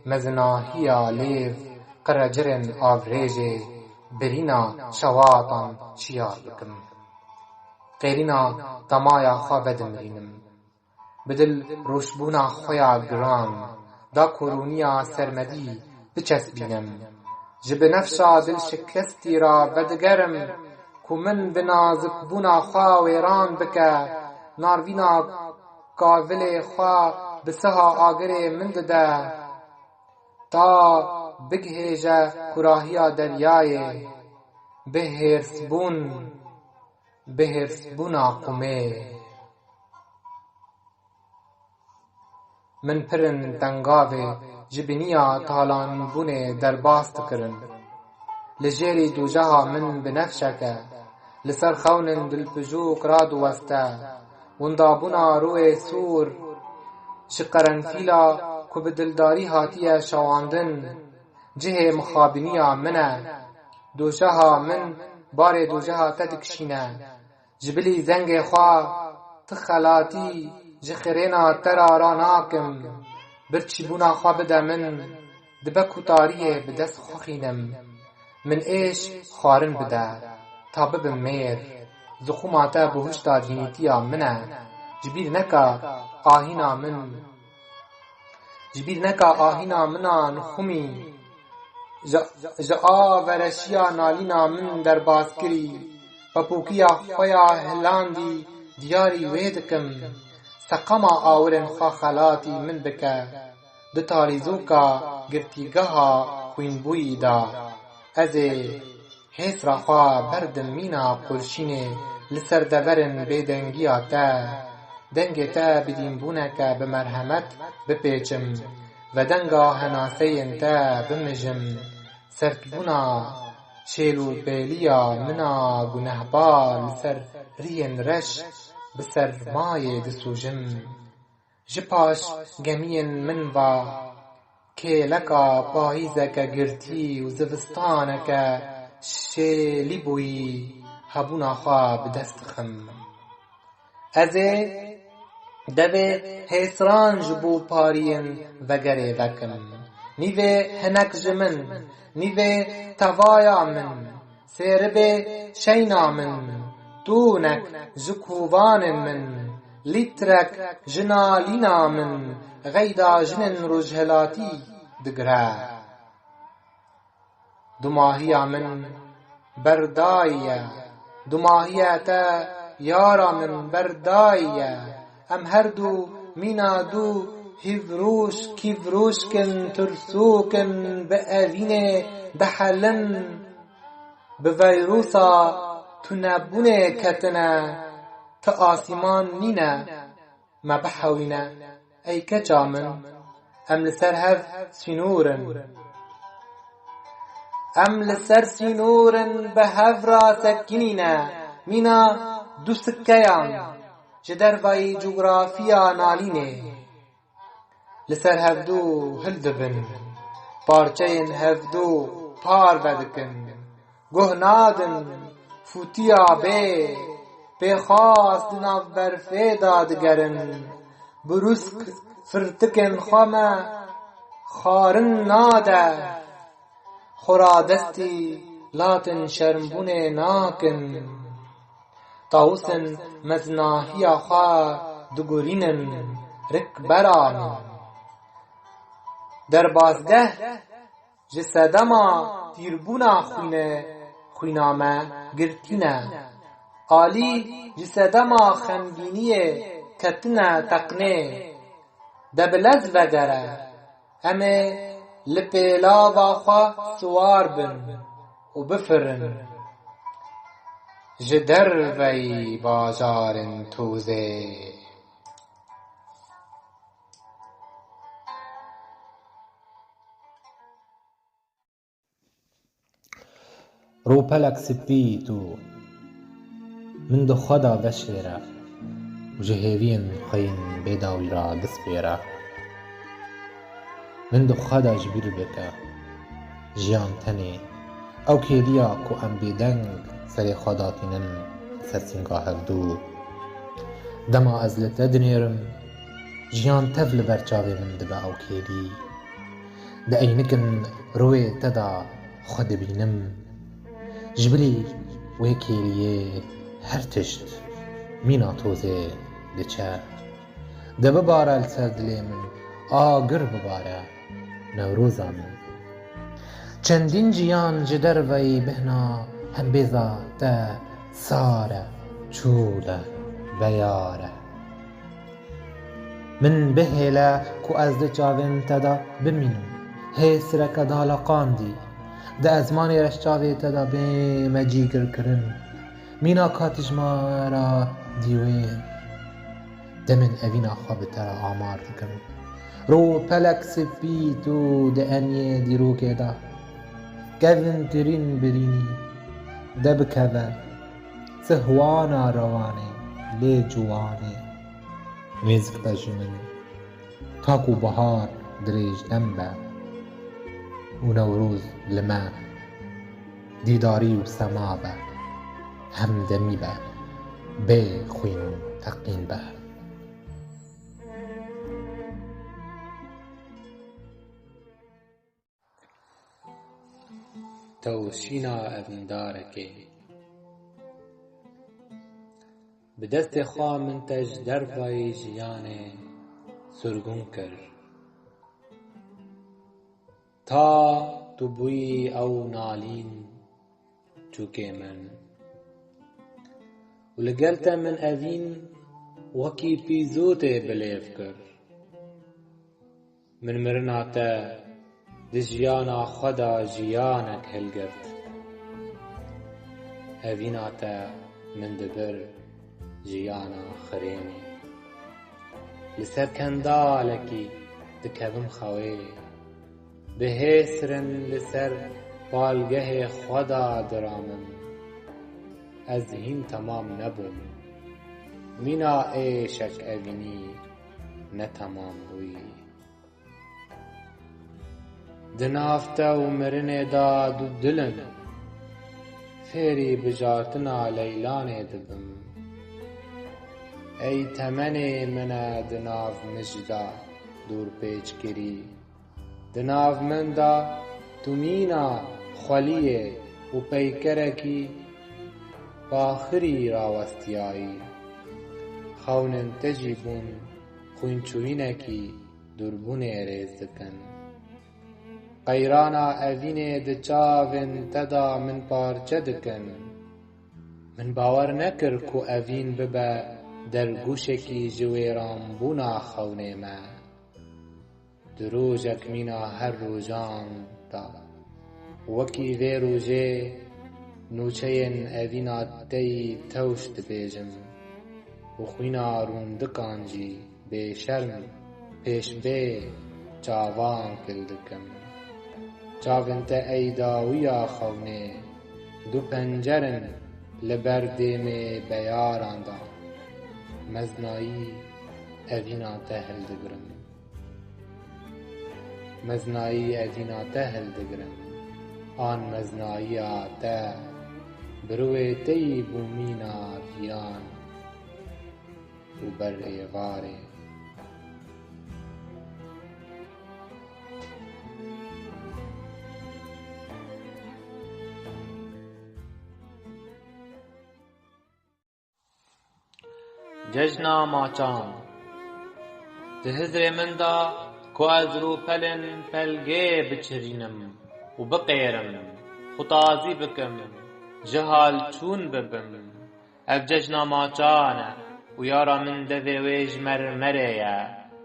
مزناهیا لیف قرجرن آوریجه برینا شواتان چیار بکم قیرینا تمایا خواب دمرینم بدل روشبونا خویا گران دا کرونیا سرمدی بچسبینم جب نفشا دل شکستی را بدگرم کو من بنازک بونا خوا ویران بکه ناروینا کاول خوا بسها آگر من دده تا بگهیجه کراهیا دریای بهرسبونا قمه من پرن دنگاوه جبنیا تالان بونه در باست کرن لجیری دو جها من بنفشکه لسر خونن دل پجوک راد وسته وندا بونا روی سور شقرن فیلا که بدلداری هاتیه شواندن جه مخابنیا منه دو جها من بار دو جها تدکشینه جبلی زنگ خواه تخلاتی جخرینا ترارا ناکم برچی بونا خواه بده من دبکو تاریه بدست خوخینم من ایش خارن بده تا ببم میر زخوماتا بهشتا دینیتیا منه جبیر نکا آهینا منا نخومی جا ورشیا نالینا من در باسکری پپوکیا خویا هلاندی دیاری ویدکم سقما آورن خاخلاتی من بکه دتاریزوکا گرتیگها خوین بوی دا از حیث را خواه بردم مینا پرشینه لسر دورن بیدنگیا تا دنگ تا بدین بونکا بمرحمت بپیچم و دنگا هناسین تا بمجم سرکبونا شیلو بیلیا منا گنهبال سر رین رش بسر مای دسوجم جپاش گمین من و که لکا پاییزکا گرتی و زوستانکا شیلی بوی هبونا خواه بدست خم از دوه حسران جبو پارین وگره وکم نیوه هنک جمن نیوه توایا من سیربه شینا من دونک جکووان من لیترک جنالینا من غیدا جنن رجهلاتی دگره دو ماهیا من بردایە دوماهیەتە یارا من بەردایە ئەم هەردوو مینا دوو هیڤڕوش کیڤڕوشکن ترسووکن بە ئەڤینێ دەحەلن bi veyrusa tunebûnê ketine ti asîman nîne me bihewîne ey keça min em li ser hev sînûrin em li ser sînûrin bi hev ra sekînîne mîna du sikkeyan ji dervayî coğrafiya nalînê li ser hevdû hil dibin parçeyên hevdû par vedikin goh nadin fûtiya bê pêxwas di nav berfê da digerin bi rûsk firtikên xwe me xwarin nade xwe destî latên şermbûnê nakin tawûsên meznahiya xwe digurînin rikbera min derbasgeh ji sedema tîrbûna xwîna me girtîne alî ji sedema xemgîniyê ketine teqnê de bi lez vegere em ê li pêlava xwe siwar bin û bifirin ji derveyî bajarên tûzê ڕووپەلەک سپیت و من دخوا دا vەشێرە و ji hêviyên xwên bêdawî ra bispêre min dixwa da ji bîr bike jiyan tenê ew kêliya ku em bêdeng serê xwe datînin ser sînga hevdû dema ez li te dinêrim jiyan tev li ber çavê min dibe ew kêlî di eynikin rûyê te da xwe dibînim ji bilî wê kêliyê her tişt mîna tozê diçe de bibare li ser dilê min agir bibare newroza min çendîn jiyan ji derveyî bihna hembêza te sar e çûl e beyar e min bihêle ku ez di çavên te da bimînim hê sireke daleqandî di ezmanê reş çavê te da bê me cîgirkirin mîna katijmara dîwên de min evîna xwe bi te re amar dikim ropelek spît û di enyê dîrokê da kevintirîn birînî de bikeve sihwana rewanê lê ciwanê nêzik be ji min ta ku bihar dirêj dem be û newroz li me dîdarî û sema be hemdemî be bê xwîn teqîn be tewşîna evîndarekê bi destê xwe min te ji dervayê jiyanê surgûn kir ta tu bûyî ew nalîn çûkê min û li gel te min evîn wekî pîzotê bilêv kir min mirina te di jiyana xwe da jiyanek hilgirt evîna te min dibir jiyana xirênê li ser kendalekî dikevim xewê bi hêsirin li ser balgehê xwe da diramim ez hîn temam nebûm mîna êşek evînî ne temam bûyî di nav te û mirinê da du dilin fêrî bijartina leylanê dibim ey temenê min e di nav mijda dûrpêçkirî di nav min da tu mîna xweliyê û peykerekî baxirî rawestiyayî xewnên te jî bûn xwînçûyînekî dûrbûnê rêz dikin قەیرانە ئەڤینێ di çavên te da min parçe dikin. Min bawer nekir ku evîn bibe dergûşekî ji wêranbûna xewnê me. Di rojek mîna her rojan da wekî vê rojê nûçeyên evîna te yî tewş dibêjim û xwîna rûndikan jî bêşerm pêş bê çavan kil dikim. Çavên te ey dawiya xewnê du pencerin li ber dêmê beyaran da. Meznayî evîna te hildigirim. Meznayî evîna te hildigirim. An meznayiya te bi rûyê te yî bû mîna viyan û ber êvarê. Cejna maçan di hizrê min da ku ez rûpelên pelgê biçirînim û biqêrim, xutazî bikim, ji halçûn bibim. Ev cejna maçan e û yara min devê wê ji mermerê ye.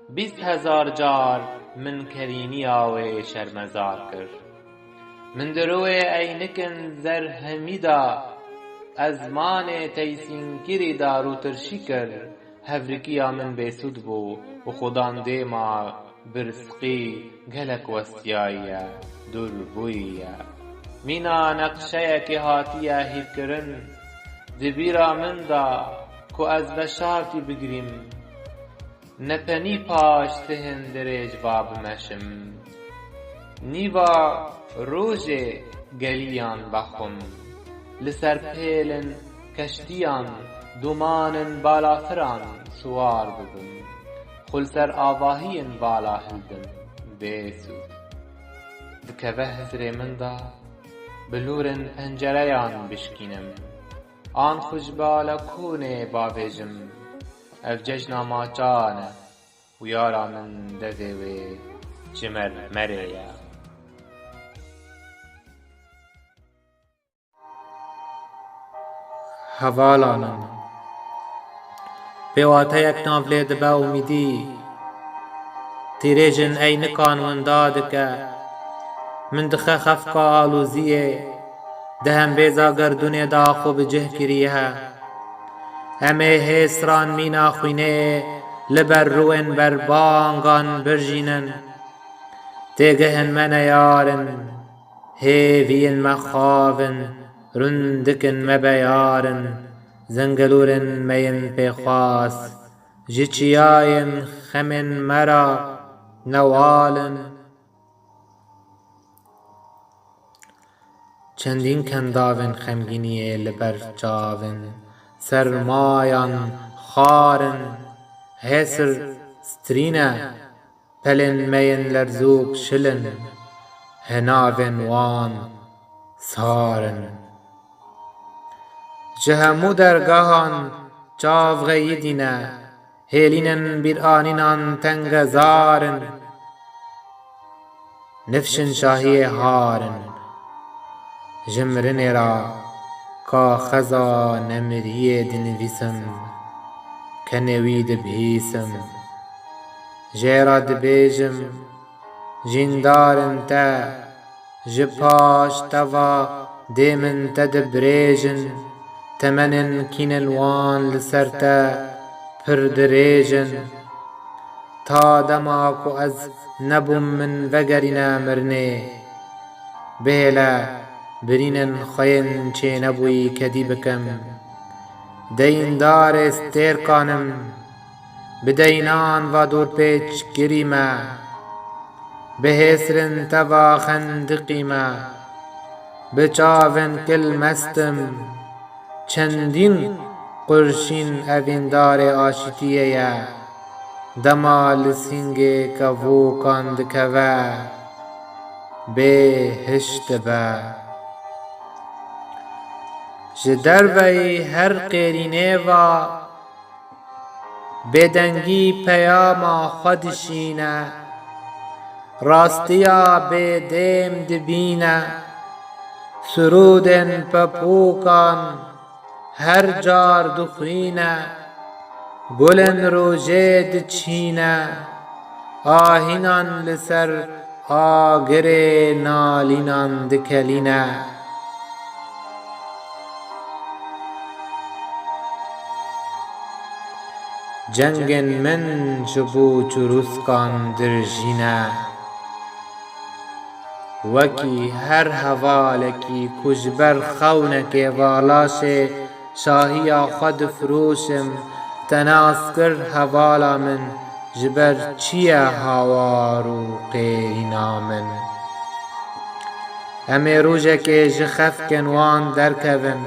20,000 car min kerîniya wê şermezar kir. Min di rûyê eynikin zerhemî da ez manê teysînkirî da rûtirşî kir. Hevrikiya min bêsûd bû û xudan dêma birsiqî gelek westiyayî ye, dûrbûyî ye. Mîna neqşeyekê hatiye hîrkirin di bîra min da ku ez veşartî bigirîm. Nepenî paş sihên dirêj va bimeşim. Nîva rojê geliyan vexwim. Li ser pêlin keştiyan dumanên balafiran siwar bibim. Xwe li ser avahiyên bala hildim bêsûd. Dikeve hizrê min da bi lûrên pencereyan bişkînim. An xwe ji balekûnê bavêjim. Ev cejna maçan e û yara min devê wê ji mermerê ye. Hevalanım pêwateyek nav lê dibe umîdî. Tîrêjin eynikan winda dike. Min dixe xefka alûziyê di hembêza gerdûnê da xwe bi cih kiriye. Em ê hêsran mîna xwînê li ber rûyên berbangan birjînin. Têgihên me neyarin, hêviyên me xavin, rundikin me beyarin. Zengelûrên me yên pêxwas ji çiyayên xemên me ra newalin. Çendîn kendavên xemgîniyê li ber çavên sermayan xarin. Hêsir strîne pelên me yên lerzûk şilin. Hinavên wan sarin. Ji hemû dergehan çav xeyidîne. Hêlînên bîranînan tengezarin. Nifşên şahiyê harin. Ji mirinê ra kaxeza nemiriyê dinivîsim. Kenê wî dibihîsim. Jê ra dibêjim jîndarên te ji paş teva dê min te dibirêjin. Temenên kînên wan li ser te pir dirêjin. Ta dema ku ez nebûm min vegerîne mirinê. Bihêle birînên xweyên çê nebûyî kedî bikim. Deyîndarê stêrkanim bi deynan va dorpêç girî me. Bi hêsirên teva xendiqî me. Bi çavên kil mestim. Çendîn qurşîn evîndarê aşîtiyê ye. Dema li sîngê kevokan dikeve. Bêhişt dibe. Ji derveyî her qêrînê va bêdengî peyama xwe dişîne. راستیا بێدێم دبینە سرودên پەپۆکان هەر جار دixwîne gulên rojê diçîne ahînan li ser agirê nalînan dikelîne cengên min ji bo çûrûskan dirjîne wekî her hevalekî ku ji ber xewnekê valaşê şahiya xwe difiroşim te nas kir hevala min ji ber çi ye hawar û qêrîna min em ê rojekê ji xefkên wan derkevin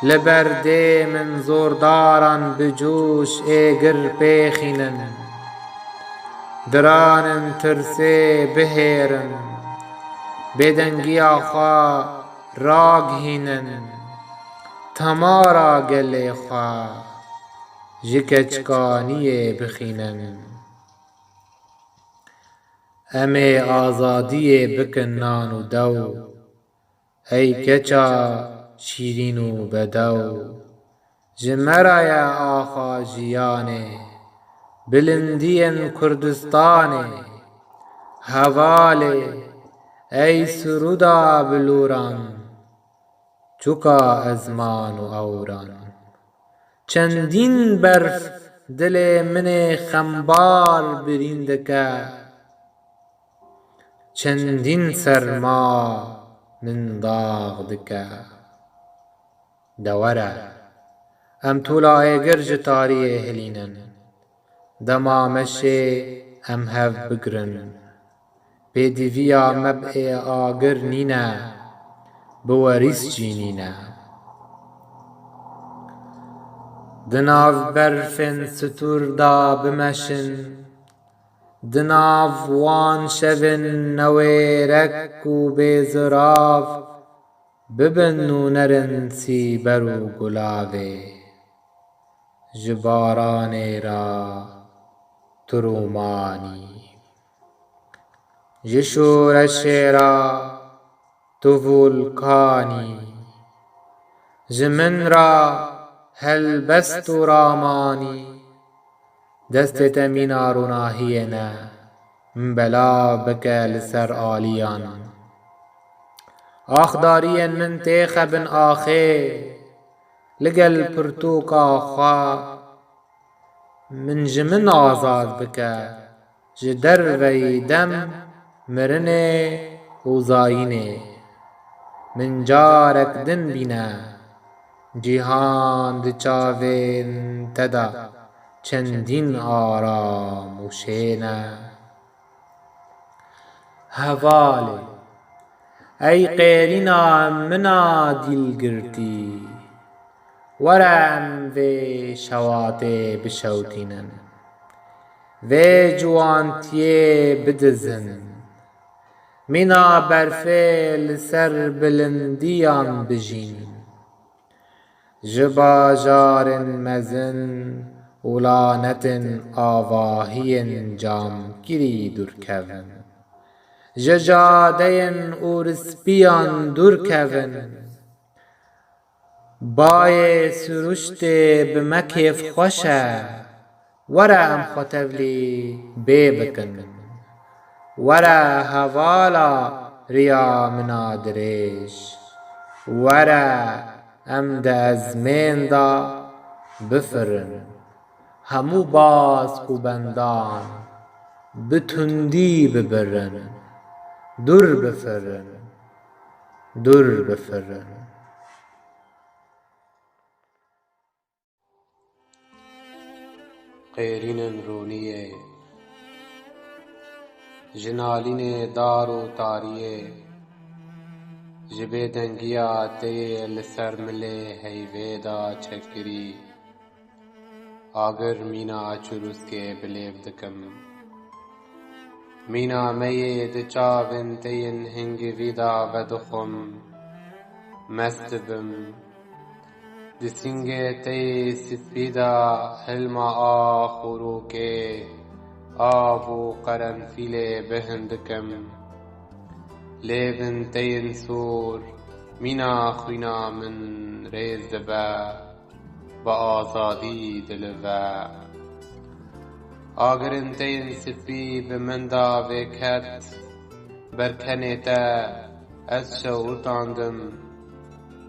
li ber dê min zordaran bi coş êgir pêxînin diranên tirsê bihêrin bêdengiya xwe ragihînin temara gelê xwe ji keçkaniyê bixînin em ê azadiyê bikin nan û dew ey keça şîrîn û bedew ji me re ye axa jiyanê bilindiyên Kurdistanê hevalê ey suruda bilûran çûka ezman û ewran çendîn berf dilê minê xembar birîn dike çendîn serma min dağ dike de were em tûla êgir ji tariyê hilînin dema meşê em hev bigirin pêdiviya mebê agir nîne bi werîs cînîne di nav berfên stûr da bimeşin di nav wan şevên newêrek û bêzirav bibin nûnerin sîber û gulavê ji baranê re tur û manî ji şoreşê re tu volkanî ji min re helbest û ramanî destê te mîna ronahiyê ne min bela bike li ser aliyan axdariyên min tê xebin axê li gel pirtûka xwe min ji min azad bike ji derveyî dem mirinê û zayînê min carek din bîne cîhan di çavên te de çendîn aram û şên e hevalê ey qêrîna mina dîlgirtî were em vê şewatê bişewtînin vê ciwantiyê bidizin mîna berfê li ser bilindiyan bijîn ji bajarên mezin û lanetên avahiyên camgirî dûrkevin ji cadeyên ûrspiyan dûrkevin bayê siruştê bi me kêfxweş e were em xwe tevlî bê bikin were hevala riya mina dirêj were em di ezmên de bifirin hemû bask û bendan bi tundî bibirin dur bifirin dur bifirin qêrînên rûniyê ji nalînê dar û tariyê ji bêdengiya te yê li ser milê heyvê da çekirî agir mîna çûrûskê bilêv dikim mîna me yê di çavên te yên hingivî da vedixwim mest dibim di sîngê te yê spî da hilma a xorokê آب و قرنفیل بهندکم لیبن تین سور مینا خوینا من ریز دبا با آزادی دلوا آگرن تین سپی به من دا وکت برکنه تا از شوتاندم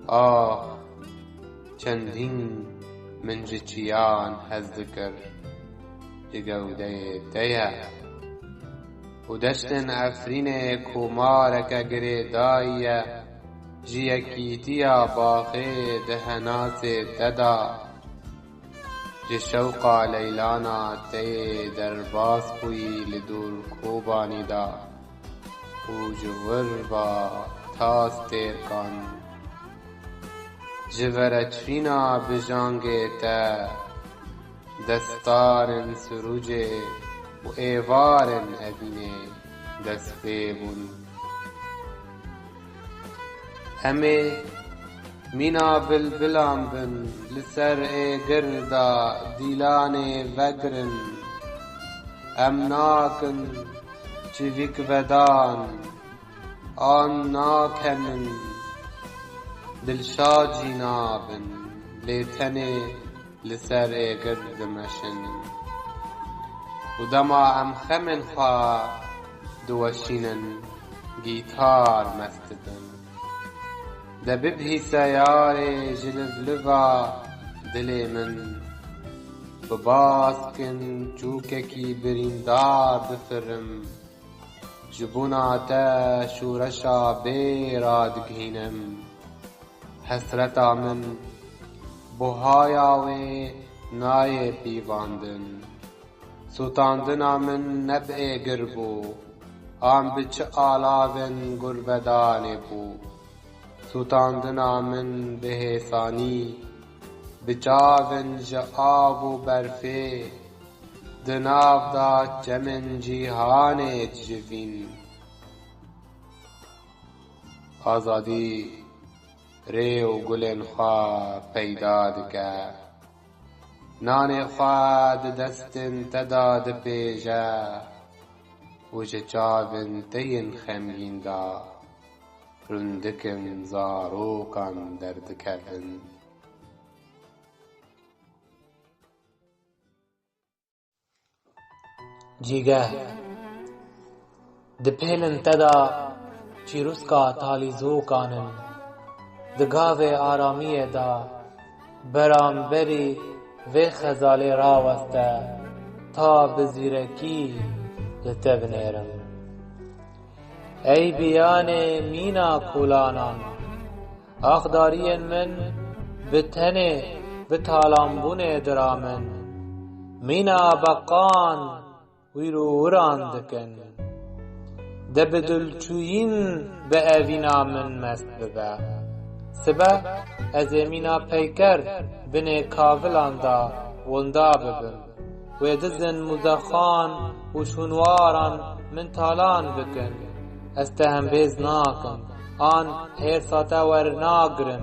آه چندین من جچیان هز ذکر جگوده دیا و دشتن افرین کمارک گریدایی جیکیتیا باقی دهناس ددا جشوقا لیلانا تی در باز بوی لدور کوبانی دا و جور با تاس تیر کن جورچینا بجانگه تا دستارن سروجه و ایوارن ابینه دست بیبون همه مینا بلبلان بن لسر ای گردا دیلان وگرن امناکن چویک ودان آن ناکنن دلشاجی نابن لیتنه لسر ای گرد مشن و دما ام خمن خواه دوشینن گیتار مستدن ده ببهی سیار جلفلفا دل من بباسکن چوککی بریندار بفرم جبونا تا شورشا بیراد گهینم حسرتا من بوهایا و نای پیواندن سوتاندنا من نبع گربو آم بچ آلاون گربدان بو سوتاندنا من بهسانی بچاون جآب و برفه دناو دا چمن جیهان جوین آزادی ری و گلن خواه پیدا دکه نان خواه دستن تداد پیجه و جچاون تین خمگین دا رندکن زاروکان دردکن جیگه دپیلن تدا چیروسکا تالیزو کانن دگاوه آرامی دا برانبری و خزالی راوسته تا بزیرکی لتبنیرم ای بیان مینا کولانان اخداری من بتنه بتالانبون درامن مینا بقان ویرو راندکن ده بدلچوین به اوینا من مست ببه سبه از مینا پیکر بنه کاولان دا وندا ببن و دزن مزخان و شنواران من تالان بکن استهم بیز ناکن آن هر ساته ور ناگرن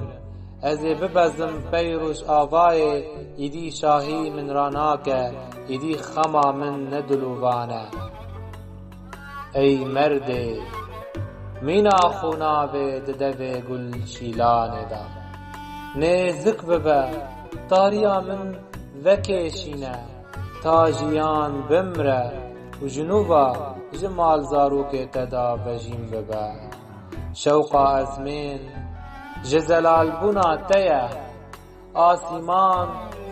از ببزم پیروش آوای ایدی شاهی من راناکه ایدی خما من ندلووانه ای مرده مینا خوناوه ددوه گل شیلانه دا نزک ببه تاریا من وکشینه تاجیان بمره و جنوبا جمال زاروک تدا بجیم ببه شوقا ازمین جزلال بنا تیه آسیمان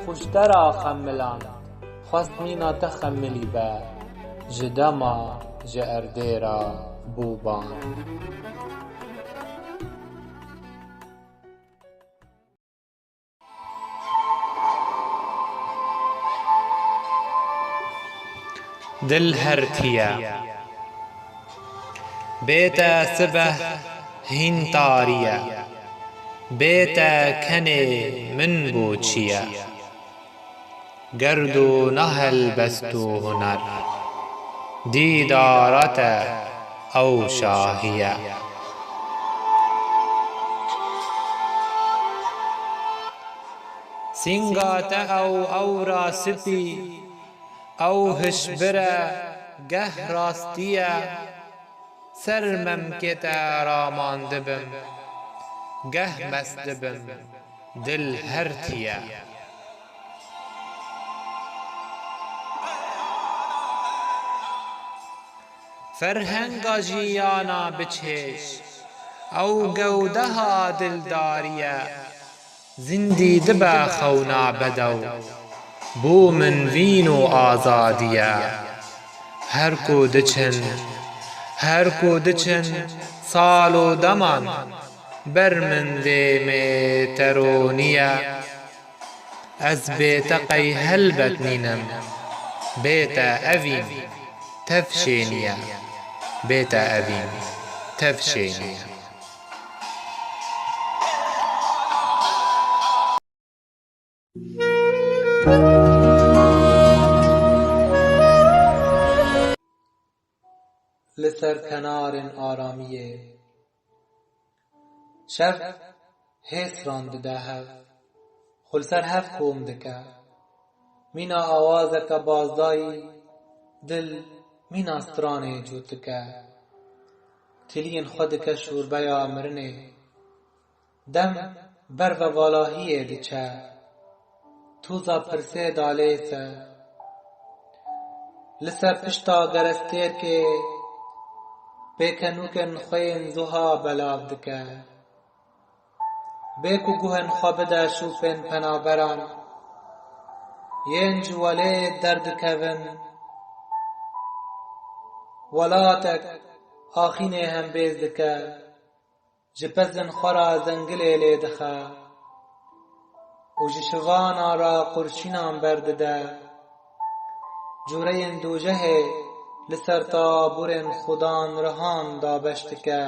خوشترا خملان خواست مینا تخملی به جدما جاردیرا بوبان دل هرتیا بیتا سبه هین تاریا بیتا کنه من بوچیا گرد و نهل بستو هنر دیدارت او شاهیه سنگات او را سپی او هشبره گه راستیه سر ممکت رامان دبم گه مست دبم دل هرتیه فرهنگا جیانا بچش او گوده ها دلداریه زندی دبا خونا بدو بو من وین و آزادیه هر کو دچن سال و دمان بر من دیمه ترونیه از بیت قی هلبت نینم بیت اوین تفشینیه بیت اوین تفشینیه لسر کنار آرامیه شب هیس راند ده هف خلسر هف کوم دکه مینا آوازک بازدایی دل مینا سترانه جوتکه تلین خودک شوربیا مرنه دم بر و والاهیه دچه توزا پرسه دالیسه لسر پشتا گرستیر که بیکنوکن خوین زوها بلاو دکه بیکو گوهن خوابده شوپن پنابران ین جواله درد کون ولاتک آخینه هم بیز دکه جپزن خورا زنگله لیدخه و جشوانا را قرشینان بردده جوره دوجه لسر تابورن خودان رهان دابشتکه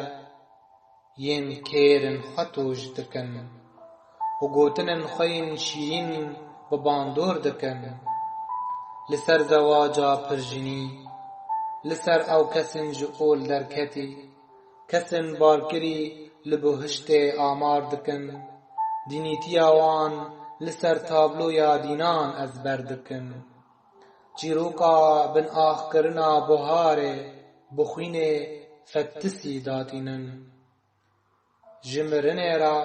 ین کیرن خطوش دکن و گوتنن خوین شیرین بباندور دکن لسر زواجا پرجنی لسر او کسن جقول درکتی کسن بارکری لبهشت آمار دکن دینیتی آوان لسر تابلو یا دینان از بردکن چیروکا بن آخ کرنا بوهاره بخوین فتسی داتینن جمرنه را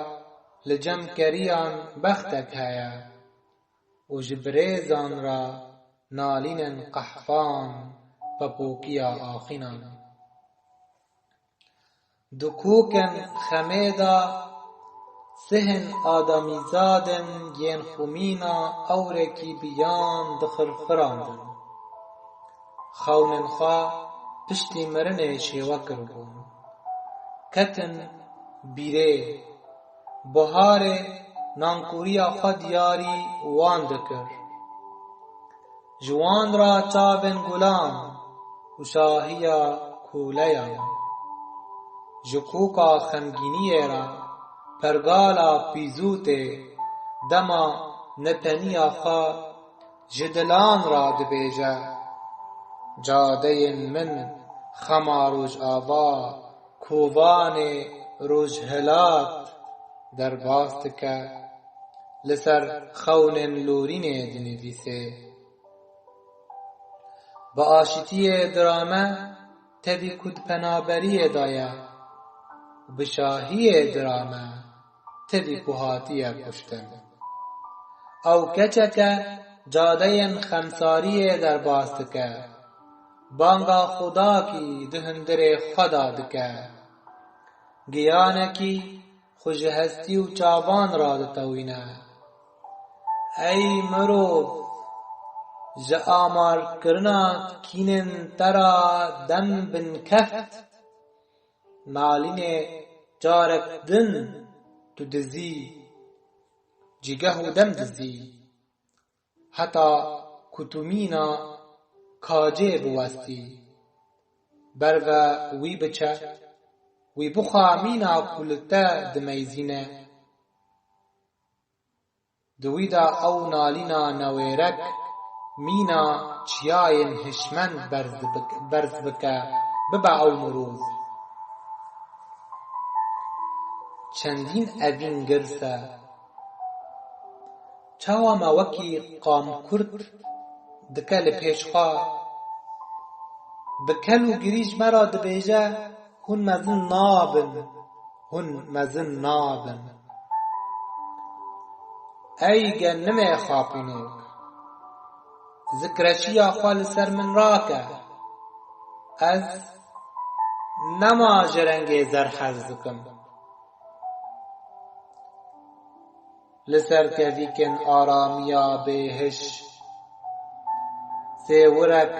لجم کریان بختک هیا و جبریزان را نالین قحفان پپوکیا آخینان دکوکن خمیدا سهن آدمی زادن ین خومینا اورکی بیان دخل فراندن خونن خواه پشتی مرنه شیوکر بون کتن بیره بهار نانکوریا خود یاری وان دکر جوان را چاون گلان و شاهیا کولیا جکوکا خمگینی را پرگالا پیزوته دما نتنیا خوا جدلان را دبیجه جاده من خما روج آوا کووان روج هلات در باست که لسر خون لورین دنویسه با آشتی درامه تبی کد پنابری دایه و بشاهی درامه تبی کوهاتی کشتن او کچک جاده خمساری در باست که بانگا خدا کی دهندر خدا دکه گیانه کی خوش هستی و چاوان را دتوینه ای مرو ج آمار کرنا کینن ترا دم بن کفت نالین جارک دن تو دزی جگه و دم دزی حتی کتومینا کاجه بوستی بر و وی بچه وی بخوا مینا کلتا دمیزینه دوی دا او نالینا نویرک مینا چیاین هشمن برز بکه ببع او مروز چندین اوین گرسه چاوا ما وکی قام کرد dike li pêşxwe bi kel û girîj me ra dibêje hûn mezin nabin, hûn mezin nabin. Ey genimê xapînok, zikreçiya xwe li ser min rake. Ez nema ji rengê zer hez dikim. Li ser kevîkên aramiya bêhiş sê wirek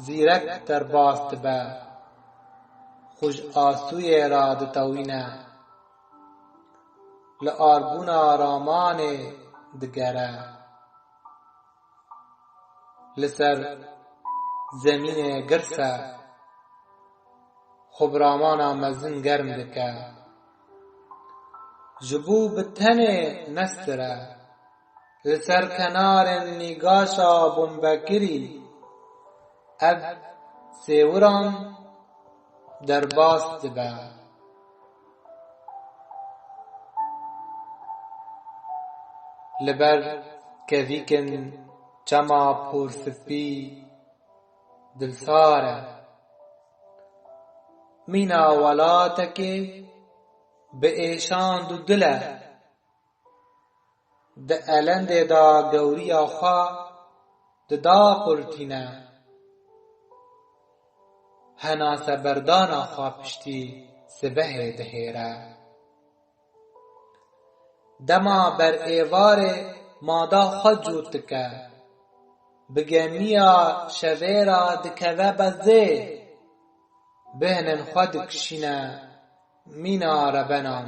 zîrek derbas dibe, xwe ji asûyê ra ditewîne, li arbûna ramanê digere. Li ser zemînê girse xwe bi ramana mezin germ dike. Ji bo bi tenê nestire, li ser kenarên nîgaşa bombekirî ev sêwiran derbas dibe. Li ber kevîkên çema porspî dilsar e. Mîna welatekê bi êşand û dil e. Di elendê da gewriya xwe didaqurtîne. Hena seberdana xwe piştî sibehê dihêre. Dema ber êvarê mada xwe cût dike. Bi gemiya şevê ra dikeve bezê. Bêhnên xwe dikişîne mîna rebenan.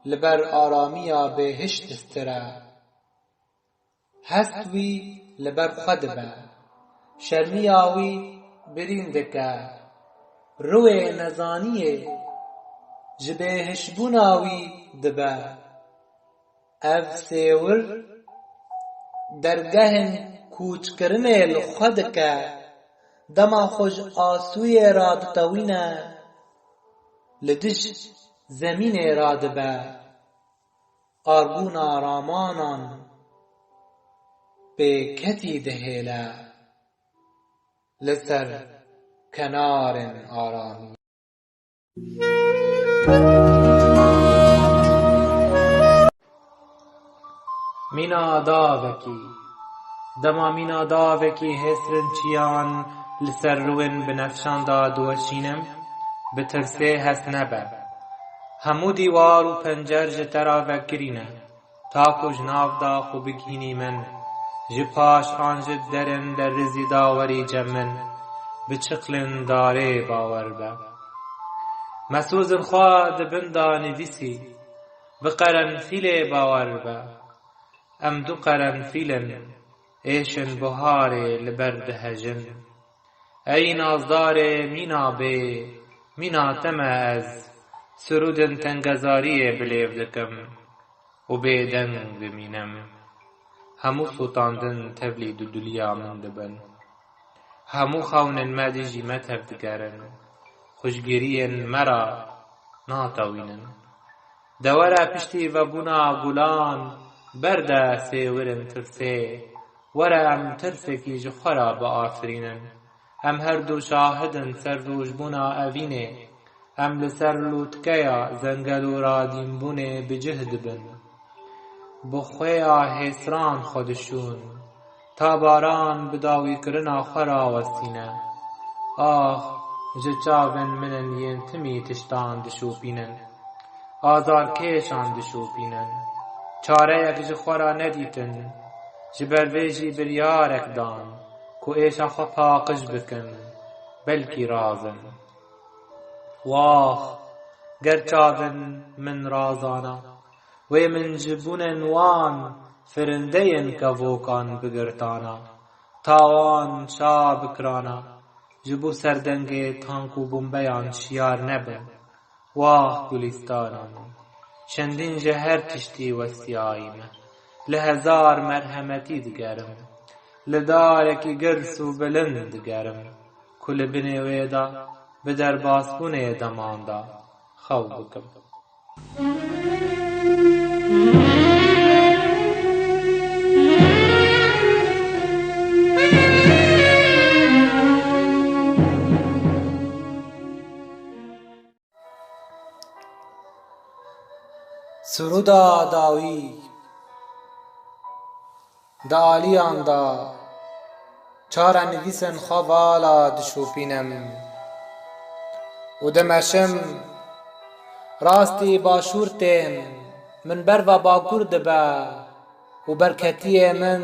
Li ber aramiya bêhişt distire. Hest wî li ber xwe dibe. Şermiya wî birîn dike. Rûyê nezaniyê ji bêhişbûna wî dibe. Ev sêwir dergehên kûçkirinê li xwe dike. Dema xwe ji asûyê ra ditewîne, li diş zemînê ra dibe. Arbûna ramanan bêketî dihêle, li ser kenarên aramî. Mîna davekî, dema mîna davekî hêsrin çiyan li ser rûyên binefşan da diweşînim, bi tirsê hes nebe. Hemû dîwar û pencer ji te ra vekirîne, ta ku ji nav da xwe bigihînî min. Ji paş an ji derên derrizî da werî cem min, bi çiqlên darê bawer be. Mesûzên xwe di bin da nivîsî, bi qerenfîlê bawer be. Em du qerenfîlin, êşin buharê li ber dihejin. Ey nazdarê mîna bê, mîna te me ez, surûdên tengezariyê bilêv dikim û bêdeng dimînim. Hemû sotandin tevlî du dulya min dibin. Hemû xewnên me dijî me tev digerin. Xweşgiriyên me ra natewînin. De were piştî vebûna gulan, berde sêwirên tirsê. Were em tirsekî ji xwe ra biafirînin. Em her du şahidin ser rojbûna evînê. Em li ser lûtkeya zengel û radînbûnê bicih dibin. Bi xwêya hêsran xwe dişûn, ta baran bi dawîkirina xwe ra westîne. Ax, ji çavên min yên timî tiştan dişopînin. Azarkêşan dişopînin. Çareyek ji xwe ra nedîtin. Ji ber vê jî biryarek dan, ku êşa xwe paqij bikin, belkî razin. Wax, ger çavên min razana, wê min ji bûnên wan firindeyên kevokan bigirtana. Ta wan şa bikirana, ji bo serdengê tank û bombeyan şiyar nebin. Wax Gulistanan, çendîn ji her tiştî westiyayî me. Li hezar merhemetî digerim, li darekî girs û bilind digerim, ku li binê wê da bi derbasbûnê deman da xew bikim. سرودا داوی دا عالیان دا چارا نویسن خوالا دشوپینم و دمشم راستی باشور تیم من بر و باکور دبا و برکتی من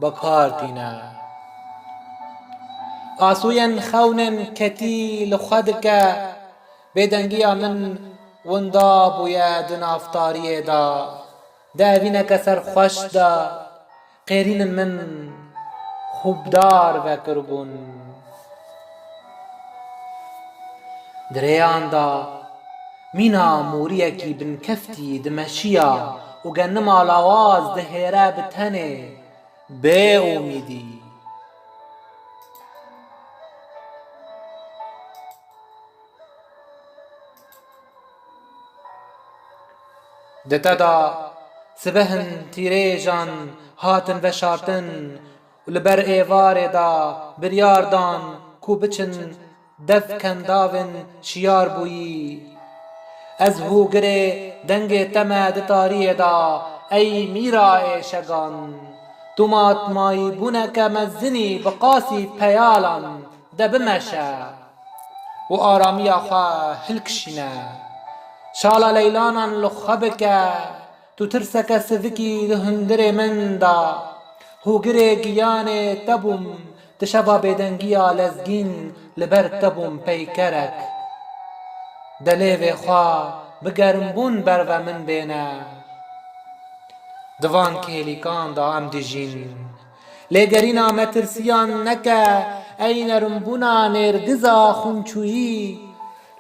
بکار دینه آسوین خونن کتی لخود که بدنگیا من وندا بویا دن افطاریه دا داوینه که سرخوش دا قیرین من خوبدار و کربون دریان دا مینا موریه کی بن کفتی دمشیا و گنم آلاواز دهیره بتنه بے امیدی دتا دا سبهن تیریجان هاتن و شارتن و لبر ایوار دا بریاردان کو بچن دف کنداون شیار بویی از هوگره دنگ تمد تاری دا ای میرا شگان تو ماتمایی بونک مزنی بقاسی پیالان دبمشه و آرامی آخوا هلکشینه شالا لیلانان لخبکه تو ترسک سفکی دهندر من دا هوگره گیان تبم تشبا بدنگیا لزگین لبر تبم پیکرک دلیو خواه بگرم بون بر و من بینه دوان کهلیکان دا ام دیجین لگرینا مترسیان نکه این رنبونا نرگزا خونچویی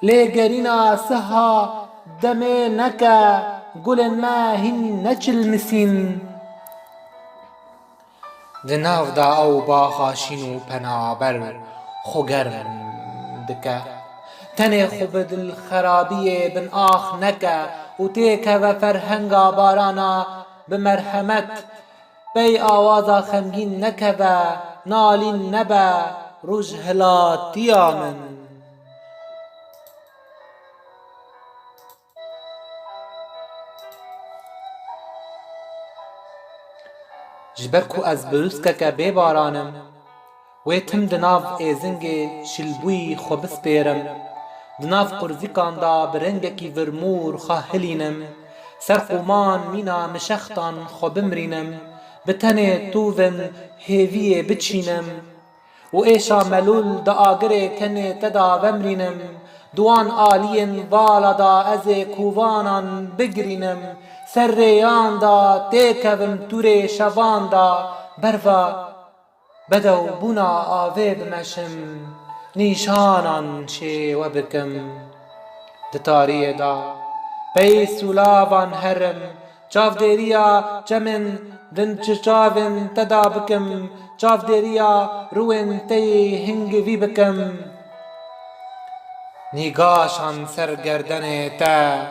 لگرینا سها دمه نکه گل ما هین نچل مسین دناف دا او با خاشین و پنابر خوگرم دکه تنه خوب دل خرابیه بن آخ نکه و تیکه و فرهنگا بارانا بمرحمت بی آوازا خمگین نکه و نالین نبه روش هلاتیا من جبرکو از بروسکه که ببارانم و تم دناف ایزنگ شلبوی خوبس بیرم دناف قرزیکان دا برنگکی ورمور خواهلینم سر قومان مینا مشختان خوبمرینم بتنه توون هیویه بچینم و ایشا ملول دا آگره کنه تدا ومرینم دوان آلین والا دا از کووانان بگرینم سر ریان دا تیکوم توره شوان دا بروا بدو بونا آوه بمشم نیشانان شه و بکم دتاریه دا پی سولاوان هرم چاف دیریا چمن دن چاوین تدا بکم چاف دیریا روین تی هنگ وی بکم نیگاشان سرگردن تا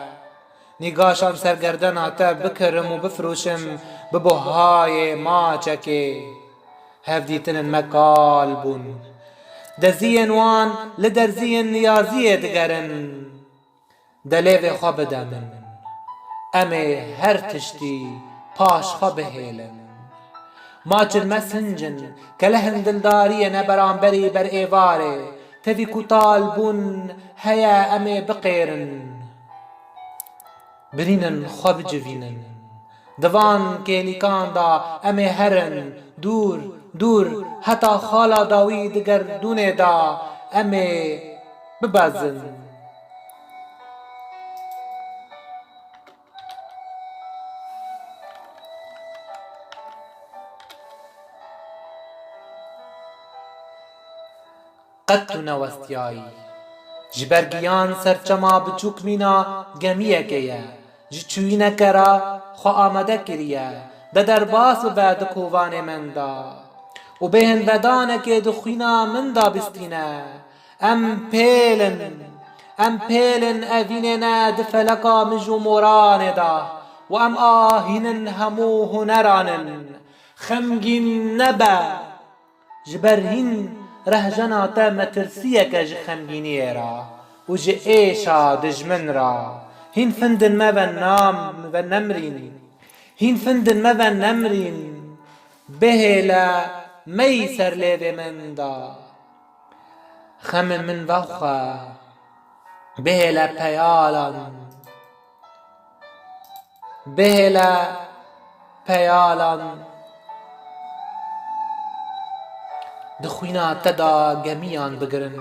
نیگاشان سرگردن تا بکرم و بفروشم ببوهای ما چکه هفدیتن مکال بون دزین وان لدرزین نیازی دگرن دلیو خواب دامن امه هر تشتی پاش خواب هیلن ماچل مسنجن کلهن دلداری نبران بری بر ایواره تفی کتال بون هیا امه بقیرن برینن خواب جوینن دوان کهلیکان دا امه هرن دور دور حتی خالا داوی دگر دونه دا امه ببازن قد تو نوستیایی جبرگیان سرچما بچوک مینا گمیه که جچوی نکرا خو آمده کریه ده در باس و بعد کووان من دا و بهن ودانه که دخوینا من دا بستینه ام پیلن اوینه دفلکا مجو موران دا و ام آهینن همو هنرانن خمگین نبا جبرهین رهجنا تا مترسیه که خمگینی را و جه ایشا دجمن را هین فندن ما و نمرین هین فندن ما و نمرین بهلا می سر لیو من دا خم من وخا بهلا پیالان دخوینا تدا گمیان بگرن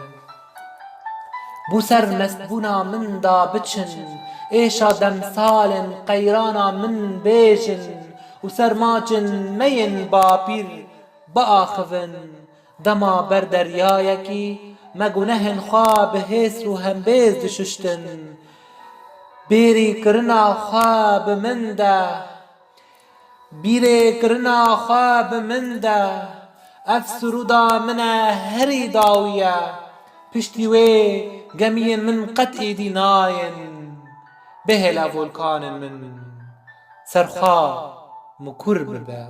بو سر مستبونا من دا بچن ایشا دمسالن قیرانا من بیجن و سر ماچن مین با پیر با آخون دما بر دریایکی مگونهن خواب هیس رو هم بیز دششتن بیری کرنا خواب من ده افسرودا منه هری داویه پشتی وی گمین من قطعی دیناین بهلا ولکان من سرخا مکر ببه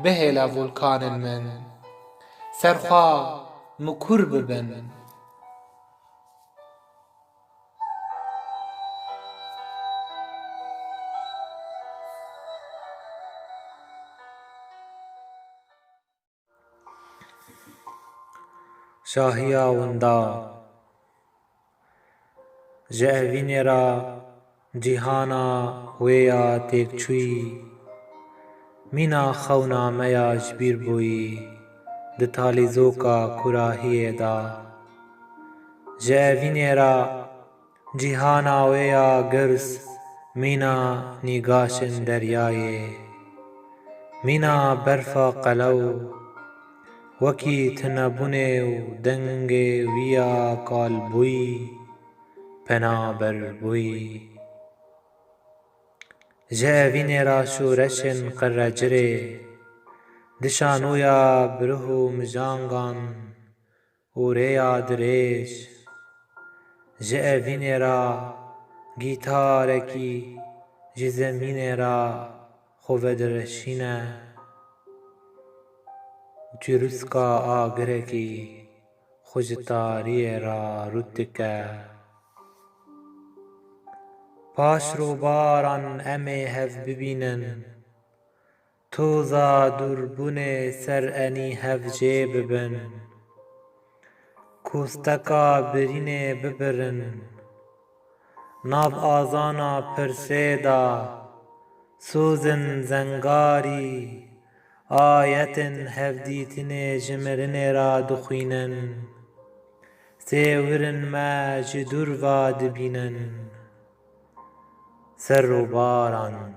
بهلا ولکان من سرخا مکر ببن شاهیا وندا جاوین را جیهانا ویا تیک چوی مینا خونا میا جبیر بوی د تالیزو کا کراهی دا جاوین را جیهانا ویا گرس مینا نیگاشن دریای مینا برفا قلو وکی تنبونه و دنگ ویا کال بوی پنابر بوی جاوین را شورشن قرجره دشانویا برهو مجانگان و ریا دریش جاوین را گیتارکی جزمین را خوودرشینه چیروسکا آگرکی خوشتاری را رودکه پاش رو باران امی هف ببینن توزا دربون سر انی هف جه ببن کوستکا برین ببرن ناو آزانا پرسیدا سوزن زنگاری آیتن هفدیتن جمرن را دخوینن سیورن ما جدور واد بینن سر و باران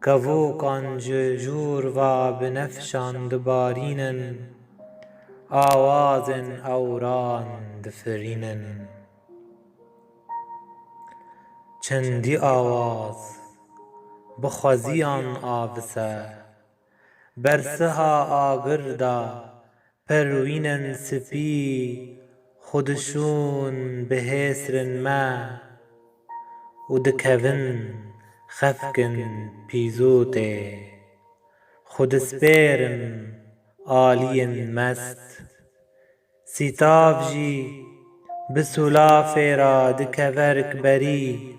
کووکان جور و بنفشان دبارینن آوازن اوران دفرینن چندی آواز بخوزیان آوسه برسها آگردا پروینن سپی خودشون بهسرن ما و دکون خفکن پیزوته خود سپیرن آلین مست سیتاف جی بسولاف را دکورک بری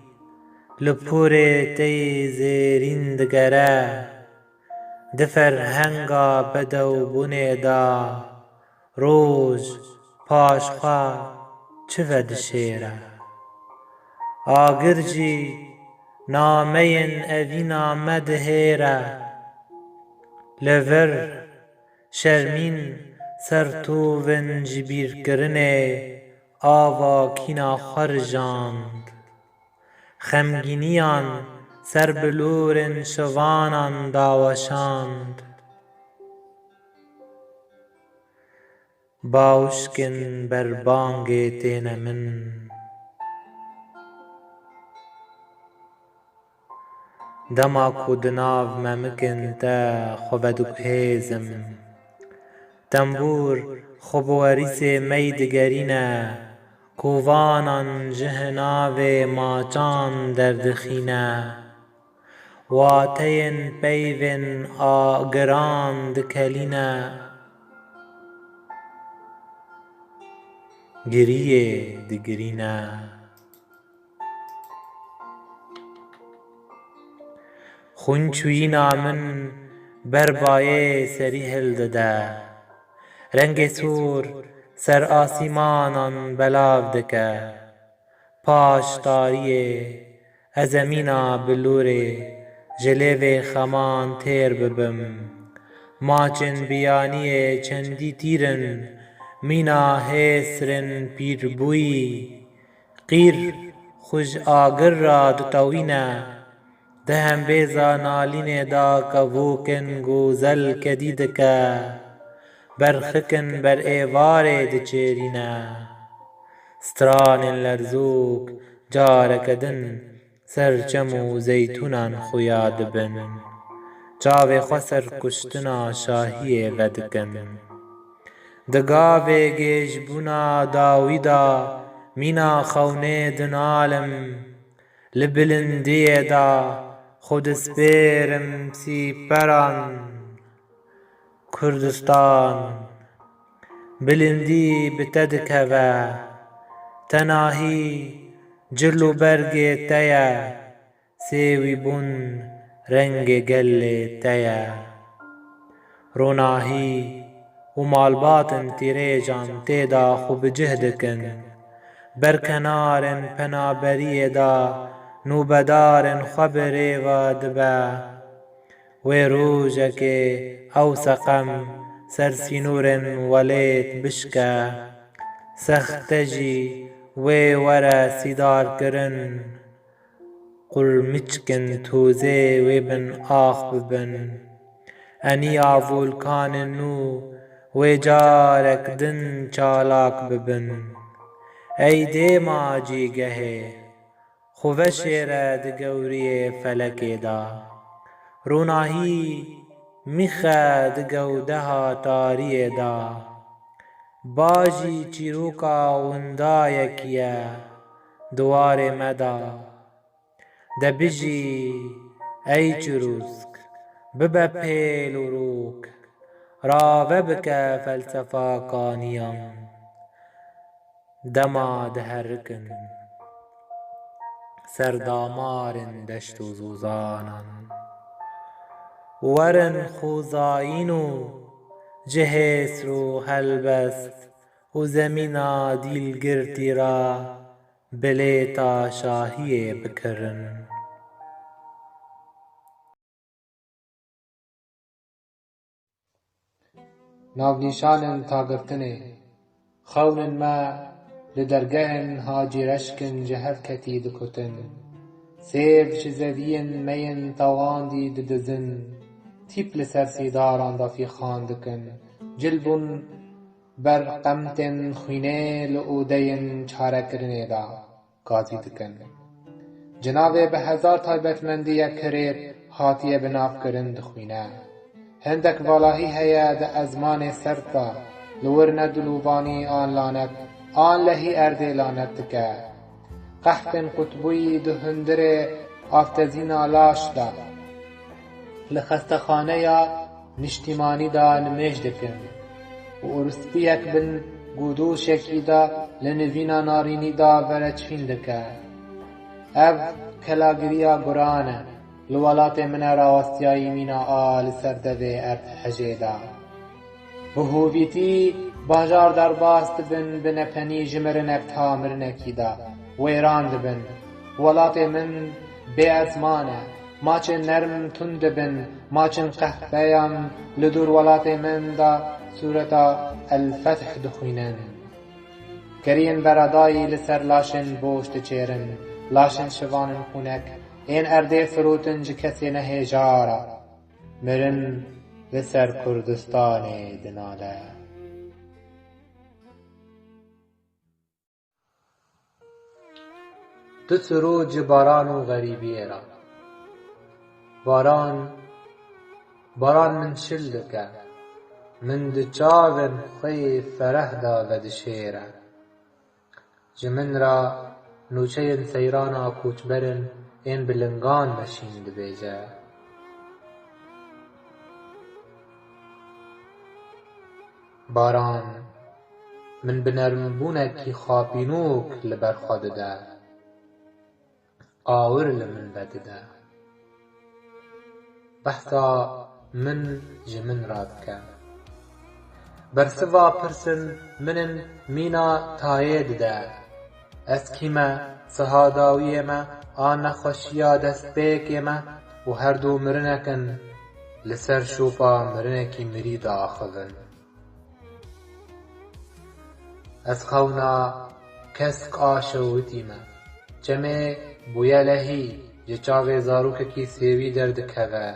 لپور تی زیرین دگره دفرهنگا بدو بونه دا روژ پاشخوا چود شیره آگرجی نامین اوینا مدهیره لور شرمین سرتوون جبیر کرنه آوا کینا خرجاند خمگینیان سر بلورن شوانان داوشاند باوشکن بر بانگ تین من دما کودناو ممکن تا خودک هیزم تنبور خبوریس میدگرینه کووانان جهناو ماچان دردخینه واتین پیون آگران دکلینه گریه دگرینه خونچوینا من بربایه سری هلدده رنگ سور سر آسیمانان بلاو دکه پاش تاریه ازمینا بلوره جلوه خمان تیر ببم ماچن بیانیه چندی تیرن مینا هسرن پیر بوی قیر خوش آگر را دتوینه دهم بیزا نالین دا کبوکن گوزل کدیدکه برخکن بر ایواره دچیرینه ستران لرزوک جارکدن سرچم و زیتونان خویا دبن چاوی خسر کشتنا شاهی ودکن دگاوی گیش بونا داویدا مینا خونه دنالم لبلندی دا خود سپیرم سیپران کردستان بلندی بتدکوه تناهی جلو برگ تیا سیوی بون رنگ گل تیا روناهی و مالباتن تیریجان تیدا خوب جهدکن برکنارن پنابری دا نوبدارن خبری و دبا و روژک او سقم سرسینورن ولیت بشکا سختجی و ورا سیدار کرن قرمچکن توزه و بن آخ ببن انیا ولکان نو و جارک دن چالاک ببن ای دیما جیگه خوشیر دگوری فلک دا روناهی میخه دگوده تاری دا باجی چیروکا وندایکیه دوار مدا دبجی ای چروسک ببه پیل و روک راوه بکه فلسفه کانیم دما دهرکن سردامارن دشت و زوزانان ورن خوزاینو جهس رو هلبست و زمینا دیلگرتی را بلیتا شاهی بکرن ناونیشانن تاگرتنه خونن ما لدرگهن هاجی رشکن جهر کتی دکتن سیف شزوین مین تواندی ددزن تیپ لسرسی داران دا فی خاندکن جلبون بر قمتن خوینه لعودین چارکرنه دا قاضی دکن جنابه به هزار تایبتمندی یک کریر هاتیه بناف کرن دخوینه هندک والاهی هیا دا ازمان سرطا لورن دلوبانی آن لانت آن لهی ارده لانت دکه قحطن قطبوی ده هندر آفتزینا لاش دا لخستخانه یا نشتیمانی دا نمیش دکن و ارسپیک بن گودوشکی دا لنوینا نارینی دا ورچفین دکه او کلاگریا گرانه لولات من راوستیایی مینا آل سردوه ارد حجیدا بهویتی باجار در باست بن بنپنی جمرنک تامرنکی دا ویراند بن ولات من بی ازمانه ماچن نرم تند بن ماچن قهبهیم لدور ولات من دا صورتا الفتح دخوینن کرین برادایی لسر لاشن بوشت چیرن لاشن شوانن خونک این ارده فروتن جه کسی نهیجارا مرن لسر کردستان دناله دو سروج باران و غریبی را باران من شلدکه من دچاون خی فره دا و دشیره جمن را نوچه سیرانا کوچ برن این بلنگان مشین دبیجه باران من بنرمبونه کی خاپینوک لبر خود ده آور لمن بده بحثا من جمن رادك برسوا پرسن منن مینا تاید ده اسکیما سهاداوی ما آن خوشیا دست بیک ما و هر دو مرنکن لسر شوپا مرنکی مرید آخذن از خونا کسک آشوتی ما جمع بویا لهی جچاوی زاروک کی سیوی درد که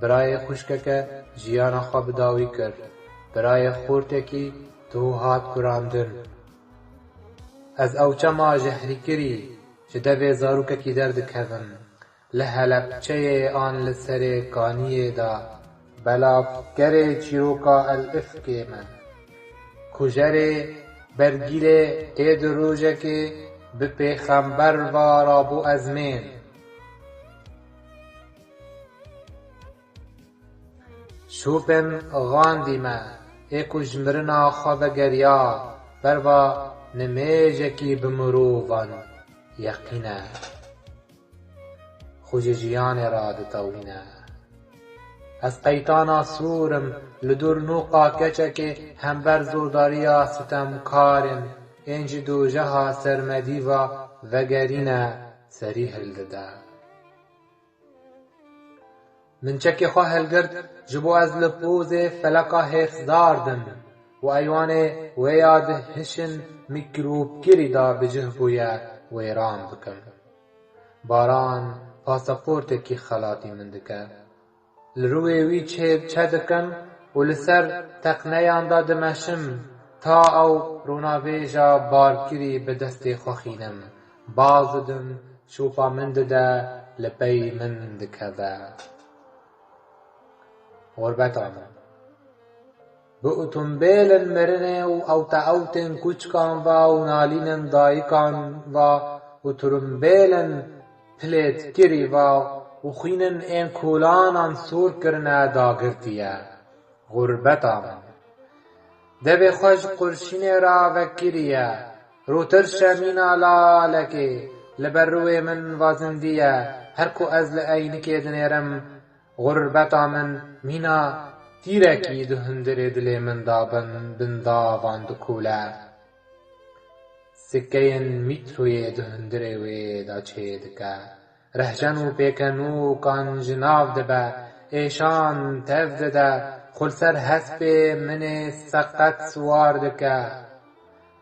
برای خوشکک جیانا خواب داوی کرد برای خورتکی تو هات کراندن از اوچما جهری کری جدوی زاروککی درد کهن لحلبچه آن لسر کانیه دا بلافگر چیروکا الافکی من کجر برگیل اید روژه که به پیغمبر و رابو ازمین شوپن غاندی ما ایکو جمرنا خواب گریا بروا نمیجکی بمروفان یقینا خوش جیان را دتاوینا از قیتانا سورم لدور نوقا کچک همبر زوداریا ستم کارن انج دو جها سرمدی و وگرینا سریح الددا من چکی خواه هلگرد جبو از لپوز فلکا حفظ داردم و ایوان ویاد هشن میکروب کری دا بجه بویا ویران بکم باران پاسپورت کی خلاطی من دکه لروی وی چه دکم و لسر تقنیان دا دمشم تا او روناویجا بارکری به دست خوخینم بازدم شوپا من دده لپی من دکه غربت آمن به اتنبیل مرنه و اوتن کچکان و نالین دایکان و ترنبیل پلیت کری و خینن این کولانان سور کرنه داگرتیه غربت آمن دوی خوش قرشین را وکریه روتر شمین لالکه لبروی من وازندیه هرکو از لعینکه دنیرم غربت آمن مینا تیرکی دهندر دل من دابن بنداوان دکوله سکین میتروی دهندر وی دا چه دکه رهجنو پیکنو کان جناف دبه ایشان تف دده خلصر حسب من سقط سوار دکه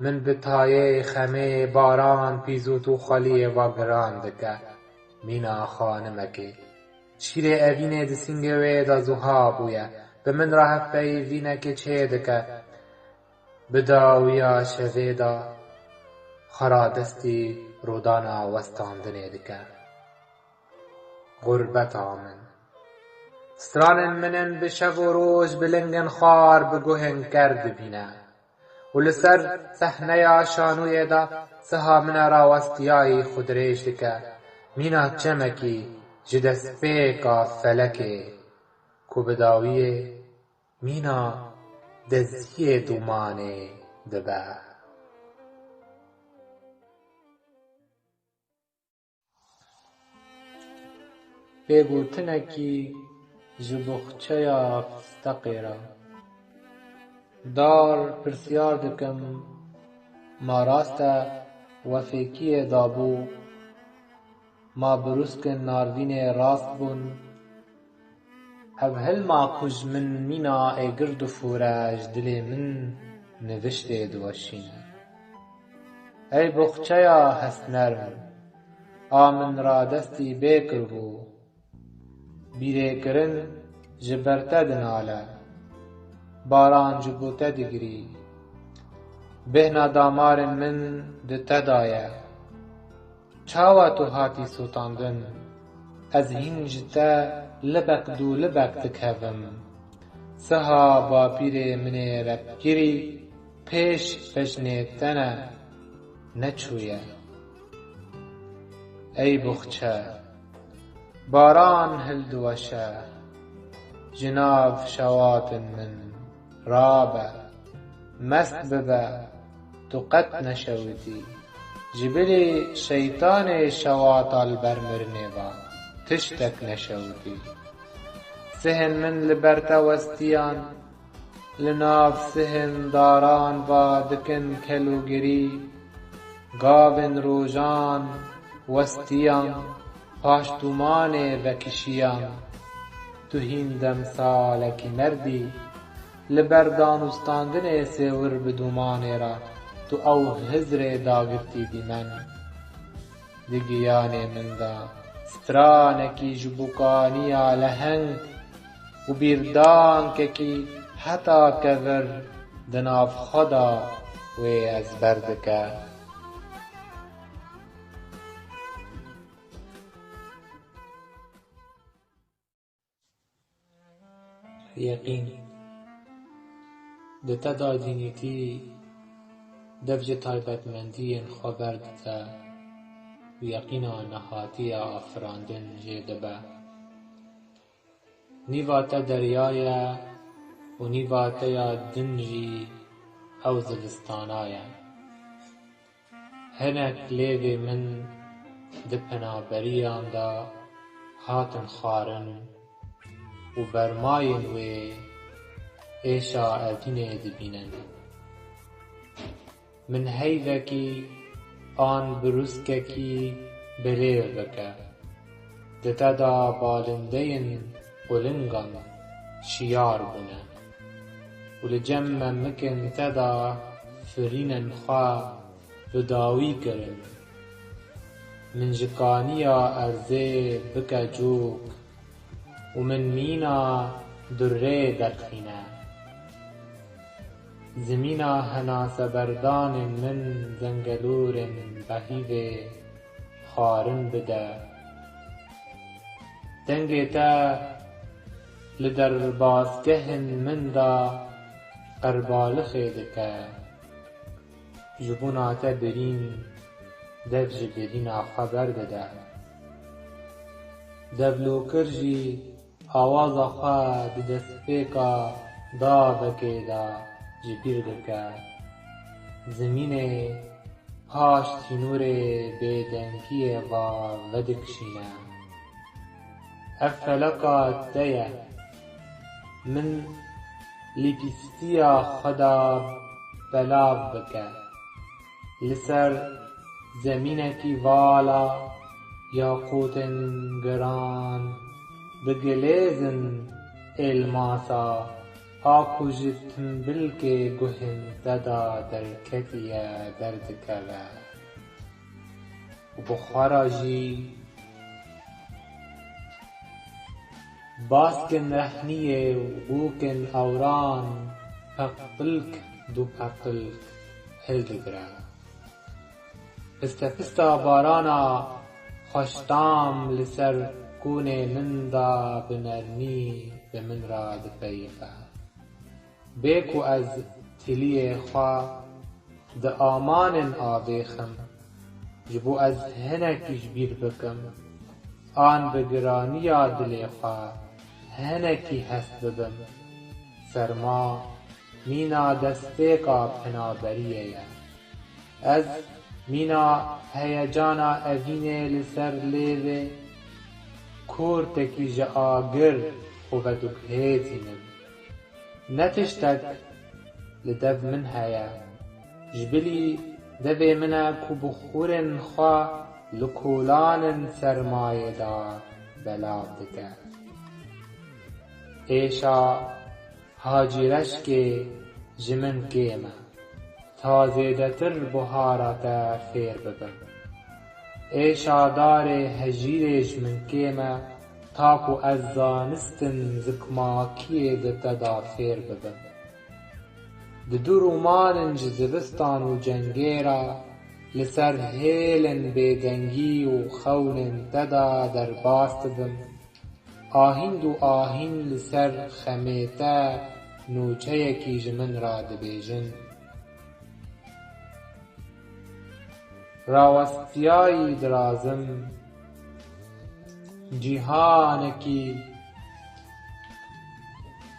من بتایه خمه باران پیزوتو خالی و گران دکه مینا خانمکی شیر اوینه دسینگوه دا زوها بویا به من راه پی وینه که چه دکه بداویا شوه دا خرا دستی رودانا وستاندنه دکه غربت آمن سترانن منن به شب و روز بلنگن خار بگوهن کرد بینه و لسر صحنه شانوی دا سها من راوستیای خود ریش دکه مینا چمکی جدست پیکا فلکه کو بداویه مینا دزیه دومانه دبه بگوتنکی جبخچه یا فستقیرا دار پرسیار دکم ما راسته وفیکی دابو ما بروسکن ناروین راست بون او هل ما کج من مینا ای گرد و فورج دل من نوشته دوشینه ای بخچه یا هست نرم آمن را دستی بیکر بو بیره کرن جبرته دناله باران جبوته دگری بهنا دامارن من دته دایه چاوا تو هاتی سوتاندن از هینجته لبک دو لبک دکهوم سها با پیر من ربگیری پیش فجنه تنه نچویه ای بخچه باران هل دوشه جناف شوات من رابه مست ببه تو قط نشوتی جبلی شیطان شوات البرمرنه و تشتک نشوتی سهن من لبرتا وستیان لناف سهن داران و دکن کلوگری گاون روژان وستیان پاشتومان وکشیان تو هیندم سالکی مردی لبر دانستاندن سور بدومان را تو او هزر داگرتی دی من دیگیان من دا سترانکی جبوکانیا لهنگ و بیردان که حتی کور دناف خدا و از بردکه یقین دتا دادینیتی دفج تایبتمندی خبر دتا و یقینا نهاتی آفراندن جدبه نیواتا دریای و نیواتا دنجی او زلستانای هنک لیوی من دپنابریان دا هاتن خارن و برماین و ایشا ادینه دبینن من هیوکی آن بروسککی بلیو بکه دتا دا بالندین قلنگان شیار بونه و لجمع مکن تدا فرینن خواه بداوی کرن من جکانیا ارزه بکه جوک و من مینا دره درخینه زمینا هناس بردان من زنگلور بهیو خارن بده دنگ تا لدر بازگهن من دا قربالخ دکه جبوناتا برین دفج برینا خبر دده دبلوکر جی آواز خواه دست پیکا دا بکه دا جبیر دکه زمین پاش تینور بیدنگی و ودکشینه افلکا دیه من لیپیستیا خدا بلاب بکه لسر زمینکی والا یاقوتن گران بگلیزن الماسا آکو جتنبل که گوهن دادا درکتیه دردکه و بخارا جی باسکن رحنیه و بوکن اوران پقلک دو پقلک هلدگره پستا بارانا خوشتام لسر کونه من دا بنرمی به من را دپیقه بیکو از تلی خواه دا آمان آویخم جبو از هنکی جبیر بکم آن بگرانی دل خواه هنکی هست ببم سرما مینا دسته کا پنابریه از مینا هیجانا اوینه لسر لیوه کورتکی جا آگر خوبتک هیتینم نتشتک لدب من هیا جبلی دب منا کو بخورن خواه لکولان سرمایه دار بلاب دکه ایشا حاجرش که جمن کیمه تازه دتر بهاراتا فیر ببن ایشا دار هجیر جمن کیمه تاکو از زانستن زکماکی دتا دا فیر ببن دو رومان جزبستان و جنگیرا لسر هیلن بیدنگی و خون تدا در باست بم آهین دو آهین لسر خمیتا نوچه یکی جمن را دبیجن راوستیای درازم جیهانکی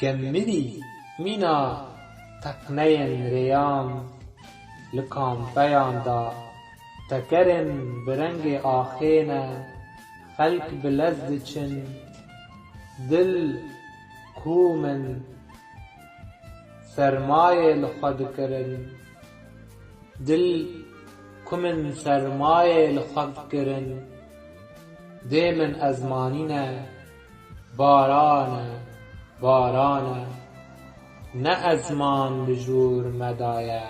گمدی مینا تقنین ریام لکام بیان دا تکرن برنگ آخینه خلق بلزد چن دل کو من سرمایه لخود کرن دل کو من سرمایه لخود کرن دی من ازمانینه بارانه بارانه نه ازمان بجور مدایه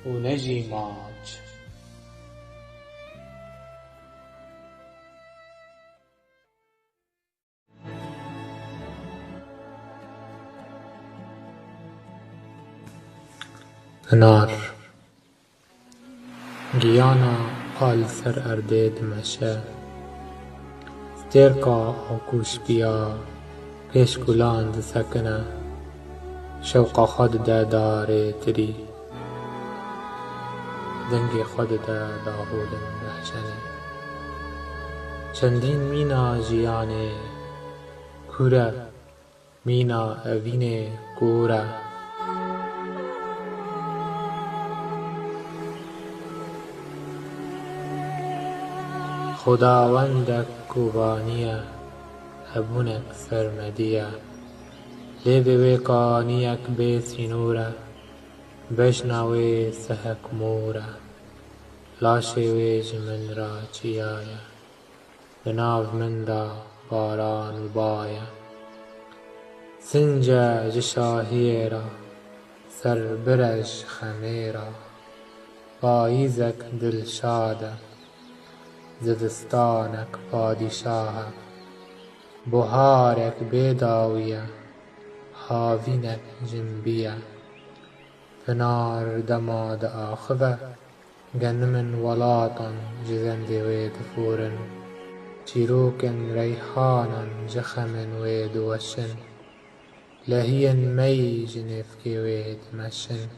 و نجی ماج هنار گیانا قال سر ارده دمشه سترکا آکوش بیا پیش گلاند سکنه شوق خود ده داره تری دنگ خود ده داهودن رهشنه چندین مینا جیانه کوره مینا اوینه کوره خداوندک کوبانیه هبونک سرمدیه لیوی وی کانیک بی سینوره بشنوی سهک موره لاشی وی جمن را چیایه بناو من دا باران و بایه سنجا جشاهی را سر برش خمیره پاییزک دلشاده زدستانک پادشاه بهارک بیداویه هاوینک جنبیه فنار دماد آخوه گنمن ولاتن جزندی وید فورن چیروکن ریحانن جخمن وید وشن لهین می جنفکی وید مشن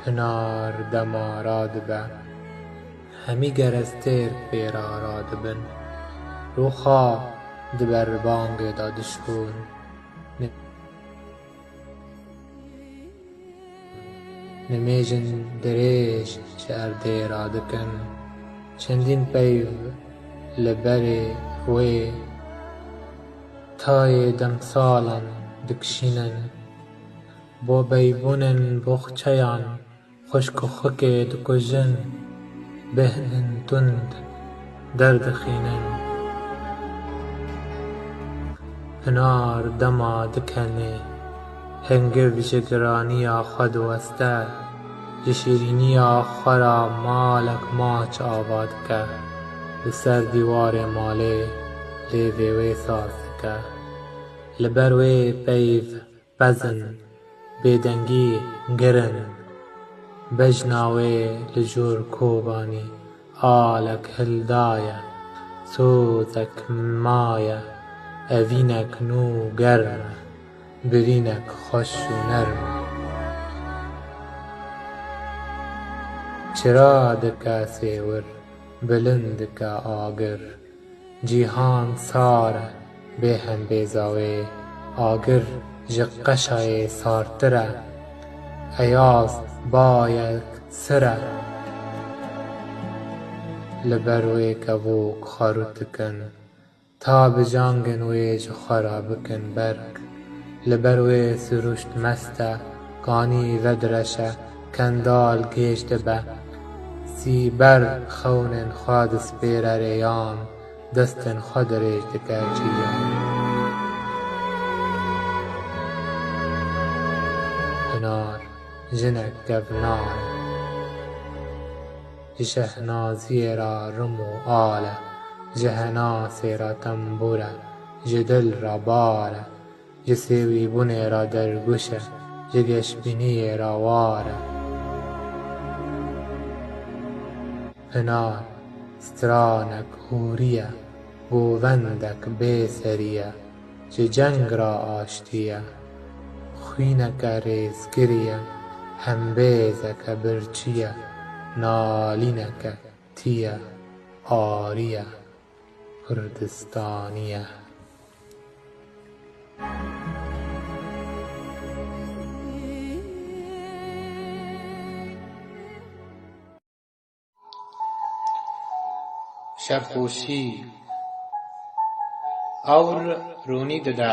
هنار دما رادبه همی گرستیر پیرا رادبن روخا دبر بانگ دادشون نمیجن دریش شرده رادکن چندین پیو لبری وی تای دمسالن دکشینن بو بیبونن بخچیان خشک و خکه دکجن بهنن تند درد خینن هنار دما دکنه هنگو جگرانی خود وسته جشیرینی خورا مالک ماچ آباد که بسر دیوار ماله لیوی وی ساز که لبر وی پیو بزن بیدنگی گرن بجناوی لجور کوبانی آلک هلدایه سوزک مایه اوینک نو گرم برینک خوش و نرم چرا دکا سیور بلند که آگر جیهان ساره به هم بیزاوی آگر جقشای سارتره ایاز باید سره لبروی کبوک خاروتکن تا بجانگن ویج خرا بکن برگ لبروی سروشت مسته کانی ودرشه کندال گیشت به سی بر خونن خواد سپیر ریان دستن خود ریج دکرچیان هنار جنک گفنار جشهنازی را رمو آله جهناسی را تنبوره جدل را باره جسیوی بونه را درگوشه جگشبینی را واره هنار سترانک هوریه گووندک بیسریه جنگ را آشتیه خوینک ریزگریه همبیزک برچیه نالینک تیه آریه کردستانیه شب پوشی اور رونی دده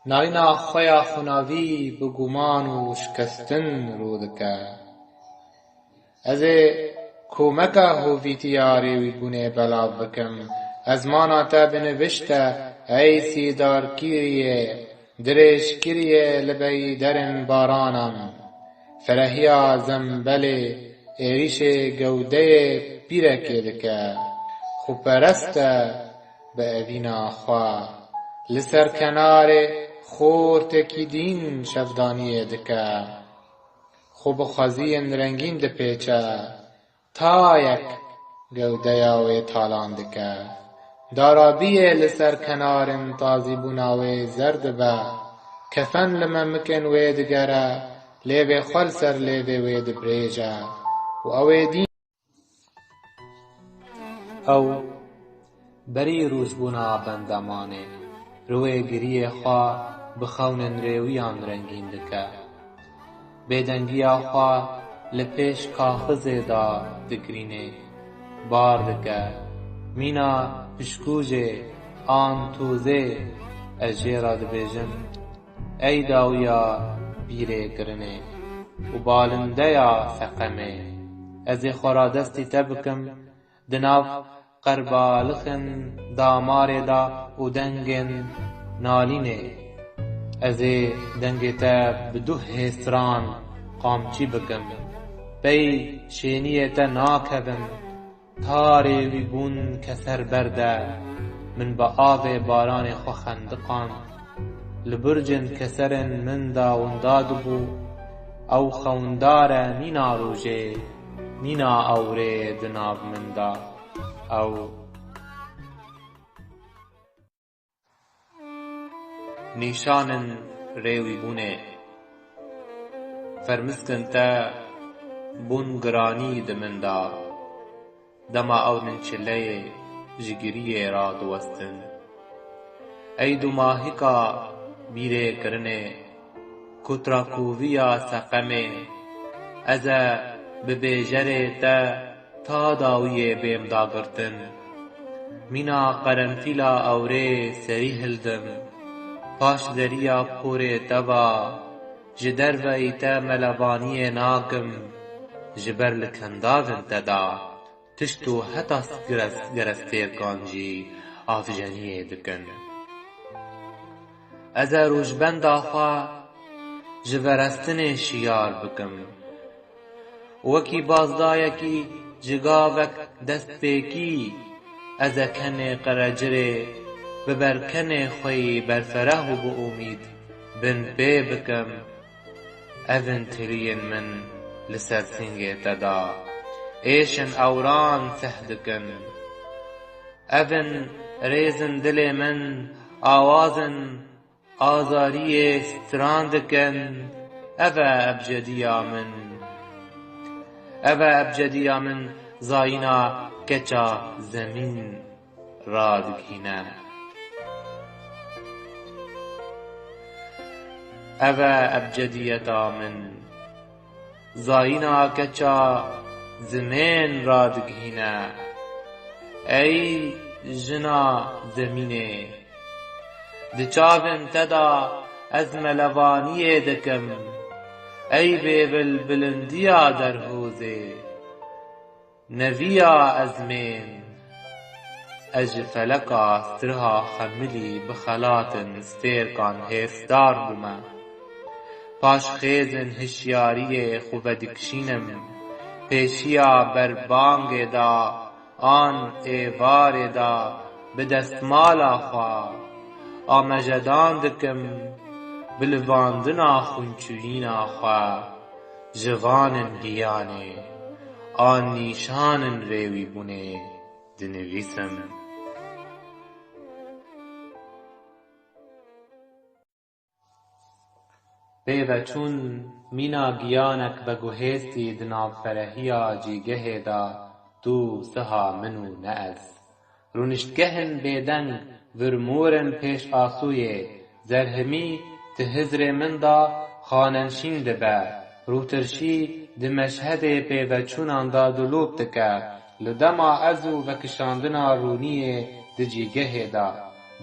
نالینا خویا خوناوی بگومان و شکستن رو دکه از کومکه هویتیا ریوی بونه بلاو بکم از مانا تا بنوشته ای سیدار کیریه درش کیریه لبی درن بارانم فرهیا زنبل ایریش گوده پیرکه دکه خوب پرسته به اوینا خواه لسر کنار خور تکی دین شفدانی دکه خوب خزین رنگین ده پیچه تا یک گوده یاوی تالان دکه دارابیه لسر کنارن تازی بوناوی زرد با کفن لممکن وی دگره لیوی خل سر لیوی وی دبریجه و اوی دین او بری روز بونا بندمانه روی گریه خواه بخونن ریویان رنگین دکه بیدنگیا خواه لپیش کاخزه دا دگرینه بار دکه مینا پشکوجه آن توزه اجیرا دبیجم ای داویا بیره گرنه و بالنده یا سقمه از خورا دستی تبکم دناف قربالخن دامار دا و دنگن نالینه از دنگتا بدوه هستران قامچی بکم بی شینیتا ناکبم تاری وی بون کسر برده من با آب باران خو خندقان لبرجن کسرن من دا ونداد بو او خوندار مینا روژه مینا اوره دناب من دا او نیشانن ریوی بونه فرمسکن تا بون گرانی دمن دا دما اونن چله جگریه را دوستن ای دو ماهکا بیره کرنه کترا کوویا سقمه ازا ببیجره تا داویه بیم داگرتن مینا قرنفیلا اوره سری هلدم پاش دریا پوره تبا جدر و ایتا ملوانی ناکم جبر لکنداون تدا تشتو حتا گرستیر کانجی آفجانیه دکن ازا روشبند آخوا جبرستن شیار بکم وکی بازدایکی جگاوک دست پیکی ازا کن قرجره ببرکن خوی برفره و با امید بن پی بکم اون ترین من لسر سنگه تدا ایشن اوران سهدکن اون ریزن دل من آوازن آزاری ستراندکن ابجدیا من زاینا کچا زمین رادگینه ابجدیتا من زاینا کچا زمین رادگینه ای جنا زمینه دچاون تدا از ملوانی دکم ای بیبل بلندیا در حوزه نویا از من اج فلکا استرها خملی بخلاتن استیرکان هفدار بوما پاش خیزن هشیاری خوبدکشینم پیشیا بر بانگ دا آن ایوار دا به دستمالا خواه آمجدان دکم بلواندنا خونچوینا خواه جوانن گیانه آن نیشانن ریوی بونه دنویسم بیوه چون مینا گیانک بگوهستی دناب فرهیا جیگه دا تو سها منو نعز رونشتگهن بیدنگ ورمورن پیش آسویه زرهمی تهزر من دا خاننشین دبه روترشی دمشهد بیوه چونان دا دلوب دکه لدما ازو وکشاندنا رونیه دجیگه دا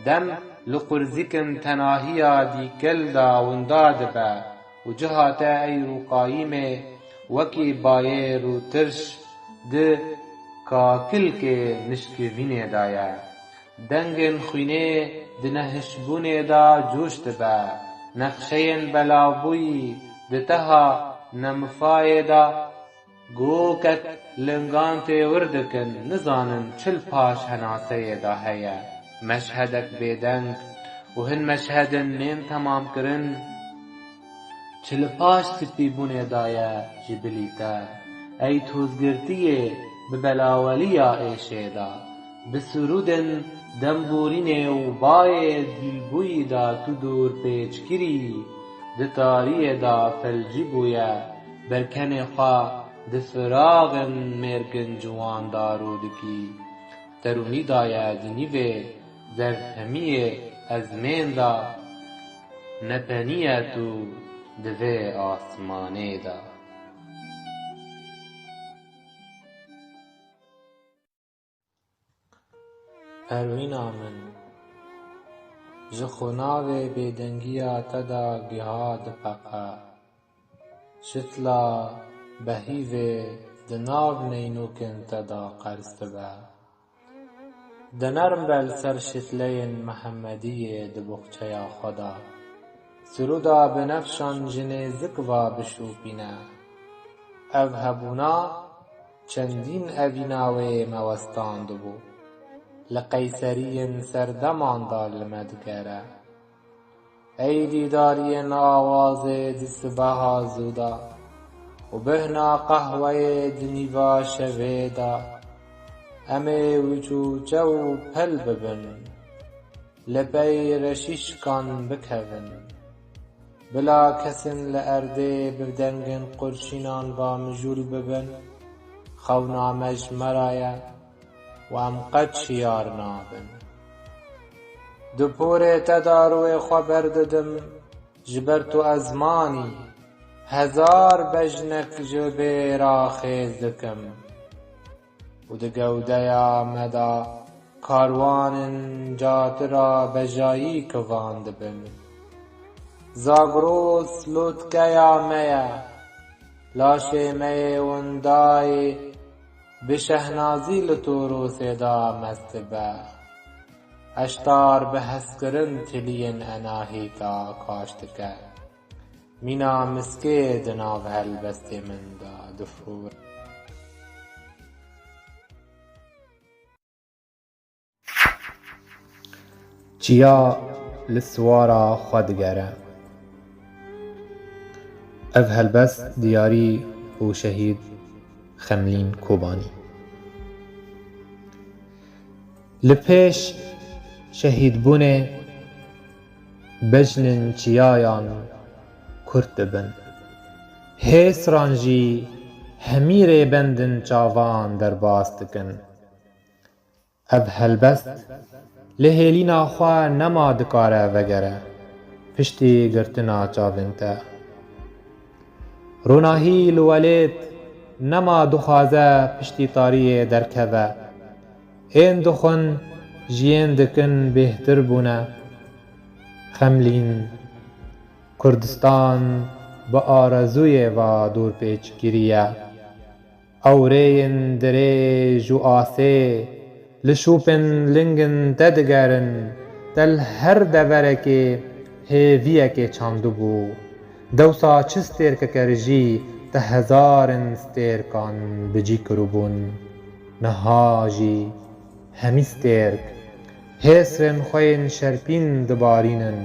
دم لقرزكن تناهيا دي كلدا ونداد با وجهاتا اي روقايمه وكي باير وترش ده كاكل كي نشكي فيني دايا دنگن خوينه دنهشبونه دا جوشت با نقشين بلابوي دتها نمفاي دا گوكت لنگانتي وردكن نزانن چل پاش هناسي دا هيا مشهدك بيدنگ وهن مشهدن نين تمام کرن چل پاش سپی بونه دایا جبلیتا ای توزگرتیه ببلاولیا ایشیدا بسرودن دنبورینه و بای دیلبوی دا تو دور پیچ کری دتاریه دا فلجی بویا برکن خواه دفراغن مرگن جوان دارودکی ترونی دایا دینیوه زرهمیه ازمین دا نپنیه تو دوه آسمانه دا اروینا من جخوناوه بیدنگیا تدا گهاد پقا شتلا بهیوه دناو نینوکن تدا قرست با دنرم بل سر شتلین محمدیه دبخچیا خدا سرودا بنفشان جنیزک و بشوپینا او هبونا چندین اویناوه موستان دبو لقیسرین سردمان دالمدگره ای دیدارین آواز دسبها زودا و بهنا قهوه دنیوا شویدا امه وچوچه و پل ببن لبی رشیشکان بکون بلا کسن لارده بردنگن قرشینان و مجول ببن خونا مجمرایه و ام قد شیار نابن دو پوره تداروی خبر ددم جبرتو ازمانی هزار بجنک جبه را خیز دکم و ده گوده یا مدا کاروان جات را بجایی کواند بن زاگروس لوتکه یا میا لاشه می وندای بشهنازی لطورو سیدا مستبه اشتار به هسکرن تلین اناهی تا کاشتکه مینا مسکه دناو هلبستی من دا دفور چیا لسوارا خودگره اف هلبست دیاری و شهید خملین کوبانی لپیش شهید بونه بجنن چیایان کرد بن هیس رانجی همیر بندن چاوان در باستکن اف هلبست لهلینا خواه نما دکاره وگره پشتی گرتنا چاونتا روناهی لولیت نما دخوازه پشتی تاریه درکوه این دخون جین دکن بهتر بونه خملین کردستان با آرزوی و دور پیچ گیریه اورین دره جو آسه لشوپن لنگن تدگرن دل هر دوره که هیویه که چاندو بو دوسا چستیر که کرجی ده هزارن ستیر کان بجی کروبون نهاجی همیستیرک هسرن خوین شرپین دبارینن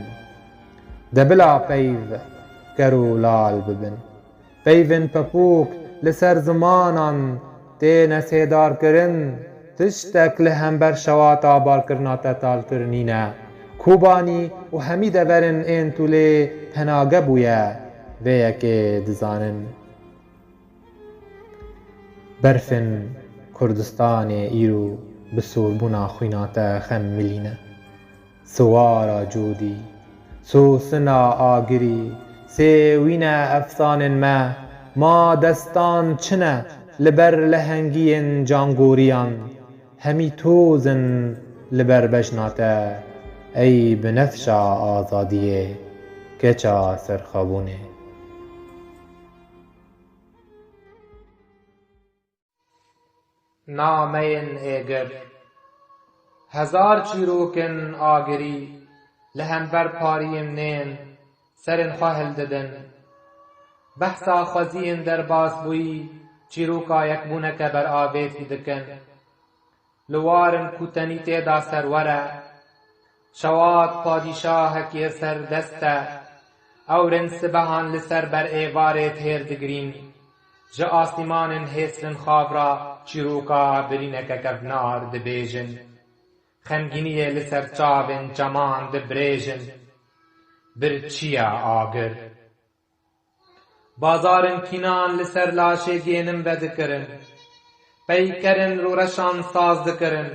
دبلا پیو کرو لال ببن پیون پپوک لسر زمانان تی نسیدار کرن تشتک لهم بر شوات آبار کرناتا تال کرنینه کوبانی و همی دورن این طوله پناگه بویه ویه که دزانن برفن کردستان ایرو بسور بنا خویناتا خم ملینه سوارا جودی سوسنا آگری سیوینه افسان ما دستان چنه لبر لهنگین جانگوریان همی توزن لبر بجناتا ای بنفشا آزادیه کچا سرخابونه. نامین ایگر هزار چیروکن آگری لهمبر پاریم نین سرن خواهل ددن بحثا خوزین در باس بوی چیروکا یکبونک بر آبیتی دکن لوارن کوتنی تیدا سروره شواد پادشاه که سر دسته اورن سبهان لسر بر ایواره تیر دگرین جا آسیمانن حسرن خوابرا چیروکا برینک کفنار دبیجن خمگینی لسر چاوین جمان دبریجن برچیا آگر بازارن کینان لسر لاشه گینم بدکرن پیکرن رو رشان ساز دکرن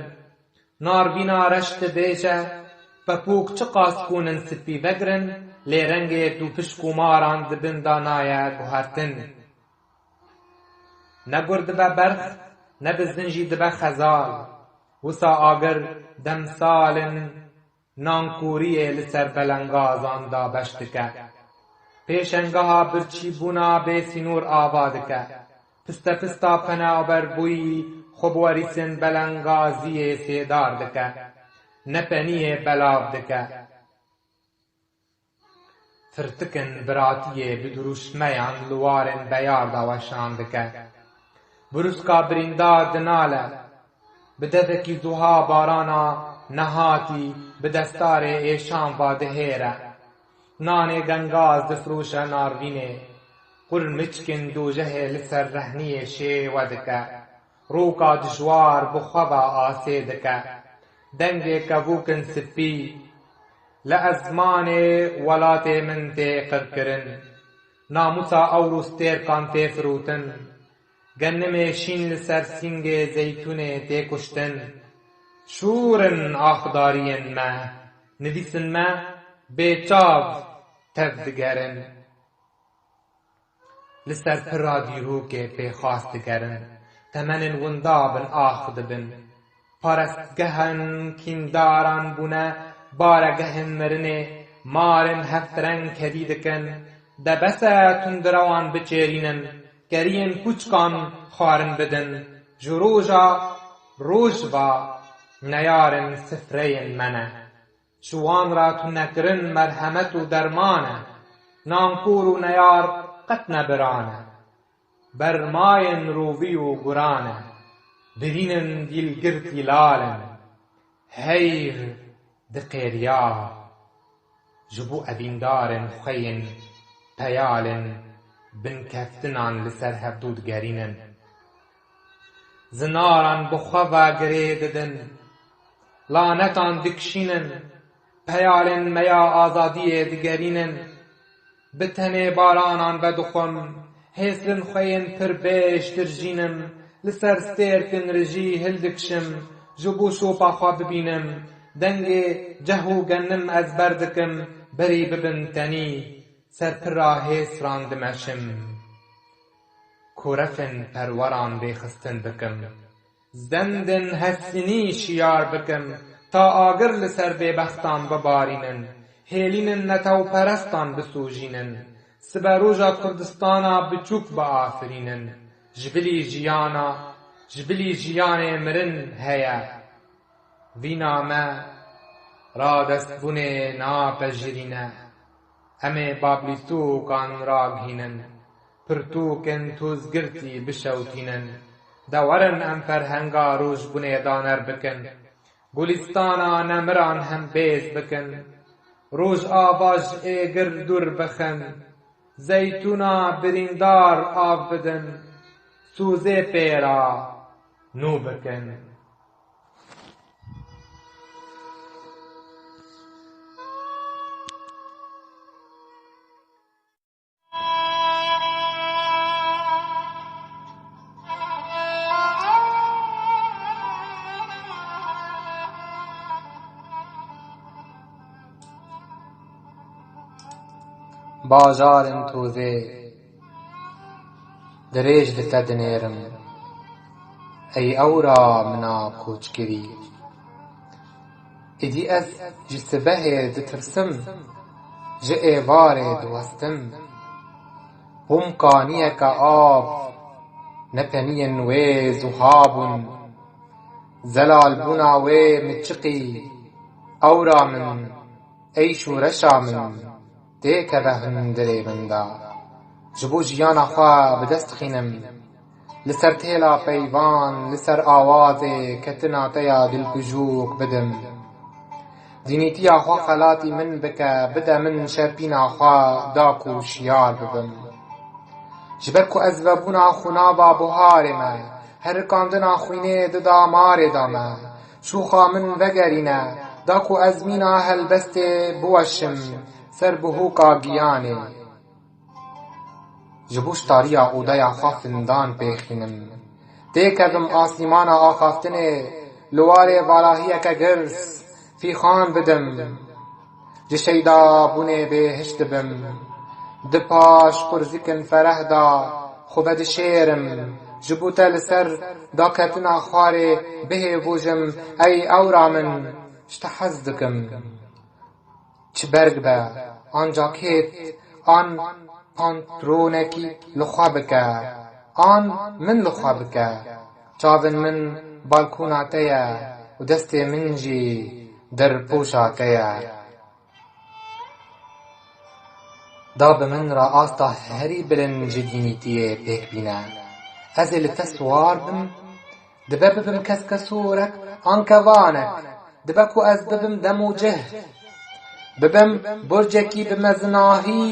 نار بینا رشت بیجه بپوک چقاس کونن سپی بگرن لی رنگ دو پشکو ماران دبن دانایه گوهرتن نگرد به برخ نبزنجی دبه خزال وسا آگر دمسالن نانکوری لسر بلنگازان دا بشتکه پیشنگاه برچی بونا بیسی نور آوادکه پستا پستا پنا بربوی خبوریسن بلنگازی سیدار دکه نپنی بلاو دکه فرتکن براتی بدروش میان لوارن بیار داوشان دکه بروسکا بریندار دناله بددکی زوها بارانا نهاتی بدستار ایشان و دهیره نان گنگاز دفروش ناروینه قرمچکن دو جه لسر رهنی شی ودکه روکا دجوار بخوابا آسیدکه دنگ کبوکن سپی لأزمان ولات من تی قرکرن ناموسا اوروس تیر کان تی فروتن گنم شین لسر سینگ زیتون تی کشتن شورن آخدارین ما نویسن ما بیچاو تفدگرن لسر پرا دیرو که پی خواستگرن تمنن وندابن آخدبن پارستگهن کینداران بونه بارگهن مرنه مارن هفترنگ کدیدکن دبسه تندروان بچیرینن گرین کوچکان خارن بدن جروجا روجوا نیارن سفرین منه شوان را تو نکرن مرحمت و درمانه نانکور و نیار قط نبرانه برماین رووی و گرانه برینن دیل گرتی لالن هیر دقیریا جبو ابیندارن خین پیالن بن کفتنان لسر هبدود گرینن زناران بخوا گریددن لانتان دکشینن پیالن میا آزادی دگرینن بتنه بارانان بدخم حسرن خوین پر بیش ترجینم لسر ستیرکن رجی هلدکشم جبو شوپا خواب ببینم دنگ جهو گنم از بردکم بری ببنتنی سر پر را حسران دمشم کورفن پروران بیخستن بکم زندن حسینی شیار بکم تا آگر لسر بیبختان ببارینن هیلینن نتو پرستان بسوجینن سبروجا کردستانا بچوک با آفرینن جبلی جیان مرن هیا وینا ما را دست بونه ناپجرینه همه بابلیتو کان راگهینن پرتو کن توزگرتی بشوتینن دورن ام فرهنگا روش بونه دانر بکن گلستانا نمران هم بیز بکن روش آواج ایگر دور بخن زیتونا بریندار آب بدن سوزه پیرا نو بکن باجارن توزه دریج دتدنیرم ای اورا منا کوچ کری ئیدی ئەس ji sibehê ditirsim, ji êvarê diwestim. Bûm kaniyeka av, nepeniyên wê zuha bûn. Zelalbûna wê miçiqî, ewra min, eyş û reşa min, tê keve hin dilê min da. Ji bo jiyana xwe bi dest dixînim, li ser têla peyvan, li ser awazê ketina te ya dilkujûk bidim. Dînîtiya xwe xelatî min bike, bide min şerpîna xwe dak û şiyar bibim. Ji ber ku ez vebûna xûnava buharê me, herikandina xwînê dida marê da me. Şûxa min vegerîne, da ku ez mîna helbestê biweşim ser bihûka giyanê. Ji bo ştariya odaya xwe findan pêxînim. Tê kevim asîmana axaftinê, li warê valahiyeke girs fîxan bidim. Ji şeydabûnê bêhişt dibim, di paş qurzikên fereh da xwe vedişêrim. Ji bo te li ser daketina xwarê bihêvojim, ey ewra min, ji te hez dikim. Çi berg be, anca kêt, an pantronekî li xwe bike, an min li xwe bike. Çavên min balkona te ye û destê min jî derpoşa te ye. Da bi min ra asta herî bilind ji dînîtiyê pêk bîne. Ez ê li te swar bim, dibe bibim keskesorek an kevanek. Dibe ku ez bibim dem û cih, bibim burcekî bi mezinahî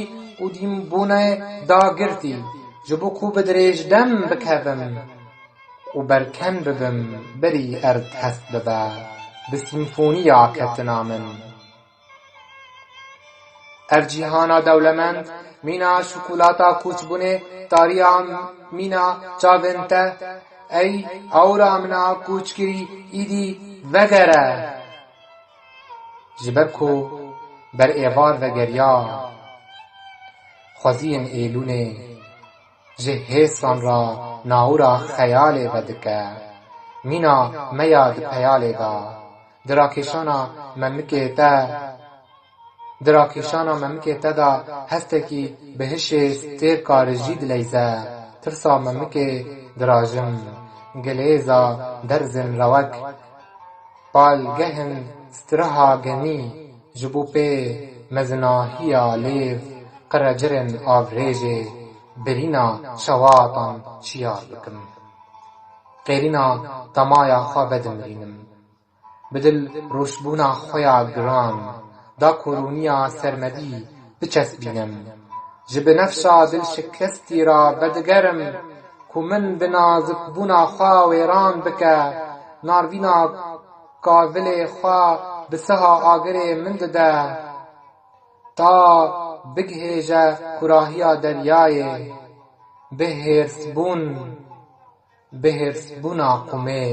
û dînbûnê dagirtî. Ji bo ku bi dirêjdem bikevim û berken bibim, berî erd hest bibe bi sîmfoniya ketina min. Ev cîhana dewlemend, mîna şokolata kûçbûnê, tariya mîna çavên te, ey ewra mina kûçkirî îdî vegere. Ji ber ku ber êvar vegeriya, xweziyên êlûnê, ji hêsan ra naûra xeyalê vedike. Mîna meya di peyalê da, dirakêşana memikê te da hestekî bi hişê stêr karijî dileyze. Tirsa memikê dirajim, gilêza derzên rewek, balgehên stiriha genî. Ji bo pê mezinahiya lêv, qerecirên avrêjê, birîna şewatan çiyar bikim. Qêrîna temaya xwe vedimrînim, bi dil rûşbûna xwe ya giran, da korûniya sermedî biçesbînim. Ji binefşa dilşikestî ra vedigerim, ku min bi nazikbûna xwe wêran bike. Narvîna kavilê xwe bi siha agirê min dide, ta bigihêje kurahiya deryayê, bihêrsbûna qûmê.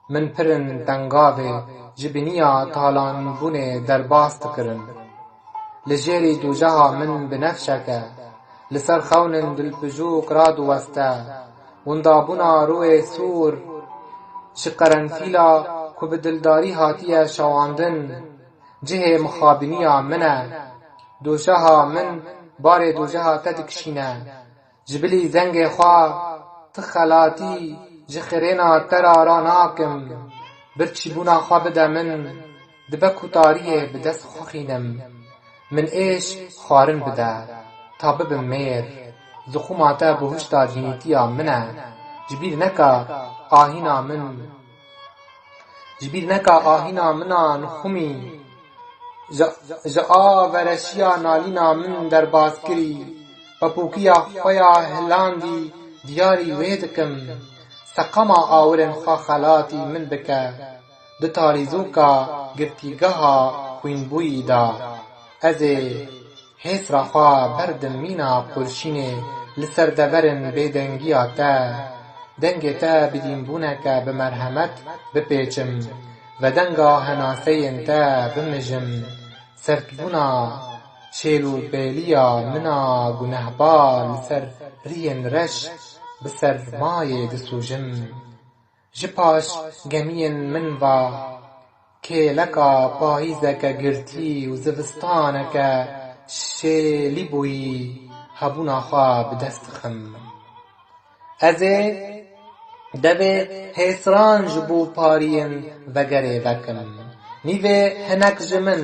Min pirin dengavê ji bîniya talanbûnê derbas dikirin. Li jêrî dûceha min binefşeke, li ser xewnên dilpijûk radiweste. Windabûna rûyê sûr, ji qerenfîla ku bi dildarî hatiye şewandin, cihê mixabîniya min e. Dûceha min barê dûceha te dikişîne. Ji bilî zengê xwe ti xelatî ji xirêna te ra nakim. Birçîbûna xwe bide min, dibe ku tariyê bi dest xwexînim. Min êş xwarin bide, ta bibim mêr. Zixûma te bihuşta dînîtiya min e. Ji bîr neka ahîna mina nixûmî. Ji a vereşiya nalîna min derbas kirî. Papûkiya xwe ya hilandî diyarî wê dikim. Seqema awirên xwe xelatî min bike, di tarîzûka girtîgeha xwînbûyî da. Ez ê hêsra xwe berdim mîna pûrşînê li ser deverên bêdengiya te. Dengê te bi dînbûneke bi merhemet bipêçim, ve denga henaseyên te bimijim. Serkbûna çêlûbêliya mina gunehbar li ser riyên reş bi sermayê disûjim. ji paş gemiyên min va kêleka payîzeke girtî û zivistaneke şêlî bûyî hebûna xwe bi dest dixim. Ez ê devê hêsran ji bo pariyên vegerê vekim. Nîvê hinek ji min,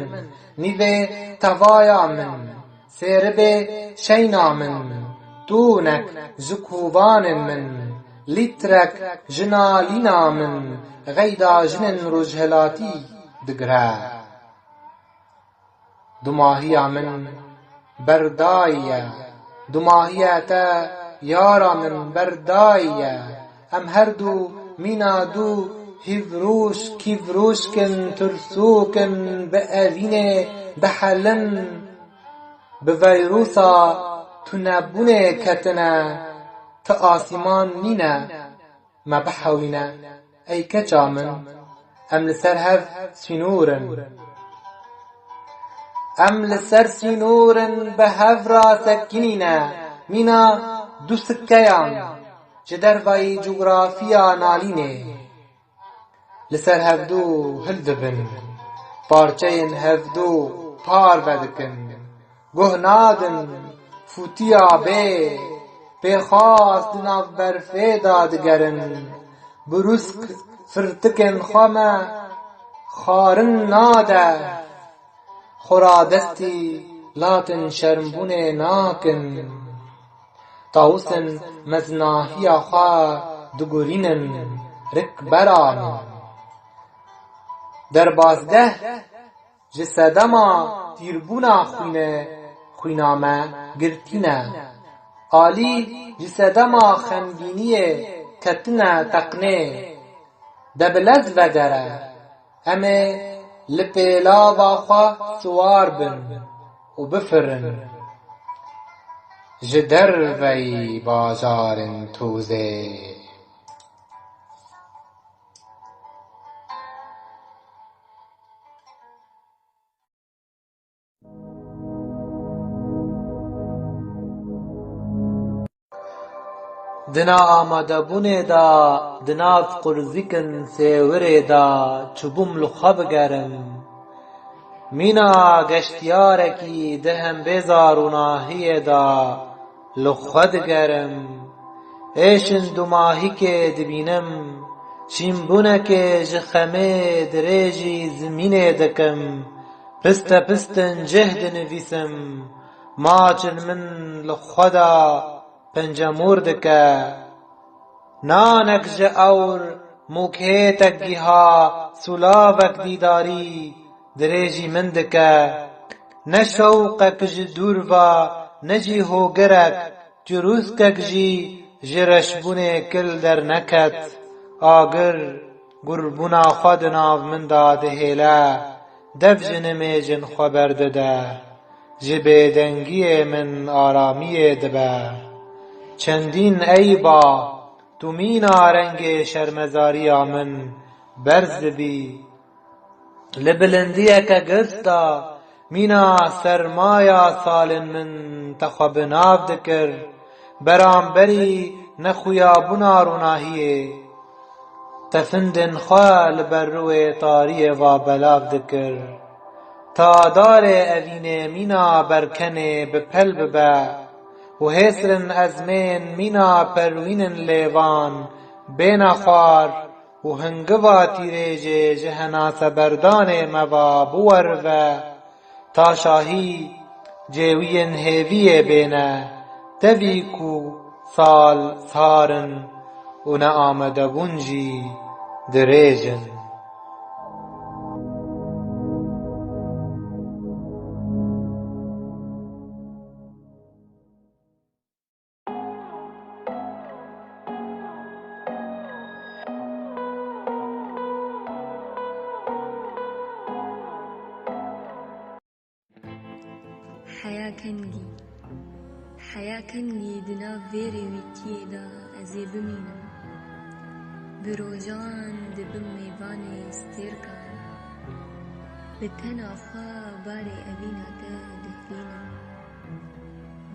nîvê tevaya min, sêribê şeyna min, tûnek ji kûvanên min, lîtrek ji nalîna min, geyda jinên rojhilatî digire. Dumahiya min berdayî ye, dumahiya te yara min berdayî ye. Em her du mîna du hîvrûş kîvrûşkin tirsûkin bi evînê dihelin, bi veyrûsa tunebûnê ketine, ti asîman nîne me bihewîne. Ey keça min, em li ser hev sînûrin, em li ser sînûrin bi hev ra sekînîne. Mîna du sikkeyan ji dervayê coğrafîya nalînê, li ser hevdû hil dibin, parçeyên hevdû par vedikin. Guh nadin fûtiya bê, pêxwas di nav berfê da digerin. Bi rûsk firtikên xwe me xwarin nade, xura destî latên şermbûnê nakin. Tawûsên meznahiya xwe digurînin rikbera min. Derbazdeh ji sedema tîrbûna xwîna me girtîne. Alî ji sedema xemgîniyê ketine teqnê. De bi lez vegere, em ê li pêlava xwe siwar bin û bifirin ji derveyî bajarên tûzê. Di nav amadebûnê da, di nav qurzîkên sêwirê da çûbûm li xwe bigerim. Mîna geştyarekî di hembêza rûnahiyê da li xwe digerim. Êşin dumahîkê dibînim, şînbûnekê ji xemê dirêjî zimînê dikim. Piste pistin cih dinivîsim, maçên min li xwe da pencemûr dike. Nanek ji ewr mûkêtek gîha sûlavek dîdarî dirêjî min dike. Ne şewqek ji dûr va, ne jî hogirek, çirûskek jî ji reşbûnê kil derneket. Agir gurbûna xwe di nav min da dihêle, dev ji nimêjin xwe berdide. Ji bêdengiyê min aramiyê dibe. Çendîn eyba tu mîna rengê şermezariya min berz dibî. Li bilindiyeke girt da mîna sermaya salên min te xwe bi nav dikir. Beramberî nexuyabûna rûnahiyê, te findên xwe li ber rûyê tariyê va belav dikir. Ta darê evînê mîna berkenê bi pel bibe, û hêsirên ezmên mîna perwînên lêvan bêne xwar, û hingiva tîrêjê ji henaseberdanê me va biwerive. Ta şahî cêwiyên hêviyê bêne, tevî ku sal sarin û ne amedebûn jî dirêjin. Heya kengî di nav vêrê wîtiyê da ez ê bimînim. Bi rojan dibim mêvanê stêrkan, bi tena xwe barê evîna te dihvînim.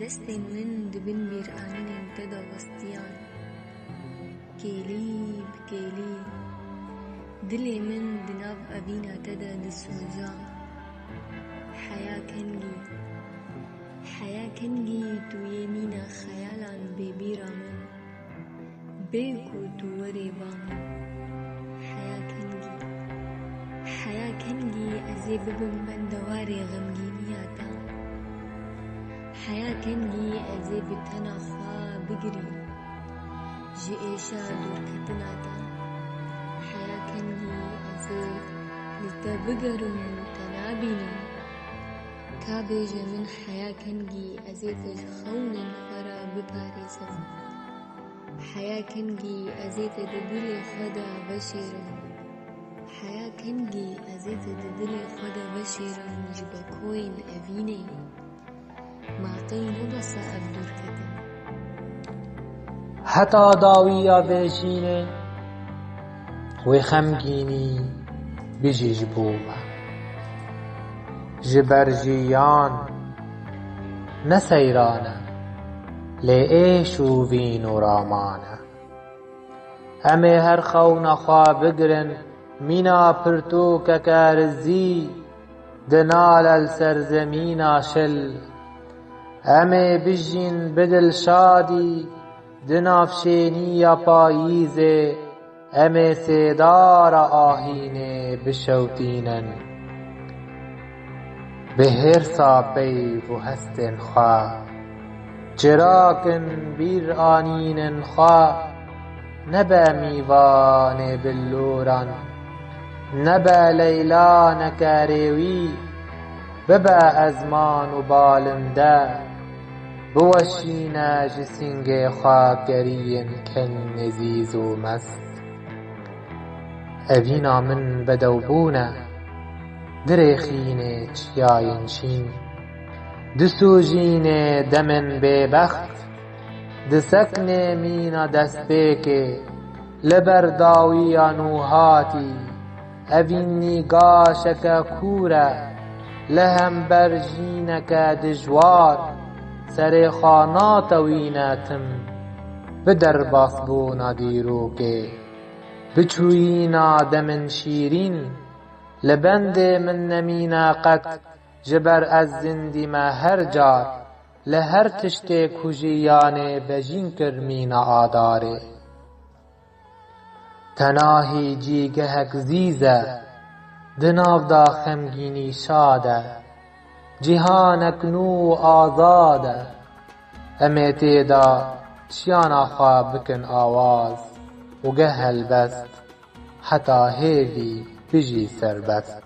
Destên min dibin bîranînên te da westiyan, بکیلی بکیلی دلێ من دناو ئەڤینە تەدا دەسووجا حەیا کەنگی توێ مینە خەیالان بێبیرا من بێک و تو وەرێ با من حەیا کەنگی ئەزێ ببم بەندەوارێ غەمگینیاتە حەیا کەنگی ئەزێ بتەنە خوا بگری ji êşa dûrketinata heya kengî ez ê li te bigerim te nabînim ka bêje min heya kengî ez ê te ji xewnên xwe re biparêzim heya kengî ez ê te di dilê xwe de veşêrim heya kengî ez ê te di dilê xwe de veşêrim ji bekoyên evînê maqil nebese ev dûrketin هەتا داویە بێژینێ وێ خەمگینی بژیژ بوومە ji ber jiyan ne seyran e lê êş û vîn û raman e em ê her xewna xwe bigirin mîna pirtûkeke rizî di nalel ser zemîna şil em ê bijîn bi dilşadî di navşêniya payîzê em ê sêdara ahînê bişewtînin bi hêrsa peyv û hestên xwe çirakin bîr anînin xwe nebe mîvanê billûran nebe leylaneke rêwî bibe ezman û balinde بوشینە ji sîngê xwe geriyên kin nêzîz û mest evîna min bedewbûn e dirêxînê çiyayên şîn disûjînê demên bêbext diseknê mîna destpêkê li ber dawiya nûhatî evîn nîgaşeke kûr e li hember jîneke dijwar serê xwe natewîne tim bi derbasbûna dîrokê biçûyîna demên şîrîn li bendê min nemîne qet ji ber ez zindî me her car li her tiştê ku jiyanê bejîn kir mîna adarê tenahî cîgehek zîz e di nav da xemgînî şad e cîhanek nû û azad e em ê têda çiyana xwe bikin awaz û geh helbest heta hêvî bijî serbest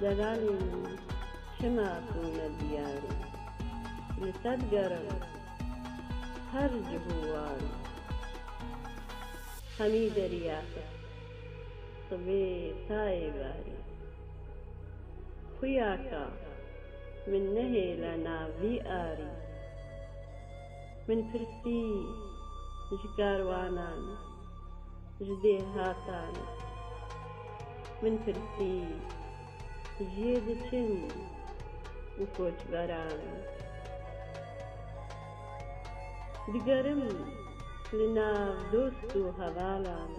دەگاڵی من چما بوونە دیاری li sed gerim her cihûwan hemî derya sibê tayê barî xuya ka min nehêle navî arî min pirsî ji karwanan ji dêhatan min pirsî jê diçin û koçberan digerim li nav dost û hevalan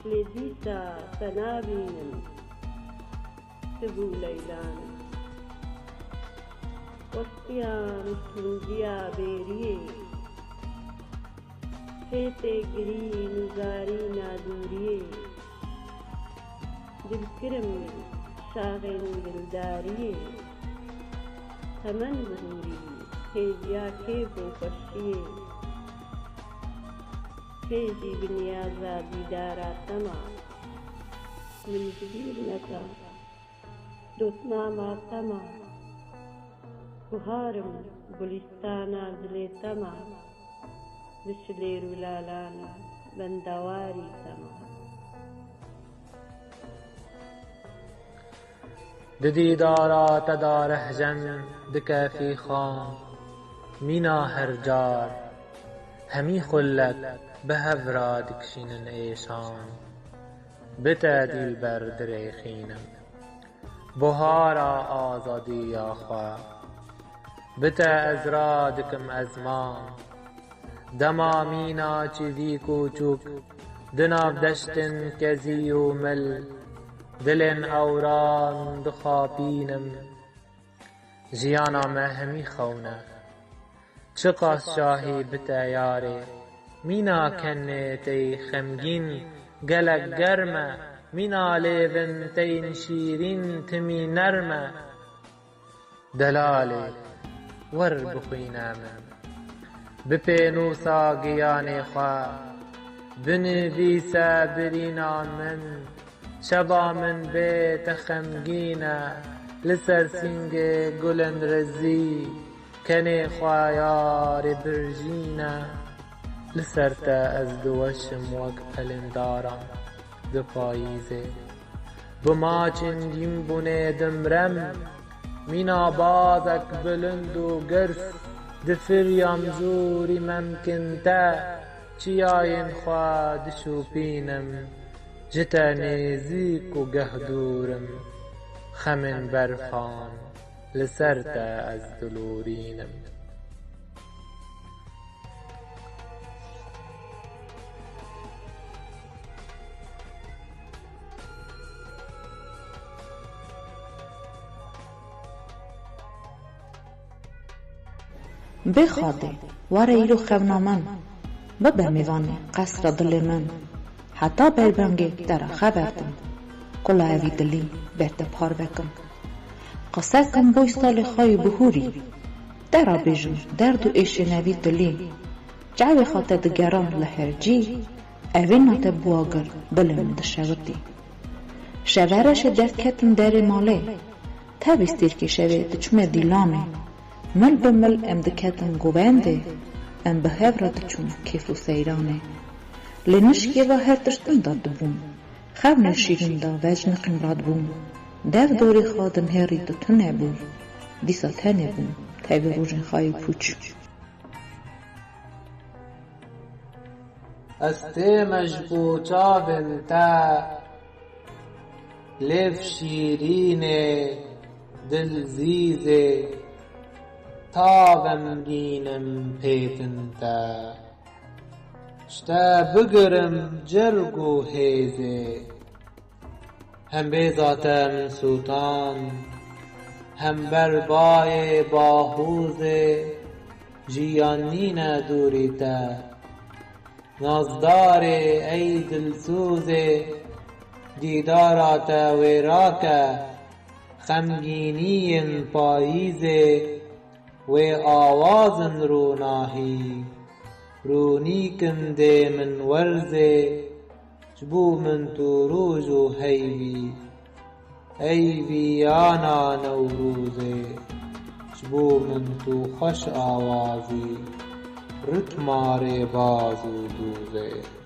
lê dîsa te nabînim tibû leylan westiyan tundiya bêriyê fêtê girî nizarîna dûriyê dilkirim şaxên dildariyê hemen bihûrî hêjiya kêf û xweşiyê hêjî bi niyaza dîdara tema min ji bîr neka dotmama tema buharim gulîstana dilê tema bi şilêr û lalan bendewarî tema di dîdara te da rehjen dike fîxan mîna her car hemî xullek bi hev ra dikişînin êşan بتا دلبر دريخينم بهارا آزادي يا خوا بتا ازرادكم ازمان دما مينا چيزي کوچوک دناف دشتن كزي ومل دلن اوران دخابينم جيانا مهمي خونه چقاس شاهي بتا ياري مينا كنه تي خمگين گلك گرمه مينا ليفن تين شيرين تمي نرمه دلالي ور بخوينا من بپينوسا گياني خوا بنويسا برينا من شبا من بيت خمگينا لسر سنگ گلن رزي كني خوا يار برجينا لسرتا از دوشم وق پلندارا دپايزه بما چندیم بونه دمرم مينا بازك بلند و گرس دفريام زوري ممكن تا چياين خوا دشوبينم جتا نيزيك و گهدورم خمن برفان لسرتا از دلورينم بخاده واره ایرو خونامن ببه میوانه قصر دل من حتی بربنگه در خبردم قلا اوی دلی برده پار بکن قصه کن بوی سال خواهی بهوری در بیجم درد و ایشنوی دلی جعب خاطر دگران لحرجی اوی ناته بواگر دلم دشوردی شورش درد کتن در ماله تابستیر که شوه دچمه دیلانه مل بمل ام دکتن گوونده ام به هفرات چون کیف و سیرانه لنشکی و هر تشتن داد بوم خبن شیرین دا وجن قمراد بوم دو دوری خادم هری دو تنه بوم دیسا تنه بوم تایب روژن خواهی پوچ استه مجبوطا بنتا لف شیرینه دل زیزه تابم گینم پیتنتا شتا بگرم جرگ و هیزه هم بیزاتا من سوتان هم بربای باهوزه جیانین دوریتا نازدار ای دلسوزه دیداراتا ویراکا خمگینین پاییزه و آوازن روناهی رونیکن ده من ورزه جبو من تو روز و هیوی آنا نوروزه جبو من تو خوش آوازی رتمار باز و دوزه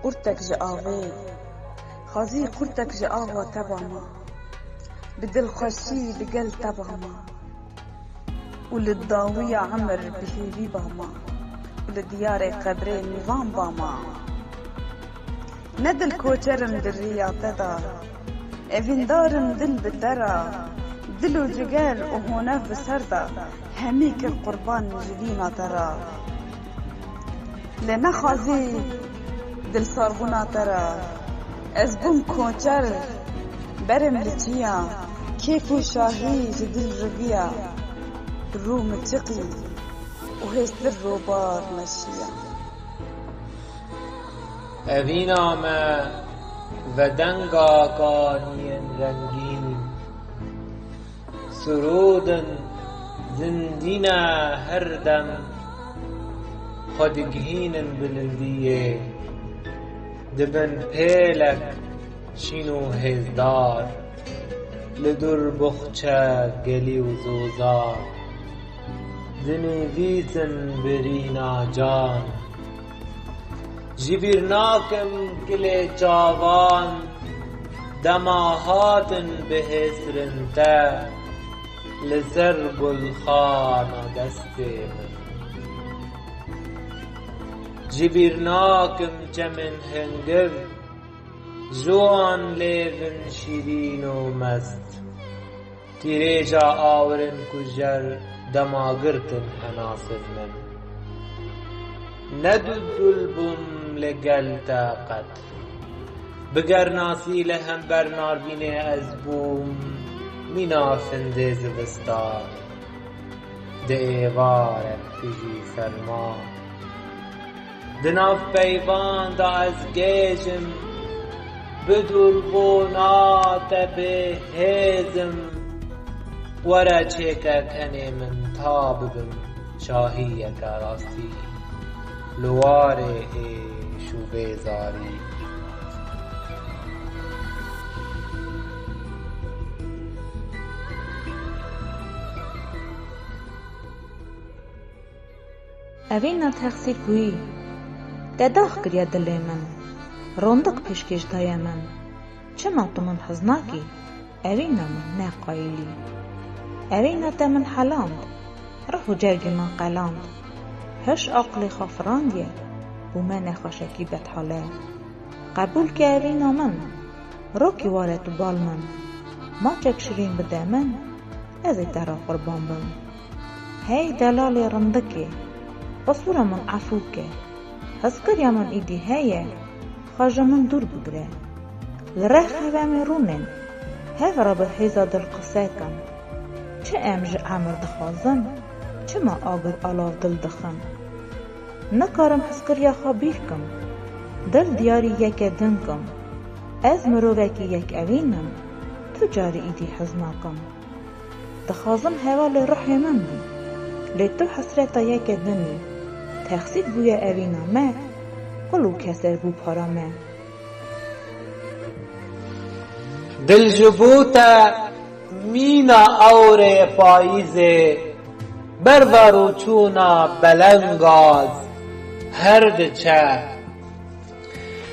قرتك جاوي خازي قرتك جاوا تبعما بدل خشي بقل تبعما وللضاوية عمر بهيبي باما ولديار قبري نظام باما ندل كوچرم دريا تدا evin darım dil bidera dil و جگر و هونه بسردا همي که قربان جبينا ترى لنا خازي دل سارغونا ترى از بوم کوچر برم لچیا کیف و شاهی جدل ربیا روم تقي و هست در روبار مشیا اوینا ما و دنگا کانین رنگین سرودن زندینا هر دم خودگهینن بلندیه دبن پیلک شینو هزدار لدر بخچه گلی و زوزار دنویسن برینا جان جبرناکم کل جاوان دماهاتن بهسرنتا لسر گلخان دستی من جبرناکم چمن هنگم جوان لیون شیرین و مست تیریجا آورن کجر دماغرتن حناصر من ندود دلبم لگل طاقت بگر ناسی لهم برنار بینه از بوم مینا فنده زبستان ده ایوارک تجی سرما دناف پیوان دا از گیجم بدور بونات به هزم ورا چیکا کنه من تاببم شاهی کا راستی لواره شو بیزاری اوینا تقصیر گویی دداخ کریا دلی من روندق پیشکش دای من چما تو من حزناکی اوینا من نقایلی اوینا تا من حلاند روح جرگ من قلاند هش عقل خفراندیه و من نخوشکی بدحاله قبول که اوینا من روکی والتو بال من ما چک شرین بده من ازی ترا قربان بم هی دلال رندکی بصورة من عفوكه هذكر يا من ايدي هاي خرج من دور بقرة الرخ هبا من رونن هذا رب حيزة دل قساكم چه امج عمر دخوازن چه ما آقر آلاف دل دخن نکارم هذكر يا خبيركم دل دياري يك دنكم از مروفاكي يك اوينم تجاري ايدي حزناكم دخوازم هوا لروحي من بو لتو حسرتا یک دنی تقصیر بوی اوینا ما قلو کسر بو پارا ما دل جبوتا مینا اور پاییزه بروارو چونا بلنگاز هرد چه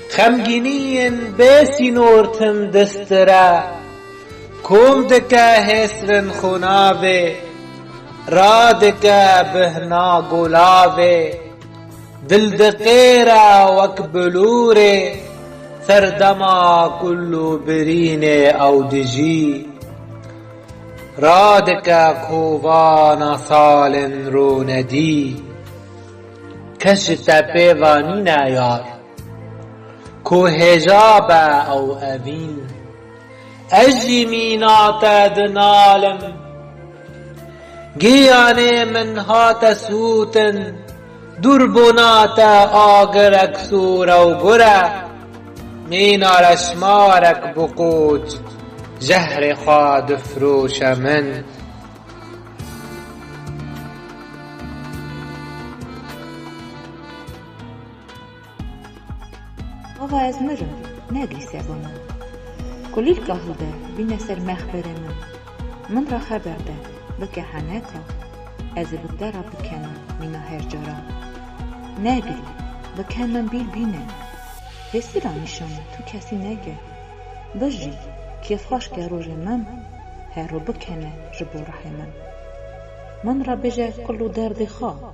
خمگینین بیسی نورتم دستره کوم دکه حسرن خوناوه رادك بهنا قلاوي دل دقيرة وكبلوري سردما كله بريني او دجي رادك كوبانا صال روندي كشت بيوانينا يار كو هجابة او اوين اجي مينات دنالم گیانه من هات سوتن دربونات آگرک سورا و گره مینا رشمارک بقوج جهر خواد فروش من آقا از مرم نگری سبانم کلیل کهلده بین سر مخبر من را خبر ده بکه حنکا از بدرا بکنم مینا هر جارا نگری بکنم بیل بینه حسی را میشم تو کسی نگه بجی کیف خوش که روژ من هر رو بکنه جبو رح من را بجه کلو درد خواه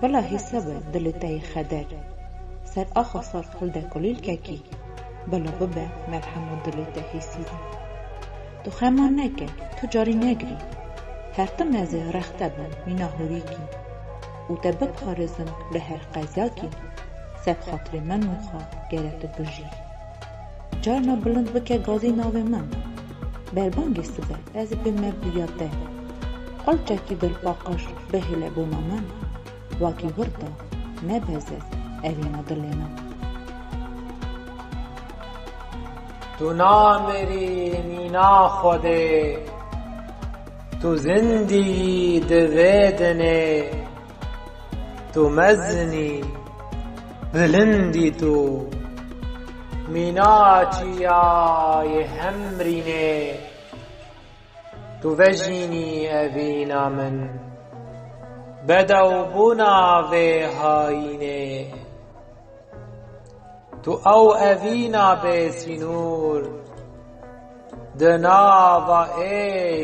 بلا حساب دلتای خدر سر آخا صار خلده کلیل ککی بلا ببه مرحم و دلتا حسی تو خمان نگه تو جاری نگری هر تمازه رخته بن مینا هوریکی و تبب خارزن لهر قیزاکی سب خاطر من موخا گرت بجی جارنا بلند بکه گازی ناو من بربانگی سبه از بمه بیاده قل چکی دل باقش بهیل بونا من واکی وردا نبزد اوینا دل من تو نامری مینا خوده تو زندگی دویدنه تو مزنی بلندی تو مینا چیای همرینه تو وجینی اوینا من بدو بونا و هاینه تو او اوینا بسینور دنا و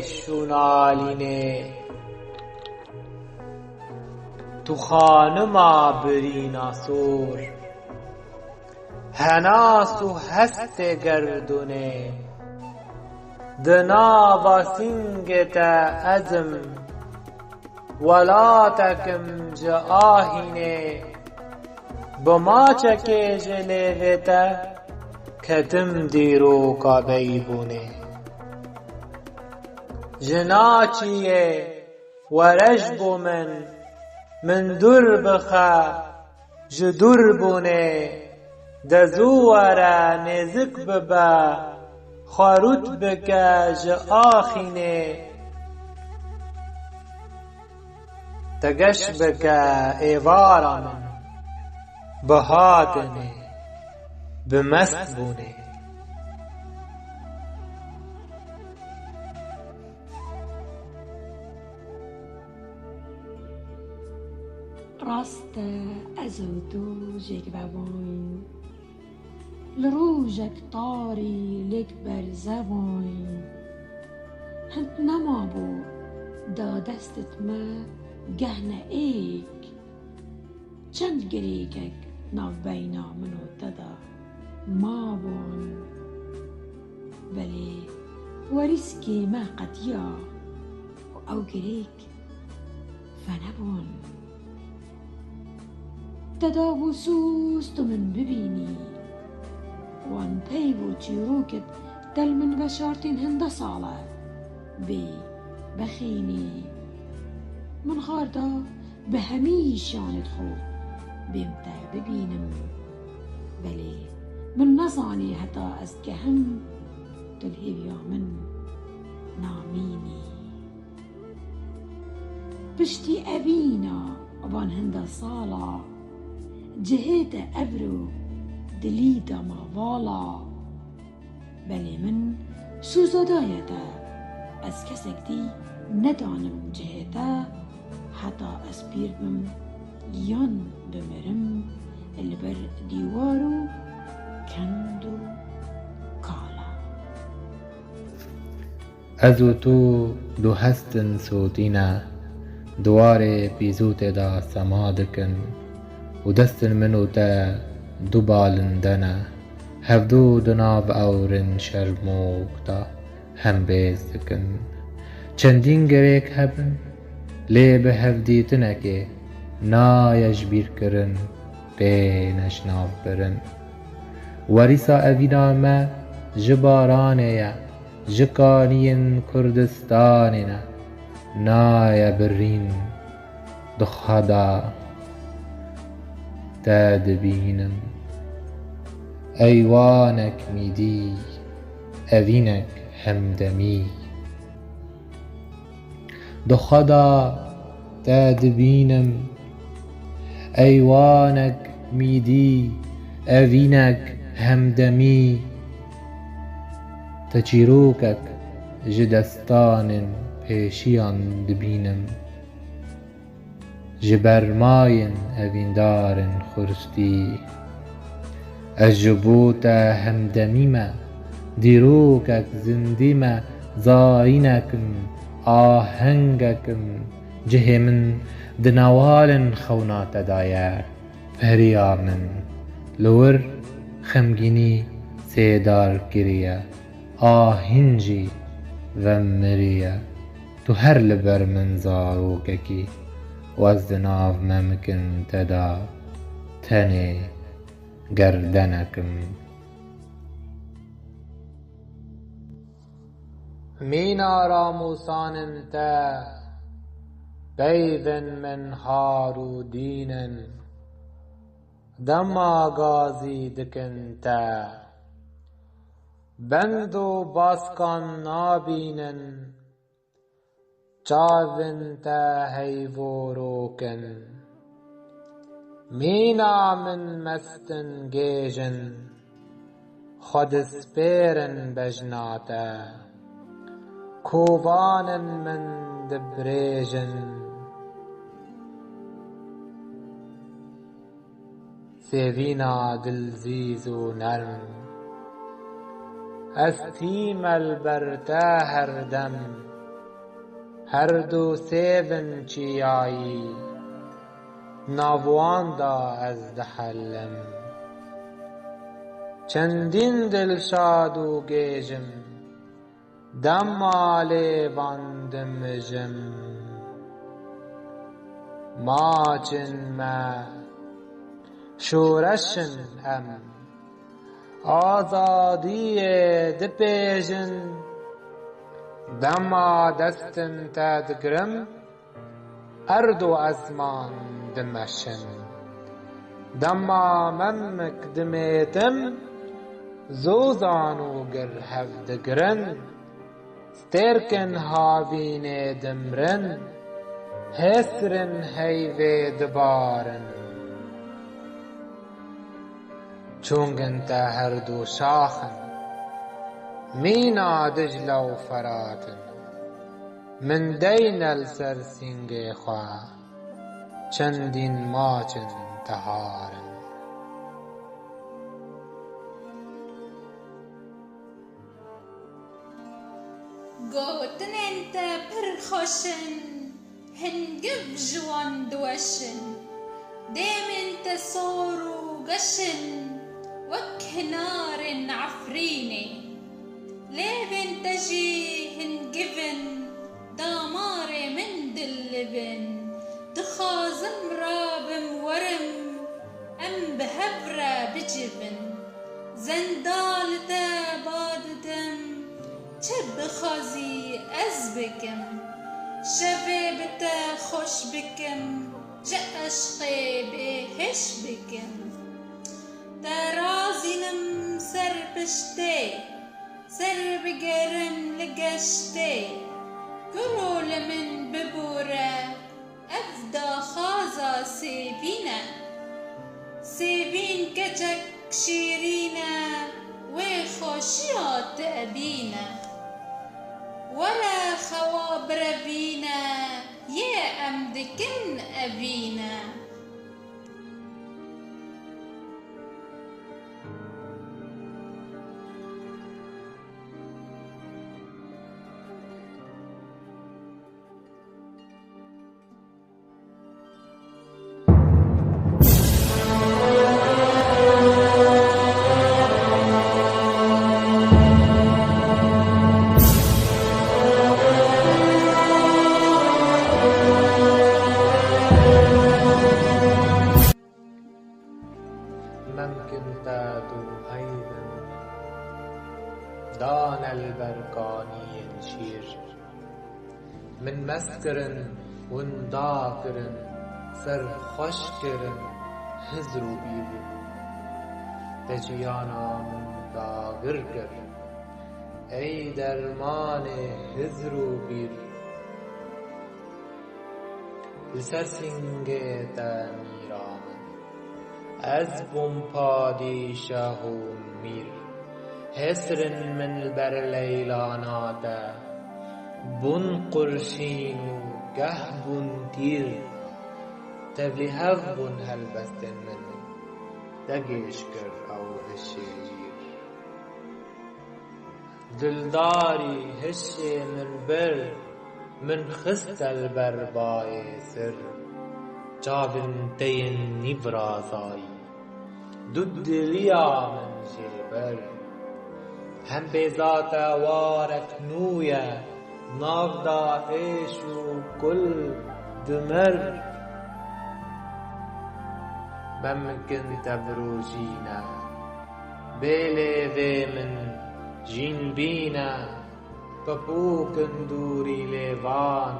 شونالینه تو خانما برینا سور هناس و هست گردونه دنا و سنگت ازم ولا تکم جاهینه بما چکه جلیویتا کتم دیرو کا بیبونه جناچیه ورجبو من در بخا جدر بونه دزوارا نزک ببا خاروت بکا جآخینه تگش بکا ایوارا من بهاتنه بمست بونه راست از و تو جک بوین لروجك طاري لك برزوين هنت نما بو دا دستت ما گهنه ایک چند گریکك ناف بينا منو تدا ما بون بلي ورسكي ما قد يا او گريك فنبون تدا بوسوست من ببيني وان بيبو تشيروكت دل من بشارتين هندا صالة بي بخيني من خاردا بهميش شانت خو بيمتا ببينم بلي من نصاني حتى أزكهم تلهيبيا من ناميني بشتي أبينا وان هندا صالة جهيت أبرو دليدا ما والا بلي من سوزدايتا از كسك دي ندانم جهتا حتى اسبير بم يان بمرم اللي بر ديوارو كندو كالا ازو تو دو هستن صوتينا دوار بيزوت دا سمادكن ودستن منو تا دو بالندنا هفدو دناب اورن شرموكتا هم بيزدكن چندین گریک هبن لی به هفدیتنکه نایش بیر کرن بینش ناف برن وریسا اوینا ما جبارانه یا جکانین کردستانینا نای برین دخدا تدبینم ایوانک میدی اوینک همدمی دخدا تدبینم ایوانک میدی اوینک همدمی تچیروکک جدستان پیشیان دبینم جبرماین اویندارن خرستی اجبوتا همدمیما دیروکک زندیما زاینکم آهنگکم جه من دنوال خونات دایر پریا من لور خمگینی سیدار کریا آهنجی و مریا تو هر لبر من زاروککی وز دناف ممکن تدا تنی گردنکم مینا راموسان تا بیذن من هارو دینن دما غازی دکن تا بند و باسکان نابینن چاوین تا هیوروکن مینا من مستن گیجن خود سپیرن بجناتا کووانن من دبریجن سیوینا دلزیز و نرم استیم البرتا هر دم هر دو سیون چیایی ناوان دا از دحلم چندین دلشاد و گیجم دم آلیوان دمجم ماچن ما شورشن ام آزادی دپیجن دما دستن تدگرم ارد و ازمان دمشن دما ممک دمیتم زوزانو گر هفدگرن سترکن هاوین دمرن هسرن هیوه دبارن چونگن تا هر دو شاخن مینا دجله و فراتن من دین السر سینگ خواه چندین ماچن تهارن گوتن انت پرخوشن هنگب جوان دوشن دیم انت صورو گشن وكنار عفريني ليبن تجي هنجفن دامار من دلبن تخازم راب ورم ام بهبرة بجبن زندالتا بادتم چب خازي ازبكم شبابتا خوش بكم جا عشقي بهش بكم ترازينم سر بشتي سر بقرن لقشتي كرول من ببورة أفدا خازا سيبينا سيبين كجك شيرينا وخوشيات أبينا ولا خوابر بينا يا أمدكن أبينا دان البرقاني شير من مسكرن ونداكرن سر خشكرن هزرو بير تجيانا من داغرگر ای درمان هزرو بير لسر سنگه تا میرامن از بم پادیشه میر هسرن من بر لیلاناتا بن قرشین و گه بن تیر تبلی هف بن هل بستن من دگیش کر او هشیر دلداری هشی من بر من خست البر بای سر جابن تین نبرازایی دود لیا من جبر هم به ذات وارک نویا نافدا ایش و کل دمر بمکن تبروجینا بیلی وی من جین بینا پپوکن دوری لیوان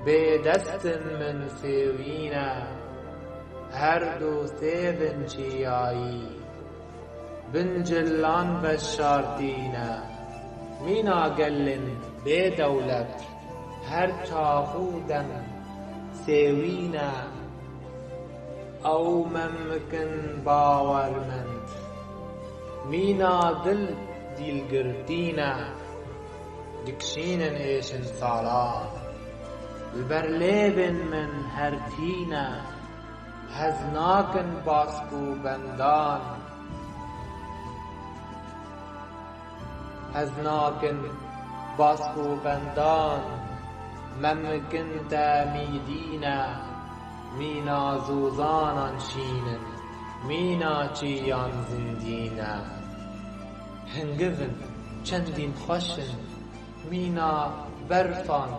به دست من سیوینا هر دو سیون چی آیی بنجلان بشارتينا مينا قلن بدولت هر چاخودن سوينا او ممكن باورمند مينا دل ديل قرتينا دكشينن ايشن صالان البرليبن من هرتينا هزناكن باسكو بندان هزناكن باسكو بندان ممكن تاميدينا مينا زوزانان شينن مينا چيان زندينا هنگفن چندين خوشن مينا برفان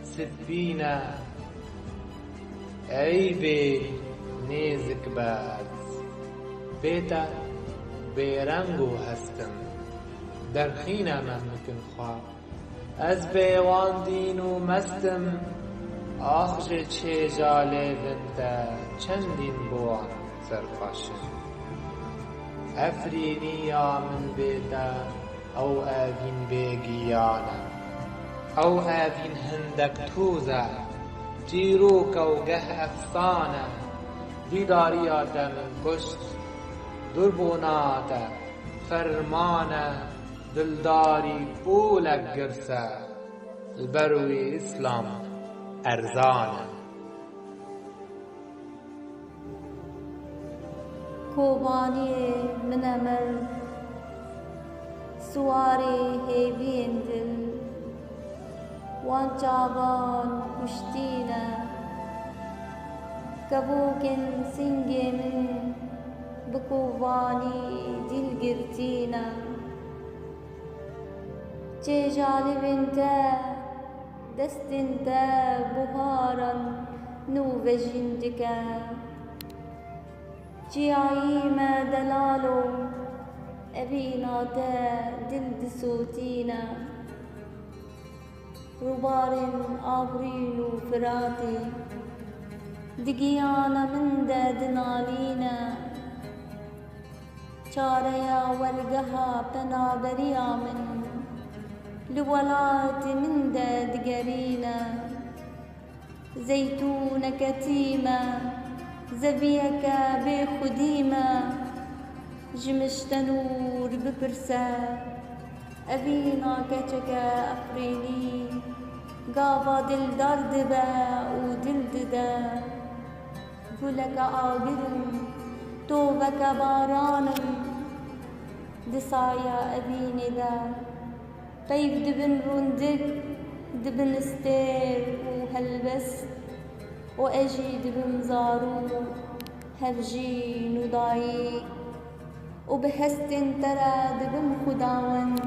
سبينا اي بي نيزك بعد بيتا بيرنگو هستم درخينا ممكن خواه از بيوان دينو مستم آخر چه جالبن دا چندین بوان سرخاشن افرینیا من بیتا او آوین بيگيانا او آوین هندک توزا جيروك وقه افسانا ديدارياتا من پشت دربوناتا فرمانا دلداري بولك قرسا البروي اسلام ارزانا کوبانی من امر سواری هیوین دل وان چابان کشتینا کبوکن سنگی من بکوبانی دل گرتینا چه جالب انت دست انت بهارا نو جندك جيعي ما دلالو أبينا تا دلد صوتينا ربار آبرين فراتي دقيانا من دا دنالينا چاريا ورقها بنابريا من لولات من دا دقرينا زيتون كتيمة زبيك بخديمة جمشت نور ببرسا أبينا كتك أفريني قابا دل درد با ودلد دا قولك آقرم توبك بارانم دصايا أبيني دا طيب دبن روندك دبن استير وهلبس وأجي دبن زارو هفجي ندايق وبهست ترى دبن خداوند